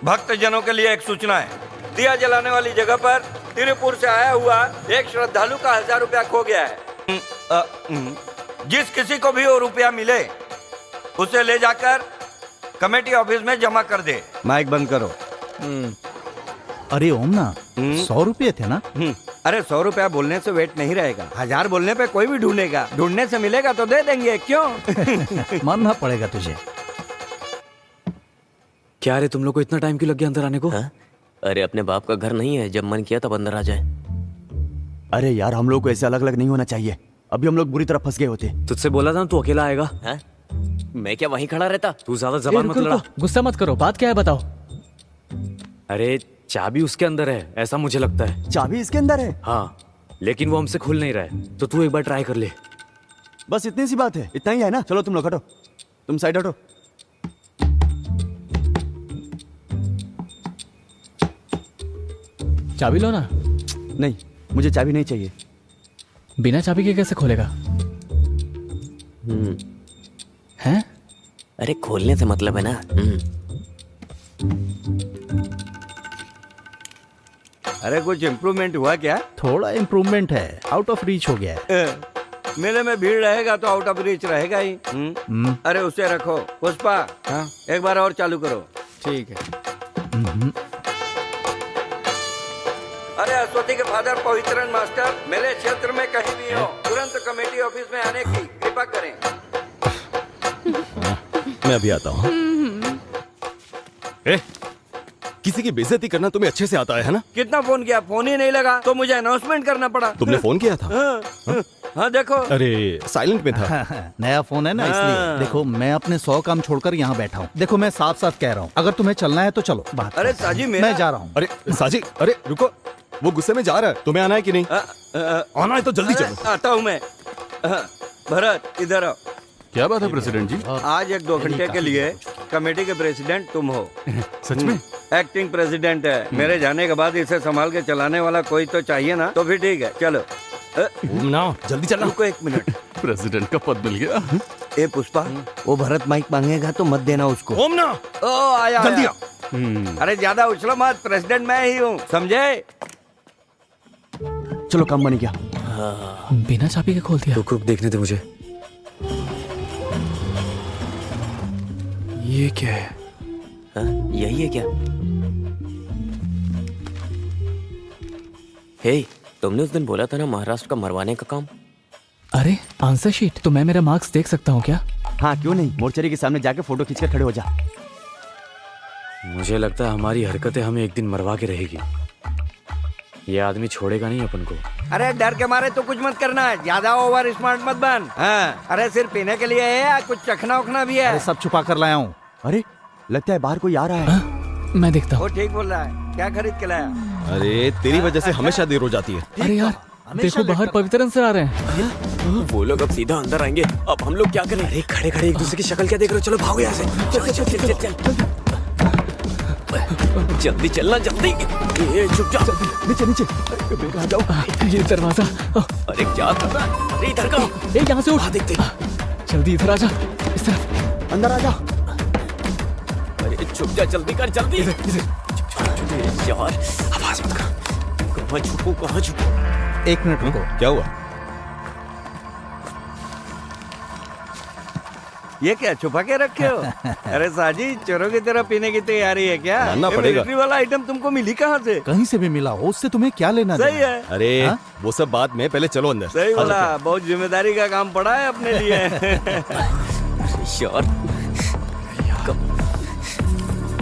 भक्त जनों के लिए एक सूचना है। दिया जलाने वाली जगह पर तिरुपुर से आया हुआ एक श्रद्धालु का 1000 रुपया खो गया है। जिस किसी को भी वो रुपया मिले उसे ले जाकर कमेटी ऑफिस में जमा कर दे। माइक बंद करो।
अरे ओम ना, 100 रुपये थे ना?
अरे 100 रुपया बोलने से वेट नहीं रहेगा, 1000 बोलने पे कोई भी ढूंढेगा, ढूंढने से मिलेगा तो दे देंगे, क्यों?
मानना पड़ेगा तुझे।
क्या रे, तुम लोग को इतना टाइम क्यों लग गया अंदर आने को?
हाँ? अरे अपने बाप का घर नहीं है, जब मन किया तब अंदर आ जाए।
अरे यार हम लोग को ऐसे अलग अलग नहीं होना चाहिए, अभी हम लोग बुरी तरह फंस गए होते।
तुझसे बोला था ना तू अकेला आएगा।
हाँ? मैं क्या वहीं खड़ा रहता?
तू ज्यादा जबान मत लड़ा।
गुस्सा मत करो, बात क्या है बताओ।
अरे चाबी उसके अंदर है, ऐसा मुझे लगता है।
चाबी इसके अंदर है?
हाँ, लेकिन वो हमसे खुल नहीं रहा है, तो तू एक बार ट्राई कर ले।
बस इतनी सी बात है, इतना ही है ना? चलो तुम लोग हटो, तुम साइड हटो।
चाबी लो ना।
नहीं, मुझे चाबी नहीं चाहिए।
बिना चाबी के कैसे खोलेगा? हैं?
अरे खोलने से मतलब है ना।
अरे कुछ इम्प्रूवमेंट हुआ क्या?
थोड़ा इम्प्रूवमेंट है, आउट ऑफ रीच हो गया है।
मेले में भीड़ रहेगा तो आउट ऑफ रीच रहेगा ही। अरे उसे रखो। पुष्पा,
हाँ
एक बार और चालू करो।
ठीक है।
अरे अश्वती के फादर पवित्रन मास्टर मेरे क्षेत्र में कहीं भी हो, तुरंत कमेटी ऑफिस में आने की कृपा करें।
मैं अभी आता हूँ। किसी की बेइज्जती करना तुम्हें अच्छे से आता है ना?
कितना फोन किया, फोन ही नहीं लगा तो मुझे अनाउंसमेंट करना पड़ा।
तुमने फोन किया था?
हाँ देखो।
अरे साइलेंट में था।
नया फोन है ना, इसलिए। देखो मैं अपने 100 काम छोड़कर यहाँ बैठा हूँ। देखो मैं साफ साफ कह रहा हूँ, अगर तुम्हें चलना है तो चलो। बात
अरे साजी मेरा...
मैं जा रहा हूँ।
अरे साजी, अरे रुको, वो गुस्से में जा रहा है। तुम्हें आना है कि नहीं? आना है तो जल्दी चलो।
आता हूँ मैं। भरत इधर आओ।
क्या बात है प्रेसिडेंट जी?
आज 1-2 घंटे के लिए कमेटी के प्रेसिडेंट तुम हो।
सच में?
एक्टिंग प्रेसिडेंट है। मेरे जाने के बाद इसे संभाल के चलाने वाला कोई तो चाहिए ना, तो फिर ठीक है चलो।
ना जल्दी चलना।
रुको 1 मिनट।
प्रेसिडेंट का पद मिल गया।
ए पुष्पा, वो भरत माइक मांगेगा तो मत देना उसको।
ओम ना,
ओ आया
जल्दी
आया। अरे ज्यादा उछलो मत, प्रेसिडेंट मैं ही हूँ, समझे?
चलो काम बन गया।
बिना चाबी के खोल दिया।
रुक देखने दे मुझे। ये क्या है?
यही है क्या? हे, तुमने उस दिन बोला था ना महाराष्ट्र का मरवाने का काम।
अरे आंसर शीट, तो मैं मेरा मार्क्स देख सकता हूँ क्या?
हाँ क्यों नहीं, मोर्चरी के सामने जाके फोटो खींचकर खड़े हो जा।
मुझे लगता है हमारी हरकतें हमें एक दिन मरवा के रहेगी। ये आदमी छोड़ेगा नहीं अपन को।
अरे डर के मारे तो कुछ मत करना है, ज्यादा ओवर स्मार्ट मत बन। हाँ, अरे सिर्फ पीने के लिए है या कुछ चखना उखना भी है?
अरे सब छुपा कर लाया हूँ।
अरे लगता है बाहर कोई आ रहा है।
मैं देखता
वो
हूँ।
ठीक बोल रहा है। क्या खरीद के लाया?
अरे तेरी वजह से हमेशा देर हो जाती है।
अरे यार देखो बाहर पवित्रन सर आ रहे हैं।
वो लोग अब सीधा अंदर आएंगे, अब हम लोग क्या करें? अरे खड़े खड़े एक दूसरे की शक्ल क्या देख रहे हो? चलो भागो यहाँ से। चल चल चल चल चल। जल्दी चलना जल्दी। ये चुप जा।
नीचे नीचे।
आ जाओ। ये दरवाजा।
अरे क्या कर रहा है? अरे इधर का।
ए यहाँ से उठ।
देखते।
जल्दी इधर आ जा। इस तरफ।
अंदर आ जा।
अरे चुप जा, जल्दी कर जल्दी। यार आवाज मत कर। कहाँ छुपू कहाँ छुपू?
1 मिनट रुको।
क्या हुआ?
ये क्या छुपा के रखे हो? अरे साजी, चोरों की तरह पीने की तैयारी है क्या?
मानना
ये
पड़ेगा।
मिलिट्री वाला आइटम तुमको मिली कहाँ से?
कहीं से भी मिला हो, उससे तुम्हें क्या लेना
सही
देना?
है।
अरे
हाँ?
वो सब बात में, पहले चलो अंदर।
सही बोला, बहुत जिम्मेदारी का काम पड़ा है अपने लिए।
यार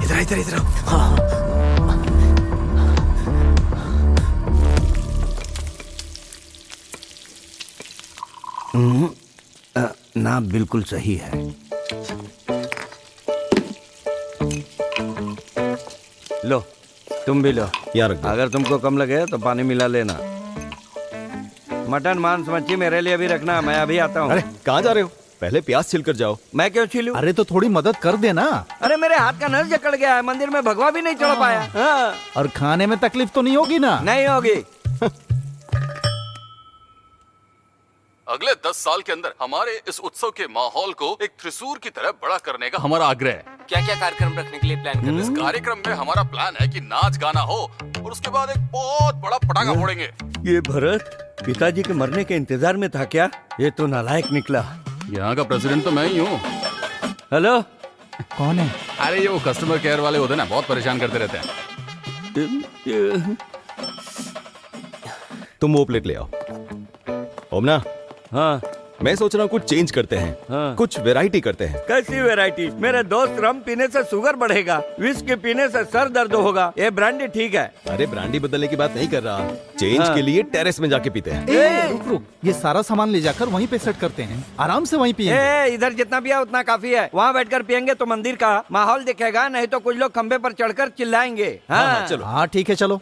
इधर इधर इधर। हाँ
ना बिल्कुल सही है। लो तुम भी लो।
यहाँ रख दो।
अगर तुमको कम लगे तो पानी मिला लेना। मटन मांस मच्छी मेरे लिए भी रखना, मैं अभी आता हूँ।
अरे कहाँ जा रहे हो? पहले प्याज छिल कर जाओ।
मैं क्यों छीलूं?
अरे तो थोड़ी मदद कर देना।
अरे मेरे हाथ का नस जकड़ गया है, मंदिर में भगवा भी नहीं चढ़ पाया। हाँ।
और खाने में तकलीफ तो नहीं होगी ना?
नहीं होगी।
अगले 10 साल के अंदर हमारे इस उत्सव के माहौल को एक त्रिशूल की तरह बड़ा करने का हमारा आग्रह है।
क्या क्या कार्यक्रम रखने के लिए प्लान कर रहे
इस कार्यक्रम में हमारा प्लान है कि नाच गाना हो और उसके बाद एक बहुत बड़ा पटाखा फोड़ेंगे।
ये भरत पिताजी के मरने के इंतजार में था क्या? ये तो नालायक निकला।
यहाँ का प्रेसिडेंट तो मैं ही हूँ।
हेलो,
कौन है?
अरे ये वो कस्टमर केयर वाले होते हैं ना, बहुत परेशान करते रहते हैं।
तुम वो प्लेट ले आओ। ओमना,
हाँ
मैं सोच रहा हूँ कुछ चेंज करते हैं।
हाँ।
कुछ वैरायटी करते हैं।
कैसी वैरायटी? मेरे दोस्त, रम पीने से शुगर बढ़ेगा, विस्की पीने से सर दर्द होगा, ये ब्रांडी ठीक है।
अरे ब्रांडी बदलने की बात नहीं कर रहा, चेंज
हाँ।
के लिए टेरेस में जाके पीते हैं।
रुक रुक, ये सारा सामान ले जाकर वहीं पे सेट करते हैं, आराम से वहीं पिएंगे।
इधर जितना पिया उतना काफी है। वहाँ बैठकर पियेंगे तो मंदिर का माहौल दिखेगा, नहीं तो कुछ लोग खंबे पर चढ़कर चिल्लाएंगे। हाँ
चलो।
हाँ ठीक है चलो।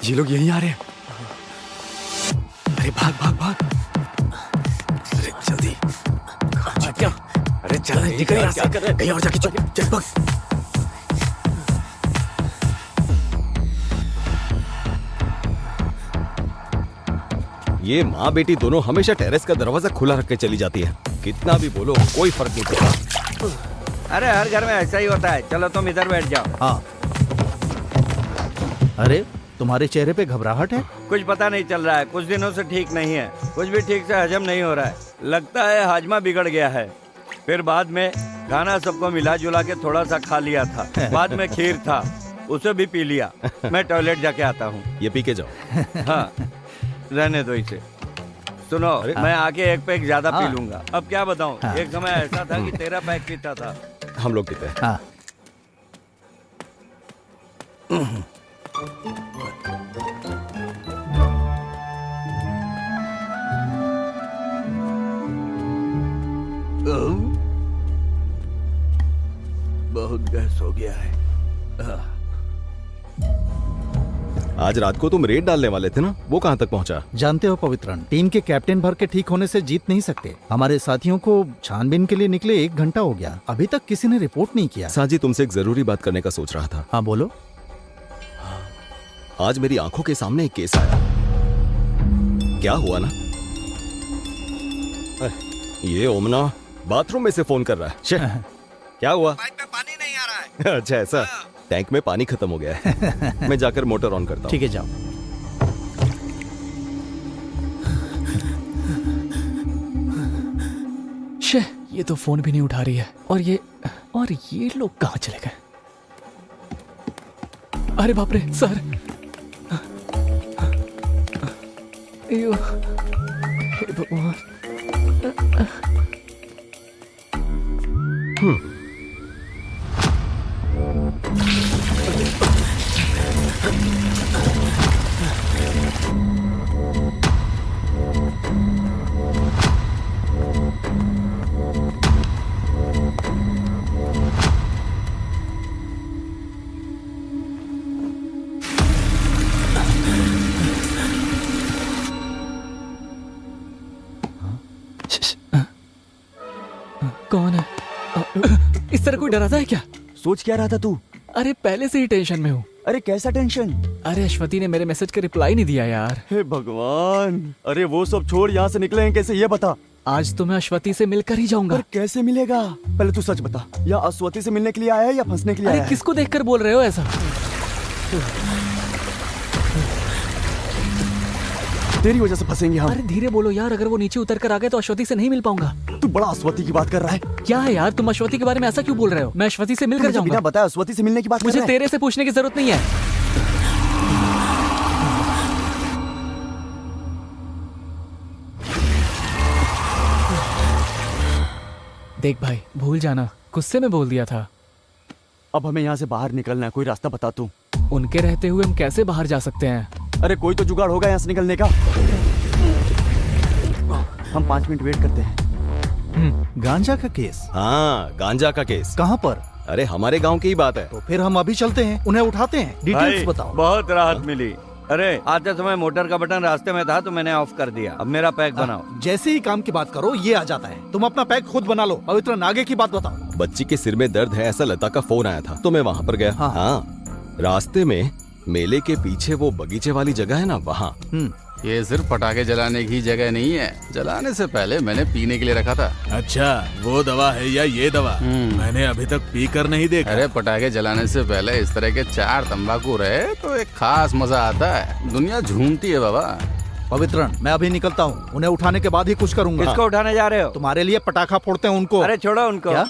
ये लोग यहीं आ रहे हैं। अरे भाग भाग भाग।
अरे जल्दी। क्या? अरे चल निकल यहाँ से। कहीं और जाके चुप चल भाग।
ये माँ बेटी दोनों हमेशा टेरेस का दरवाजा खुला रख के चली जाती है। कितना भी बोलो कोई फर्क नहीं पड़ता।
अरे हर घर में ऐसा ही होता है। चलो तुम इधर बैठ जाओ।
हाँ। अरे तुम्हारे चेहरे पे घबराहट है?
कुछ पता नहीं चल रहा है, कुछ दिनों से ठीक नहीं है, कुछ भी ठीक से हजम नहीं हो रहा है। लगता है हाजमा बिगड़ गया है। फिर बाद में खाना सबको मिला जुला के थोड़ा सा खा लिया था। बाद में खीर था, उसे भी पी लिया। मैं टॉयलेट जाके आता हूँ।
ये पी के जाओ।
हाँ रहने दो इसे। सुनो, मैं आके एक पैक ज्यादा पी लूंगा। अब क्या बताऊँ, एक समय ऐसा था कि 13 पैक पीता था।
हम लोग पीते हैं।
हाँ।
बहुत गैस हो गया है।
आज रात को तुम रेड डालने वाले थे ना, वो कहाँ तक पहुँचा?
जानते हो पवित्रन, टीम के कैप्टन भर के ठीक होने से जीत नहीं सकते। हमारे साथियों को छानबीन के लिए निकले 1 घंटा हो गया, अभी तक किसी ने रिपोर्ट नहीं किया।
साजी तुमसे एक जरूरी बात करने का सोच रहा था।
हाँ बोलो।
आज मेरी आंखों के सामने एक केस आया। क्या हुआ ना, ये ओमना बाथरूम में से फोन कर रहा है। क्या हुआ?
पाइप में पानी नहीं आ रहा है।
अच्छा ऐसा, टैंक में पानी खत्म हो गया है। मैं जाकर मोटर ऑन करता हूँ।
ठीक है जाओ।
शे, ये तो फोन भी नहीं उठा रही है। और ये लोग कहाँ चले गए? अरे बाप रे सर। अयो, हे भगवान। कौन है? इस तरह कोई डराता है क्या?
सोच क्या रहा था तू?
अरे पहले से ही टेंशन में हूँ।
अरे कैसा टेंशन?
अरे अश्वती ने मेरे मैसेज का रिप्लाई नहीं दिया यार।
हे भगवान, अरे वो सब छोड़, यहाँ से निकले हैं कैसे ये बता।
आज तो मैं अश्वती से मिलकर ही जाऊंगा।
पर कैसे मिलेगा? पहले तू सच बता, या अश्वती से मिलने के लिए आया है या फंसने के लिए आया
अरे
है?
किसको देखकर बोल रहे हो ऐसा?
तेरी वजह से फंसेंगे हम।
अरे धीरे बोलो यार, अगर वो नीचे उतर कर आ गए तो अश्वती से नहीं मिल पाऊंगा।
तू बड़ा अश्वती की बात कर रहा है।
क्या है यार, तुम अश्वती के बारे में ऐसा क्यों बोल रहे हो? मैं अश्वती से मिलकर जाऊंगा।
बिना बताया अश्वती से मिलने की बात कर
मुझे
रहा है?
तेरे से पूछने की जरूरत नहीं है। देख भाई, भूल जाना, गुस्से में बोल दिया था।
अब हमें यहाँ से बाहर निकलना है, कोई रास्ता बता तू।
उनके रहते हुए हम कैसे बाहर जा सकते हैं?
अरे कोई तो जुगाड़ होगा यहाँ से निकलने का। हम 5 मिनट वेट करते हैं।
गांजा का केस?
हाँ गांजा का केस।
कहाँ पर?
अरे हमारे गांव की ही बात है।
तो फिर हम अभी चलते हैं, उन्हें उठाते हैं। डिटेल्स
भाई,
बताओ।
बहुत राहत मिली। अरे आते समय मोटर का बटन रास्ते में था तो मैंने ऑफ कर दिया। अब मेरा पैक बनाओ।
जैसे ही काम की बात करो ये आ जाता है। तुम अपना पैक खुद बना लो। पवित्र आगे की बात बताओ।
बच्ची के सिर में दर्द है ऐसा लता का फोन आया था, तो मैं वहाँ पर गया। हाँ रास्ते में मेले के पीछे वो बगीचे वाली जगह है ना, वहाँ।
ये सिर्फ पटाखे जलाने की जगह नहीं है, जलाने से पहले मैंने पीने के लिए रखा था।
अच्छा वो दवा है या ये दवा? मैंने अभी तक पी कर नहीं देखा।
अरे पटाखे जलाने से पहले इस तरह के 4 तंबाकू रहे तो एक खास मजा आता है। दुनिया झूमती है बाबा।
पवित्रन, मैं अभी निकलता हूँ, उन्हें उठाने के बाद ही कुछ करूंगा।
किसको उठाने जा रहे हो?
तुम्हारे लिए पटाखा फोड़ते हैं उनको।
अरे छोड़ो उनको।
क्या?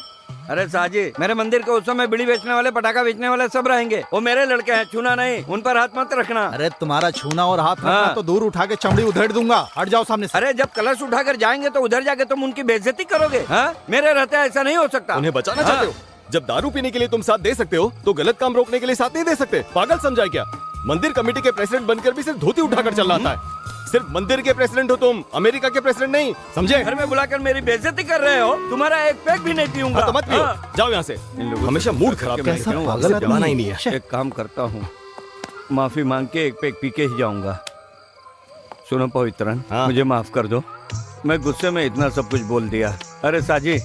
अरे साजी, मेरे मंदिर के उत्सव में बीड़ी बेचने वाले, पटाखा बेचने वाले सब रहेंगे। वो मेरे लड़के हैं, छूना नहीं, उन पर हाथ मत रखना।
अरे तुम्हारा छूना और हाथ रखना तो दूर उठा के चमड़ी उधेड़ दूंगा। हट जाओ सामने से।
अरे जब कलश उठाकर जाएंगे तो उधर जाके तुम उनकी बेइज्जती करोगे। हाँ? मेरे रहते ऐसा नहीं हो सकता।
उन्हें बचाना चाहते हो? जब दारू पीने के लिए तुम साथ दे सकते हो तो गलत काम रोकने के लिए साथ नहीं दे सकते? पागल समझा क्या? मंदिर कमेटी के प्रेसिडेंट बनकर भी सिर्फ धोती उठाकर चल रहा है। सिर्फ मंदिर के प्रेसिडेंट हो तुम, अमेरिका के प्रेसिडेंट नहीं, समझे?
घर में बुलाकर मेरी बेइज्जती कर रहे हो। तुम्हारा एक पैक भी नहीं पीऊंगा।
तो मत पियो, जाओ यहाँ से। हमेशा मूड खराब
कैसा
पागल आदमी ही नहीं है।
एक काम करता हूँ, माफी मांग के एक पैक पी के ही जाऊंगा। सुनो पवित्रन, मुझे माफ कर दो, मैं गुस्से में इतना सब कुछ बोल दिया। अरे साजी,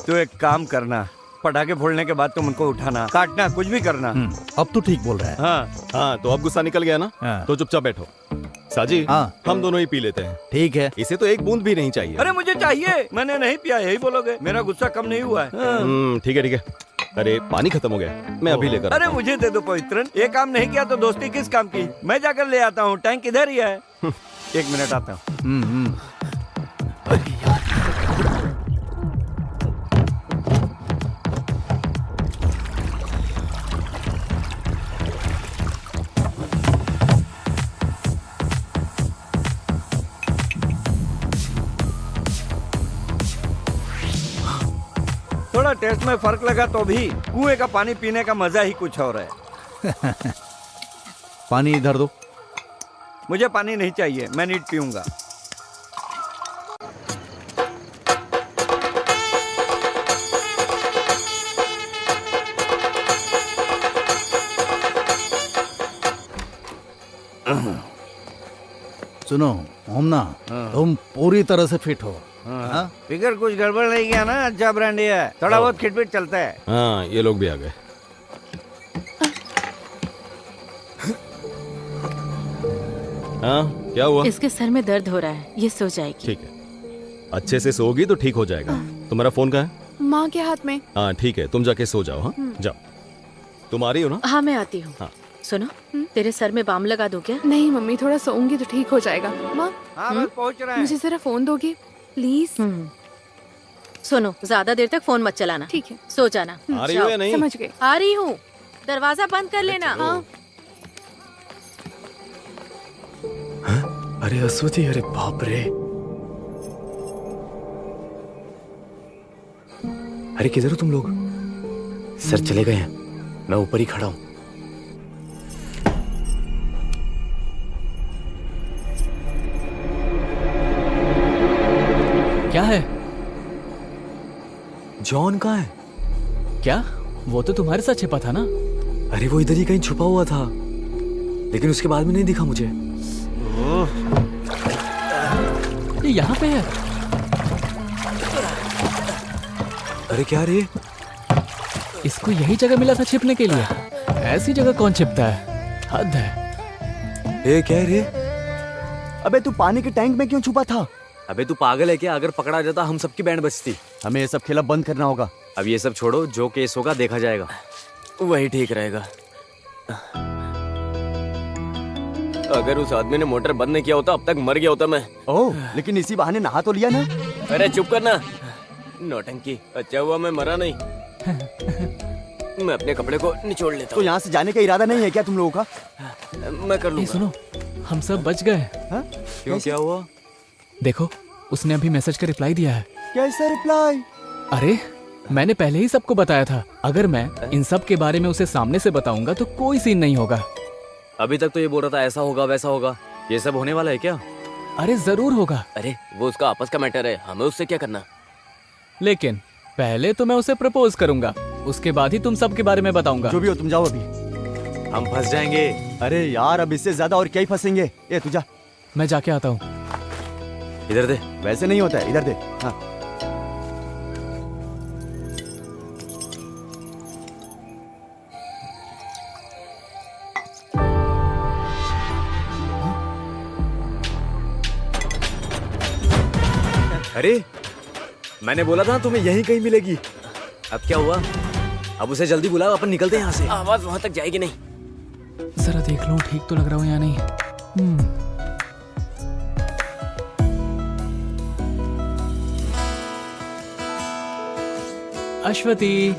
तू एक काम करना, पटाखे फोड़ने के बाद तुम उनको उठाना, काटना, कुछ भी करना।
अब तो ठीक बोल रहा है।
हाँ
हाँ, तो अब गुस्सा निकल गया ना? तो चुपचाप बैठो। साजी,
हाँ।
हम दोनों ही पी लेते हैं।
ठीक है।
इसे तो एक बूंद भी नहीं चाहिए।
अरे मुझे चाहिए, मैंने नहीं पिया, यही बोलोगे? मेरा गुस्सा कम नहीं हुआ है।
ठीक है ठीक है। अरे पानी खत्म हो गया, मैं अभी लेकर
अरे
आता हूँ।
मुझे दे दो पवित्रन, ये काम नहीं किया तो दोस्ती किस काम की? मैं जाकर ले आता हूँ, टैंक इधर ही है। 1 मिनट आता हूँ। थोड़ा टेस्ट में फर्क लगा तो भी कुएं का पानी पीने का मजा ही कुछ और है।
पानी इधर दो।
मुझे पानी नहीं चाहिए, मैं नीट पीऊंगा।
सुनो ओमना, तुम पूरी तरह से फिट हो। हाँ?
फिगर कुछ गड़बड़ नहीं किया ना? अच्छा ब्रांडी है, थोड़ा बहुत खिटपिट चलता है।
हाँ, ये लोग भी आ गए। हाँ, क्या हुआ?
इसके सर में दर्द हो रहा है, ये सो जाएगी।
ठीक है, अच्छे से सोगी तो ठीक हो जाएगा। तुम्हारा फोन कहाँ है?
माँ के हाथ में।
हाँ ठीक है, तुम जाके सो जाओ। हाँ जाओ। तुम आ रही हो ना?
हाँ मैं आती हूँ।
हाँ।
सुनो, तेरे सर में बाम लगा दूं क्या?
नहीं मम्मी, थोड़ा सोऊंगी तो ठीक हो जाएगा। माँ
हाँ बस पहुंच रहा है।
मुझे जरा फोन दोगी प्लीज?
सुनो, ज्यादा देर तक फोन मत चलाना।
ठीक है।
सो जाना।
आ रही हो या नहीं?
समझ गई।
आ रही हूँ, दरवाजा बंद कर लेना।
हाँ।
अरे अश्वती, अरे बाप रे। अरे किधर हो तुम लोग? सर चले गए हैं, मैं ऊपर ही खड़ा हूं।
क्या है?
जॉन कहाँ है?
क्या? वो तो तुम्हारे साथ छिपा था ना?
अरे वो इधर ही कहीं छुपा हुआ था, लेकिन उसके बाद में नहीं दिखा मुझे।
ये यहाँ पे है।
अरे क्या रे?
इसको यही जगह मिला था छिपने के लिए। ऐसी जगह कौन छिपता है? हद है।
ए क्या रे?
अबे तू पानी के टैंक में क्यों छुपा था?
अबे तू पागल है क्या? अगर पकड़ा जाता हम सबकी बैंड बजती।
हमें ये सब खेला बंद करना होगा।
अब ये सब छोड़ो, जो केस होगा देखा जाएगा।
वही ठीक रहेगा। अगर उस आदमी ने मोटर बंद नहीं किया होता अब तक मर गया होता मैं।
ओह, लेकिन इसी बहाने नहा तो लिया ना।
अरे चुप करना, नौटंकी। अच्छा हुआ मैं मरा नहीं। मैं अपने कपड़े को निचोड़ लेता
तो
हूँ।
यहाँ से जाने का इरादा नहीं है क्या तुम लोगों का?
मैं कर
ये
लूंगा।
सुनो, हम सब बच गए।
क्यों, क्या हुआ?
देखो, उसने अभी मैसेज का रिप्लाई दिया है।
कैसा रिप्लाई?
अरे मैंने पहले ही सबको बताया था, अगर मैं इन सब के बारे में उसे सामने से बताऊंगा तो कोई सीन नहीं होगा।
अभी तक तो ये बोल रहा था ऐसा होगा वैसा होगा, ये सब होने वाला है क्या?
अरे जरूर होगा,
अरे वो उसका आपस का मैटर है, हमें उससे क्या करना।
लेकिन पहले तो मैं उसे प्रपोज करूंगा, उसके बाद ही तुम सब के बारे में बताऊंगा।
जो भी हो तुम जाओ अभी।
हम फंस जाएंगे।
अरे यार, अब इससे ज्यादा और क्या ही फंसेंगे। ये तू जा।
मैं जाके आता हूँ।
इधर दे।
वैसे नहीं होता है, इधर दे। हाँ।
अरे मैंने बोला था तुम्हें यहीं कहीं मिलेगी। अब क्या हुआ? अब उसे जल्दी बुलाओ, अपन निकलते हैं यहाँ से।
आवाज वहां तक जाएगी नहीं।
जरा देख लूं ठीक तो लग रहा हूँ या नहीं। अश्वती।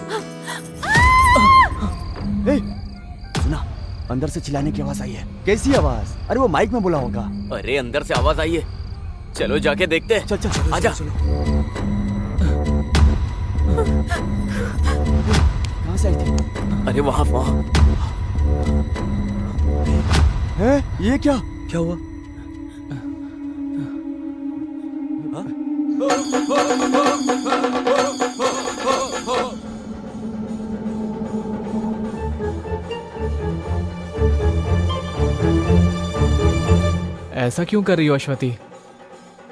सुना, अंदर से चिल्लाने की आवाज आई है। कैसी आवाज? अरे वो माइक में बोला होगा।
अरे अंदर से आवाज आई है, चलो जाके देखते हैं।
चल चल चल,
आजा।
कहाँ से आई थी?
अरे वहाँ वहाँ।
है? ये क्या?
क्या हुआ?
ऐसा क्यों कर रही हो अश्वती?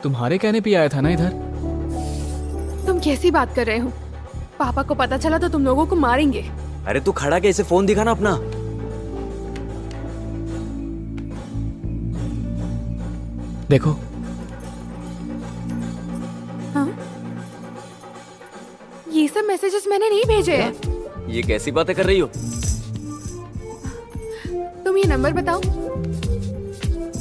तुम्हारे कहने पे आया था ना इधर।
तुम कैसी बात कर रहे हो? पापा को पता चला तो तुम लोगों को मारेंगे।
अरे तू खड़ा के इसे फोन दिखा ना अपना।
देखो
हाँ? ये सब मैसेजेस मैंने नहीं भेजे हैं।
ये कैसी बातें कर रही हो?
तुम ये नंबर बताओ।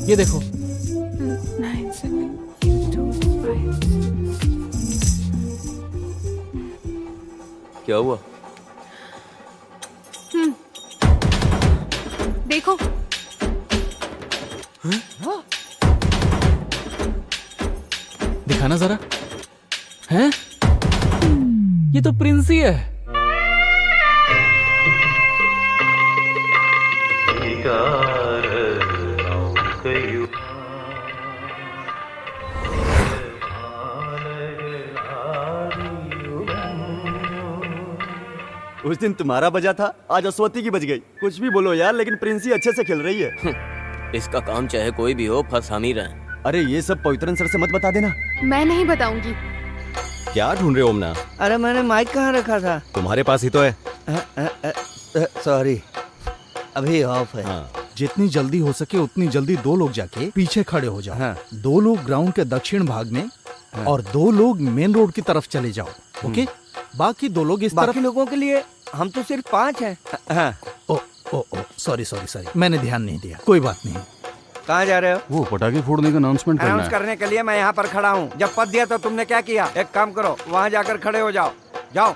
ये देखो
9725।
क्या हुआ?
देखो
दिखाना जरा। हैं? ये तो प्रिंसी है।
उस दिन तुम्हारा बजा था, आज अश्वती की बज गई। कुछ भी बोलो यार, लेकिन प्रिंसी अच्छे से खेल रही है।
इसका काम चाहे कोई भी हो, फंस हम ही रहे।
अरे ये सब पवित्रन सर से मत बता देना।
मैं नहीं बताऊंगी।
क्या ढूंढ रहे हो ओमना?
अरे मैंने माइक कहाँ रखा था?
तुम्हारे पास ही तो है।
सॉरी, अभी ऑफ है।
हाँ।
जितनी जल्दी हो सके उतनी जल्दी 2 लोग जाके पीछे खड़े हो जाओ।
हाँ।
2 लोग ग्राउंड के दक्षिण भाग में और 2 लोग मेन रोड की तरफ चले जाओ। ओके? बाकी 2 लोग इस तरफ।
बाकी लोगों के लिए हम तो सिर्फ 5 हैं। हाँ।
ओ सॉरी मैंने ध्यान नहीं दिया। कोई बात नहीं।
कहाँ जा रहे हो?
वो पटाखे फोड़ने का अनाउंसमेंट
अनाउंस करने के लिए मैं यहाँ पर खड़ा हूँ। जब पद दिया तो तुमने क्या किया? एक काम करो, वहाँ जाकर खड़े हो जाओ। जाओ।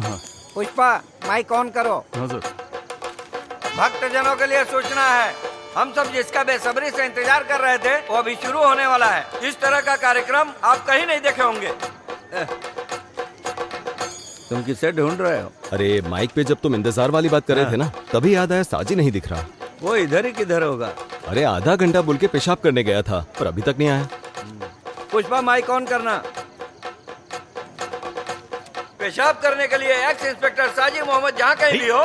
हाँ।
पुष्पा, माइक ऑन करो।
हाँ सर।
भक्तजनों के लिए सूचना है, हम सब जिसका बेसब्री से इंतजार कर रहे थे वो अभी शुरू होने वाला है। इस तरह का कार्यक्रम आप कहीं नहीं देखे होंगे। तुम किससे ढूंढ रहे हो?
अरे माइक पे जब तुम इंतजार वाली बात कर रहे थे ना, तभी याद आया साजी नहीं दिख रहा।
वो इधर ही किधर होगा?
अरे आधा घंटा बोल के पेशाब करने गया था, पर अभी तक नहीं आया।
पुष्पा, माइक ऑन करना। पेशाब करने के लिए एक्स इंस्पेक्टर साजिद मोहम्मद जहाँ कहीं भी हो,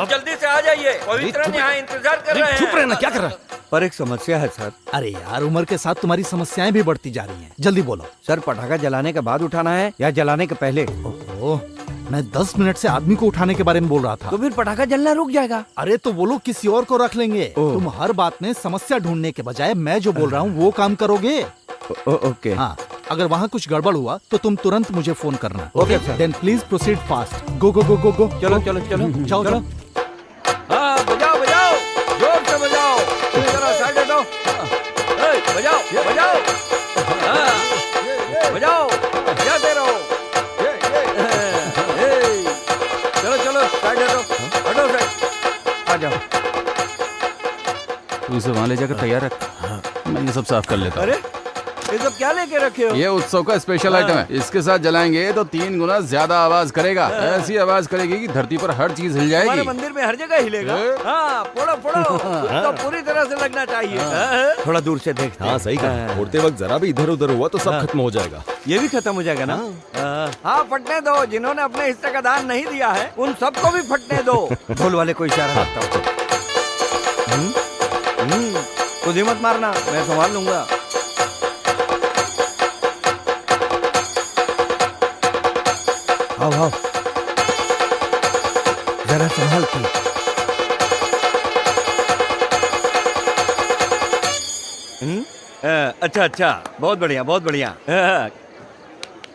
जल्दी से आ जाइए। पवित्रन यहाँ इंतजार कर रहे हैं।
चुप रहना, क्या कर रहा?
पर एक समस्या है सर।
अरे यार, उम्र के साथ तुम्हारी समस्याएं भी बढ़ती जा रही हैं। जल्दी बोलो।
सर, पटाखा जलाने के बाद उठाना है या जलाने के पहले?
ओह, मैं 10 मिनट से आदमी को उठाने के बारे में बोल रहा था।
तो फिर पटाखा जलना रुक जाएगा।
अरे तो वो लोग किसी और को रख लेंगे। तुम हर बात में समस्या ढूंढने के बजाय मैं जो बोल रहा हूँ वो काम करोगे।
ओके।
हाँ, अगर वहाँ कुछ गड़बड़ हुआ तो तुम तुरंत मुझे फोन करना।
Okay sir.
Then please proceed fast. Go go go go go.
चलो चलो चलो
जाओ
चलो। हाँ, बजाओ बजाओ, जोर से बजाओ। पूरी तरह साइड हटो। बजाओ बजाओ, हाँ बजाओ, बजाते रहो। चलो चलो साइड हटो, हटो साइड, आ जाओ।
तू इसे वहाँ ले जाकर तैयार रख, मैं ये सब साफ कर लेता हूँ।
अरे ये सब क्या लेके रखे हो?
ये उत्सव का स्पेशल आइटम है। इसके साथ जलाएंगे तो 3 गुना ज्यादा आवाज करेगा। ऐसी आवाज करेगी कि धरती पर हर चीज हिल
हमारे
जाएगी।
मंदिर में हर जगह हिलेगा। हाँ, फोड़ो फोड़ो, तो पूरी तरह से लगना चाहिए। थोड़ा दूर से देखते हैं।
हाँ सही कहा, फोड़ते वक्त जरा भी इधर उधर हुआ तो सब खत्म हो जाएगा।
ये भी खत्म हो जाएगा ना? हाँ, फटने दो। जिन्होंने अपने हिस्से का दान नहीं दिया है उन सबको भी फटने दो। ढोल वाले को इशारा करता हूँ। खुद ही मत मारना, मैं संभाल लूंगा। आओ आओ, जरा संभाल के। अच्छा अच्छा, बहुत बढ़िया बहुत बढ़िया,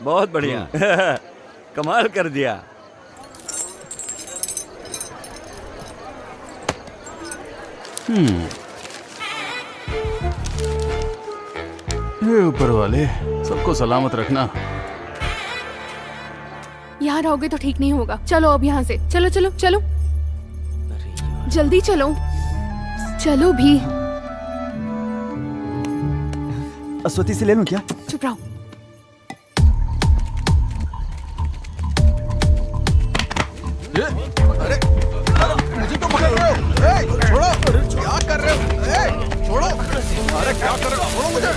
बहुत बढ़िया। कमाल कर दिया।
हे ऊपर वाले, सबको सलामत रखना।
यहाँ रहोगे तो ठीक नहीं होगा। चलो अब यहाँ से। चलो चलो चलो, जल्दी चलो, चलो भी।
अश्वती से ले लूं क्या?
चुप रहो।
मुझे तो पकड़ रहे हो। छोड़ो, क्या कर रहे हो? छोड़ो, अरे क्या कर रहे हो? छोड़ो मुझे।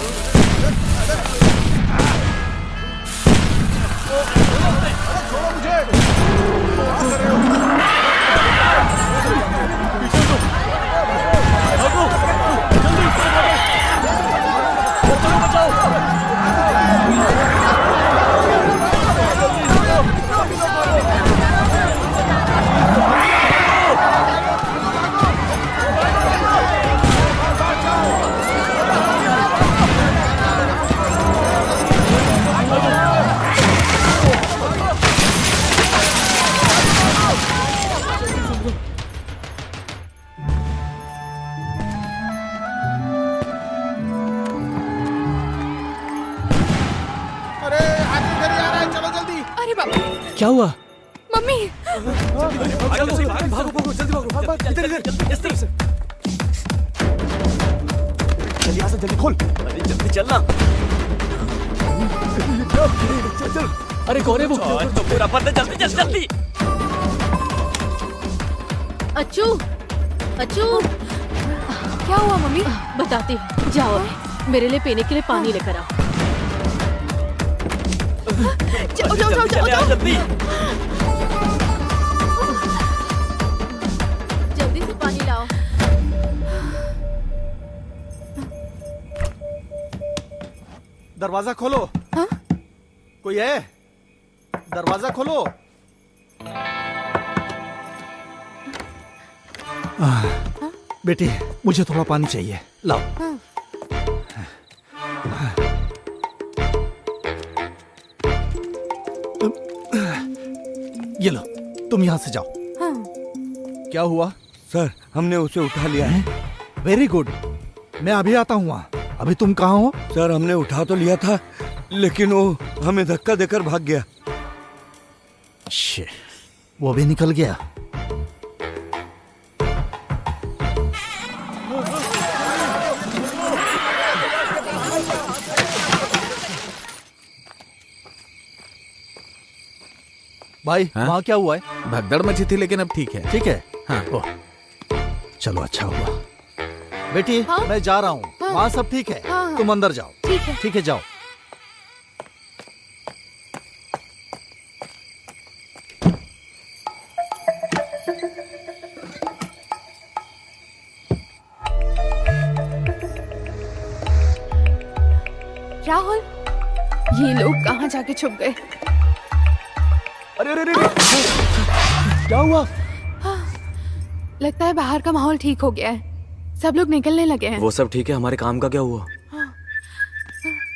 छोड़ो मुझे। क्या कर रहे हो?
क्या हुआ?
मम्मी
जल्दी खोल।
जल्दी चलना।
अरे कौन है वो?
तो पूरा पर्दा जल्दी जल्दी जल्दी।
अच्छू, अच्छू,
क्या हुआ मम्मी?
बताती हूँ। जाओ अभी, मेरे लिए पीने के लिए पानी लेकर आओ।
जाओ जाओ जाओ जाओ जाओ।
जल्दी।
जल्दी से पानी लाओ।
दरवाजा खोलो।
हाँ?
कोई है? दरवाजा खोलो। बेटी, मुझे थोड़ा पानी चाहिए, लाओ।
हाँ।
ये लो, तुम यहां से जाओ।
हाँ।
क्या हुआ?
सर हमने उसे उठा लिया है।
वेरी गुड, मैं अभी आता हूँ वहाँ। अभी तुम कहाँ हो?
सर हमने उठा तो लिया था, लेकिन वो हमें धक्का देकर भाग गया।
शिट, वो भी निकल गया। भाई,
हाँ?
वहाँ क्या हुआ है?
भगदड़ मची थी लेकिन अब ठीक है।
ठीक है।
हाँ।
ओह, चलो अच्छा हुआ। बेटी,
हाँ?
मैं जा रहा हूँ।
हाँ?
वहाँ सब ठीक है।
हाँ, हाँ।
तुम अंदर जाओ।
ठीक है।
ठीक है, जाओ।
राहुल, ये लोग कहाँ जाके छुप गए?
अरे अरे अरे, क्या हुआ?
लगता है बाहर का माहौल ठीक हो गया है। सब लोग निकलने लगे हैं।
वो सब ठीक है, हमारे काम का क्या हुआ?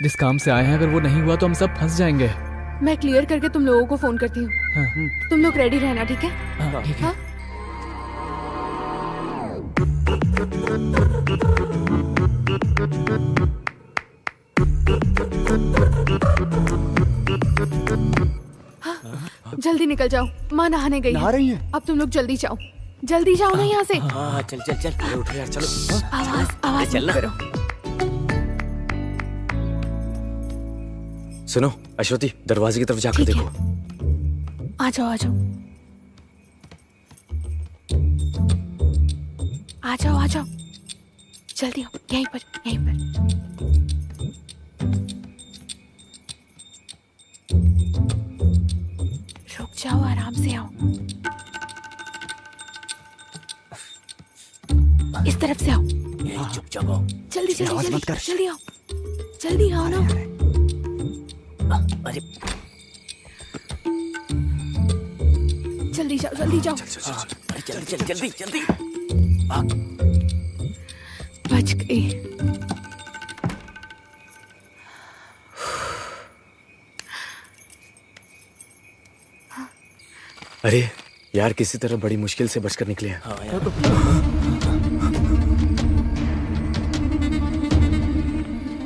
जिस काम से आए हैं अगर वो नहीं हुआ तो हम सब फंस जाएंगे।
मैं क्लियर करके तुम लोगों को फोन करती हूँ।
हाँ,
तुम लोग रेडी रहना, ठीक है?
हाँ, ठीक है।
हाँ? जल्दी निकल जाओ, माँ नहाने गई
नहा रही हैं?
अब तुम लोग जल्दी जाओ, जल्दी जाओ ना यहाँ से।
हाँ चल चल चल। अरे उठो यार, चलो।
आवाज आवाज
चल
मत
ना।
करो।
सुनो अश्वती, दरवाजे की तरफ जाकर
ठीक है।
देखो।
आ जाओ आ जाओ आ जाओ आ जाओ, जल्दी आओ, यहीं पर यहीं पर। रुक जाओ, आराम से आओ। इस तरफ से आओ।
चुपचाप आओ।
जल्दी जल्दी
आवाज मत
जल्दी
कर।
जल्दी आओ, जल्दी आओ ना।
अरे
जल्दी जाओ जल्दी जाओ।
अरे जल्दी जल्दी जल्दी जल्दी।
बच गई।
अरे यार, किसी तरह बड़ी मुश्किल से बचकर निकले हैं।
हाँ यार।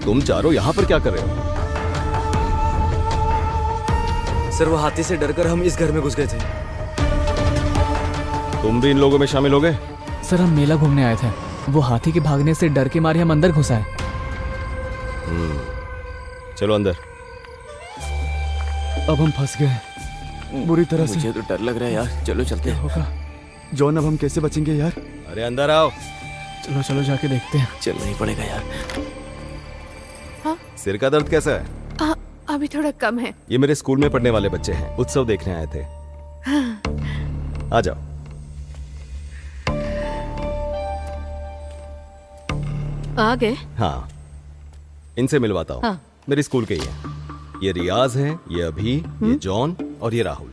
तुम चारों यहाँ पर क्या कर रहे हो?
सर, वो हाथी से डरकर हम इस घर में घुस गए थे।
तुम भी इन लोगों में शामिल हो गए?
सर हम मेला घूमने आए थे, वो हाथी के भागने से डर के मारे हम अंदर घुस आए।
चलो अंदर।
अब हम फंस गए बुरी तरह से।
मुझे तो डर लग रहा है यार, चलो चलते हैं।
होगा जॉन, अब हम कैसे बचेंगे यार?
अरे अंदर आओ।
चलो चलो जाके देखते हैं।
चलना ही पड़ेगा यार।
सिर का दर्द कैसा है?
अभी थोड़ा कम है।
ये मेरे स्कूल में पढ़ने वाले बच्चे हैं, उत्सव देखने आए थे। आ जाओ।
आ गए?
हाँ, इनसे मिलवाता हूँ।
हाँ।
मेरे स्कूल के ही हैं। ये रियाज है, ये अभी, ये जॉन और ये राहुल।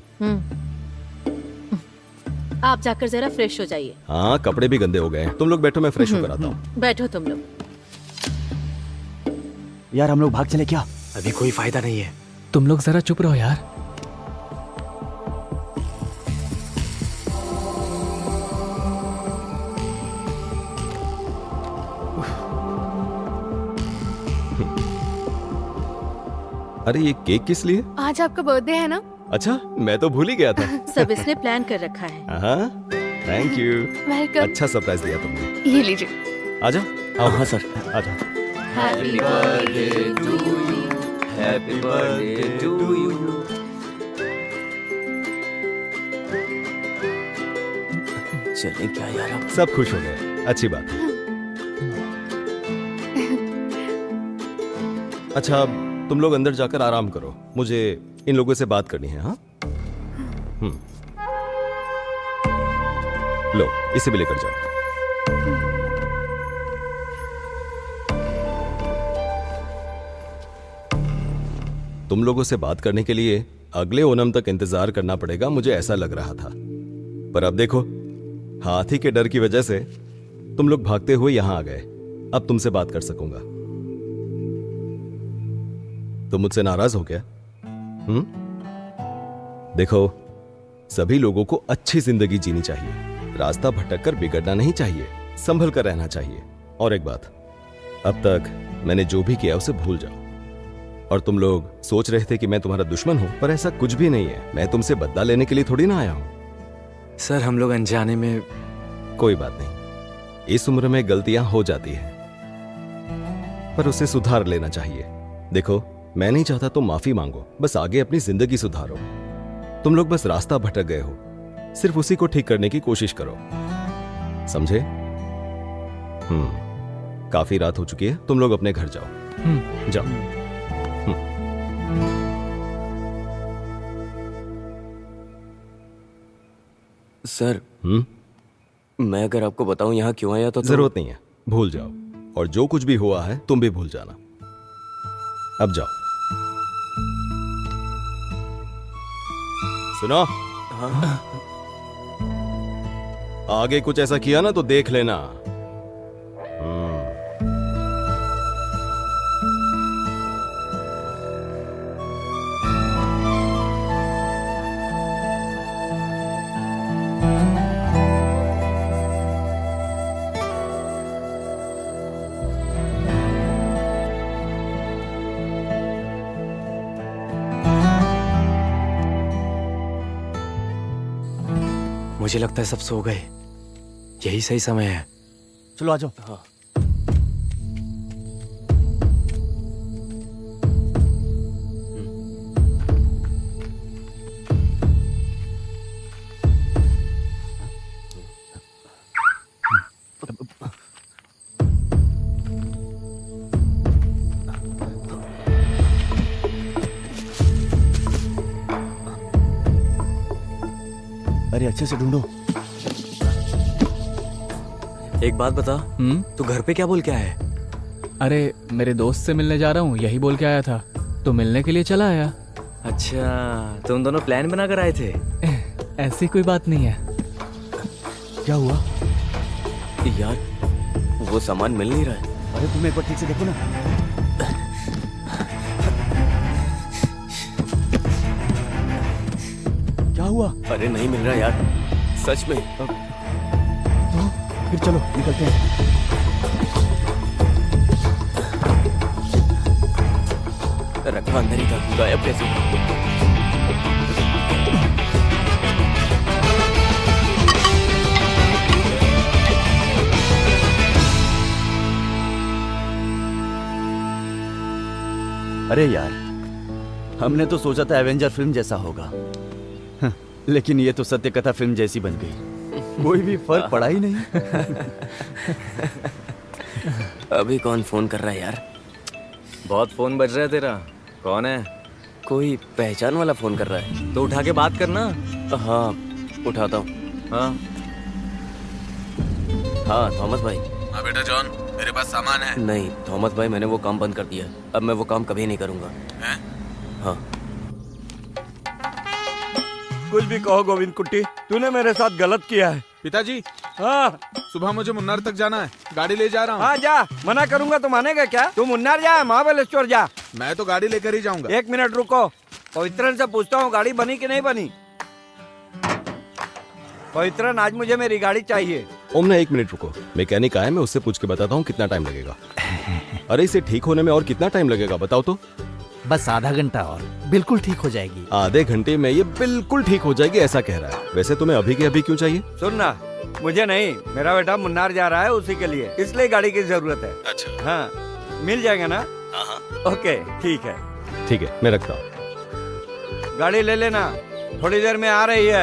आप जाकर जरा फ्रेश हो जाइए।
हाँ, कपड़े भी गंदे हो गए हैं। तुम लोग बैठो, मैं फ्रेश होकर आता हूँ।
बैठो तुम लोग।
यार हम लोग भाग चले क्या?
अभी कोई फायदा नहीं है।
तुम लोग जरा चुप रहो यार।
अरे ये केक किस लिए?
आज आपका बर्थडे है ना?
अच्छा, मैं तो भूल ही गया था।
सब इसने प्लान कर रखा है।
हाँ, थैंक यू।
वेलकम।
अच्छा सरप्राइज दिया तुमने।
ये लीजिए।
आजा।
हाँ सर।
आजा।
Happy birthday to you.
Happy birthday to you.
चले क्या यार अब?
सब खुश हो गए, अच्छी बात है। अच्छा, तुम लोग अंदर जाकर आराम करो, मुझे इन लोगों से बात करनी है। हाँ, लो इसे भी लेकर जाओ। तुम लोगों से बात करने के लिए अगले ओणम तक इंतजार करना पड़ेगा, मुझे ऐसा लग रहा था। पर अब देखो, हाथी के डर की वजह से तुम लोग भागते हुए यहां आ गए। अब तुमसे बात कर सकूंगा। तुम मुझसे नाराज हो क्या? देखो, सभी लोगों को अच्छी जिंदगी जीनी चाहिए, रास्ता भटक कर बिगड़ना नहीं चाहिए, संभल कर रहना चाहिए। और एक बात, अब तक मैंने जो भी किया उसे भूल जाओ। और तुम लोग सोच रहे थे कि मैं तुम्हारा दुश्मन हूं, पर ऐसा कुछ भी नहीं है। मैं तुमसे बदला लेने के लिए थोड़ी ना आया हूं।
सर, हम लोग अनजाने में।
कोई बात नहीं, इस उम्र में गलतियां हो जाती हैं, पर उसे सुधार लेना चाहिए। देखो, मैं नहीं चाहता तुम माफी मांगो, बस आगे अपनी जिंदगी सुधारो। तुम लोग बस रास्ता भटक गए हो, सिर्फ उसी को ठीक करने की कोशिश करो, समझे? काफी रात हो चुकी है, तुम लोग अपने घर जाओ। जाओ।
सर, मैं अगर आपको बताऊं यहाँ क्यों आया तो
जरूरत नहीं है, भूल जाओ। और जो कुछ भी हुआ है तुम भी भूल जाना। अब जाओ। सुनो, आगे कुछ ऐसा किया ना तो देख लेना।
मुझे लगता है सब सो गए, यही सही समय है।
चलो आ जाओ।
हाँ।
अरे अच्छे से ढूंढो।
एक बात बता, तू घर पे क्या बोल के आया है?
अरे मेरे दोस्त से मिलने जा रहा हूँ, यही बोल के आया था, तो मिलने के लिए चला आया।
अच्छा, तुम दोनों प्लान बनाकर आए थे?
ऐसी कोई बात नहीं है।
क्या हुआ?
यार, वो सामान मिल नहीं रहा है।
अरे तुम एक बार ठीक से देखो ना। क्या हुआ?
अरे नहीं मिल रहा यार, सच में।
तो फिर चलो निकलते हैं।
रखा अंदर ही था, गायब कैसे?
अरे यार, हमने तो सोचा था एवेंजर फिल्म जैसा होगा, लेकिन ये तो सत्य कथा फिल्म जैसी बन गई। कोई भी फर्क पड़ा ही नहीं।
अभी कौन फोन कर रहा है यार?
बहुत फोन बज रहा है तेरा। कौन है?
कोई पहचान वाला फोन कर रहा है।
तो उठा के बात करना।
हाँ, उठाता हूँ।
हाँ
हाँ, थॉमस भाई।
हाँ बेटा जॉन, मेरे पास सामान है।
नहीं थॉमस भाई, मैंने वो काम बंद कर दिया। अब मैं वो काम कभी नहीं करूँगा। हाँ।
कुछ भी कहो गोविंद कुट्टी, तूने मेरे साथ गलत किया है।
पिताजी,
हाँ,
सुबह मुझे मुन्नार तक जाना है, गाड़ी ले जा रहा हूँ।
हाँ जा, मना करूंगा तो मानेगा क्या? तू मुन्नार जा, महाबलेश्वर जा।
मैं तो गाड़ी लेकर ही जाऊंगा।
एक मिनट रुको, पवित्रन से पूछता हूँ गाड़ी बनी कि नहीं बनी। पवित्रन, आज मुझे मेरी गाड़ी चाहिए।
ओमना एक मिनट रुको, मैकेनिक आया, मैं उससे पूछ के बताता हूँ कितना टाइम लगेगा। अरे इसे ठीक होने में और कितना टाइम लगेगा बताओ तो।
बस आधा घंटा और बिल्कुल ठीक हो जाएगी।
आधे घंटे में ये बिल्कुल ठीक हो जाएगी ऐसा कह रहा है। वैसे तुम्हें अभी के अभी क्यों चाहिए?
सुनना, मुझे नहीं, मेरा बेटा मुन्नार जा रहा है उसी के लिए, इसलिए गाड़ी की जरूरत है।
अच्छा।
हाँ, मिल जाएगा ना?
हाँ।
ओके, ठीक है।
ठीक है, मैं रखता हूँ।
गाड़ी ले लेना, थोड़ी देर में आ रही है।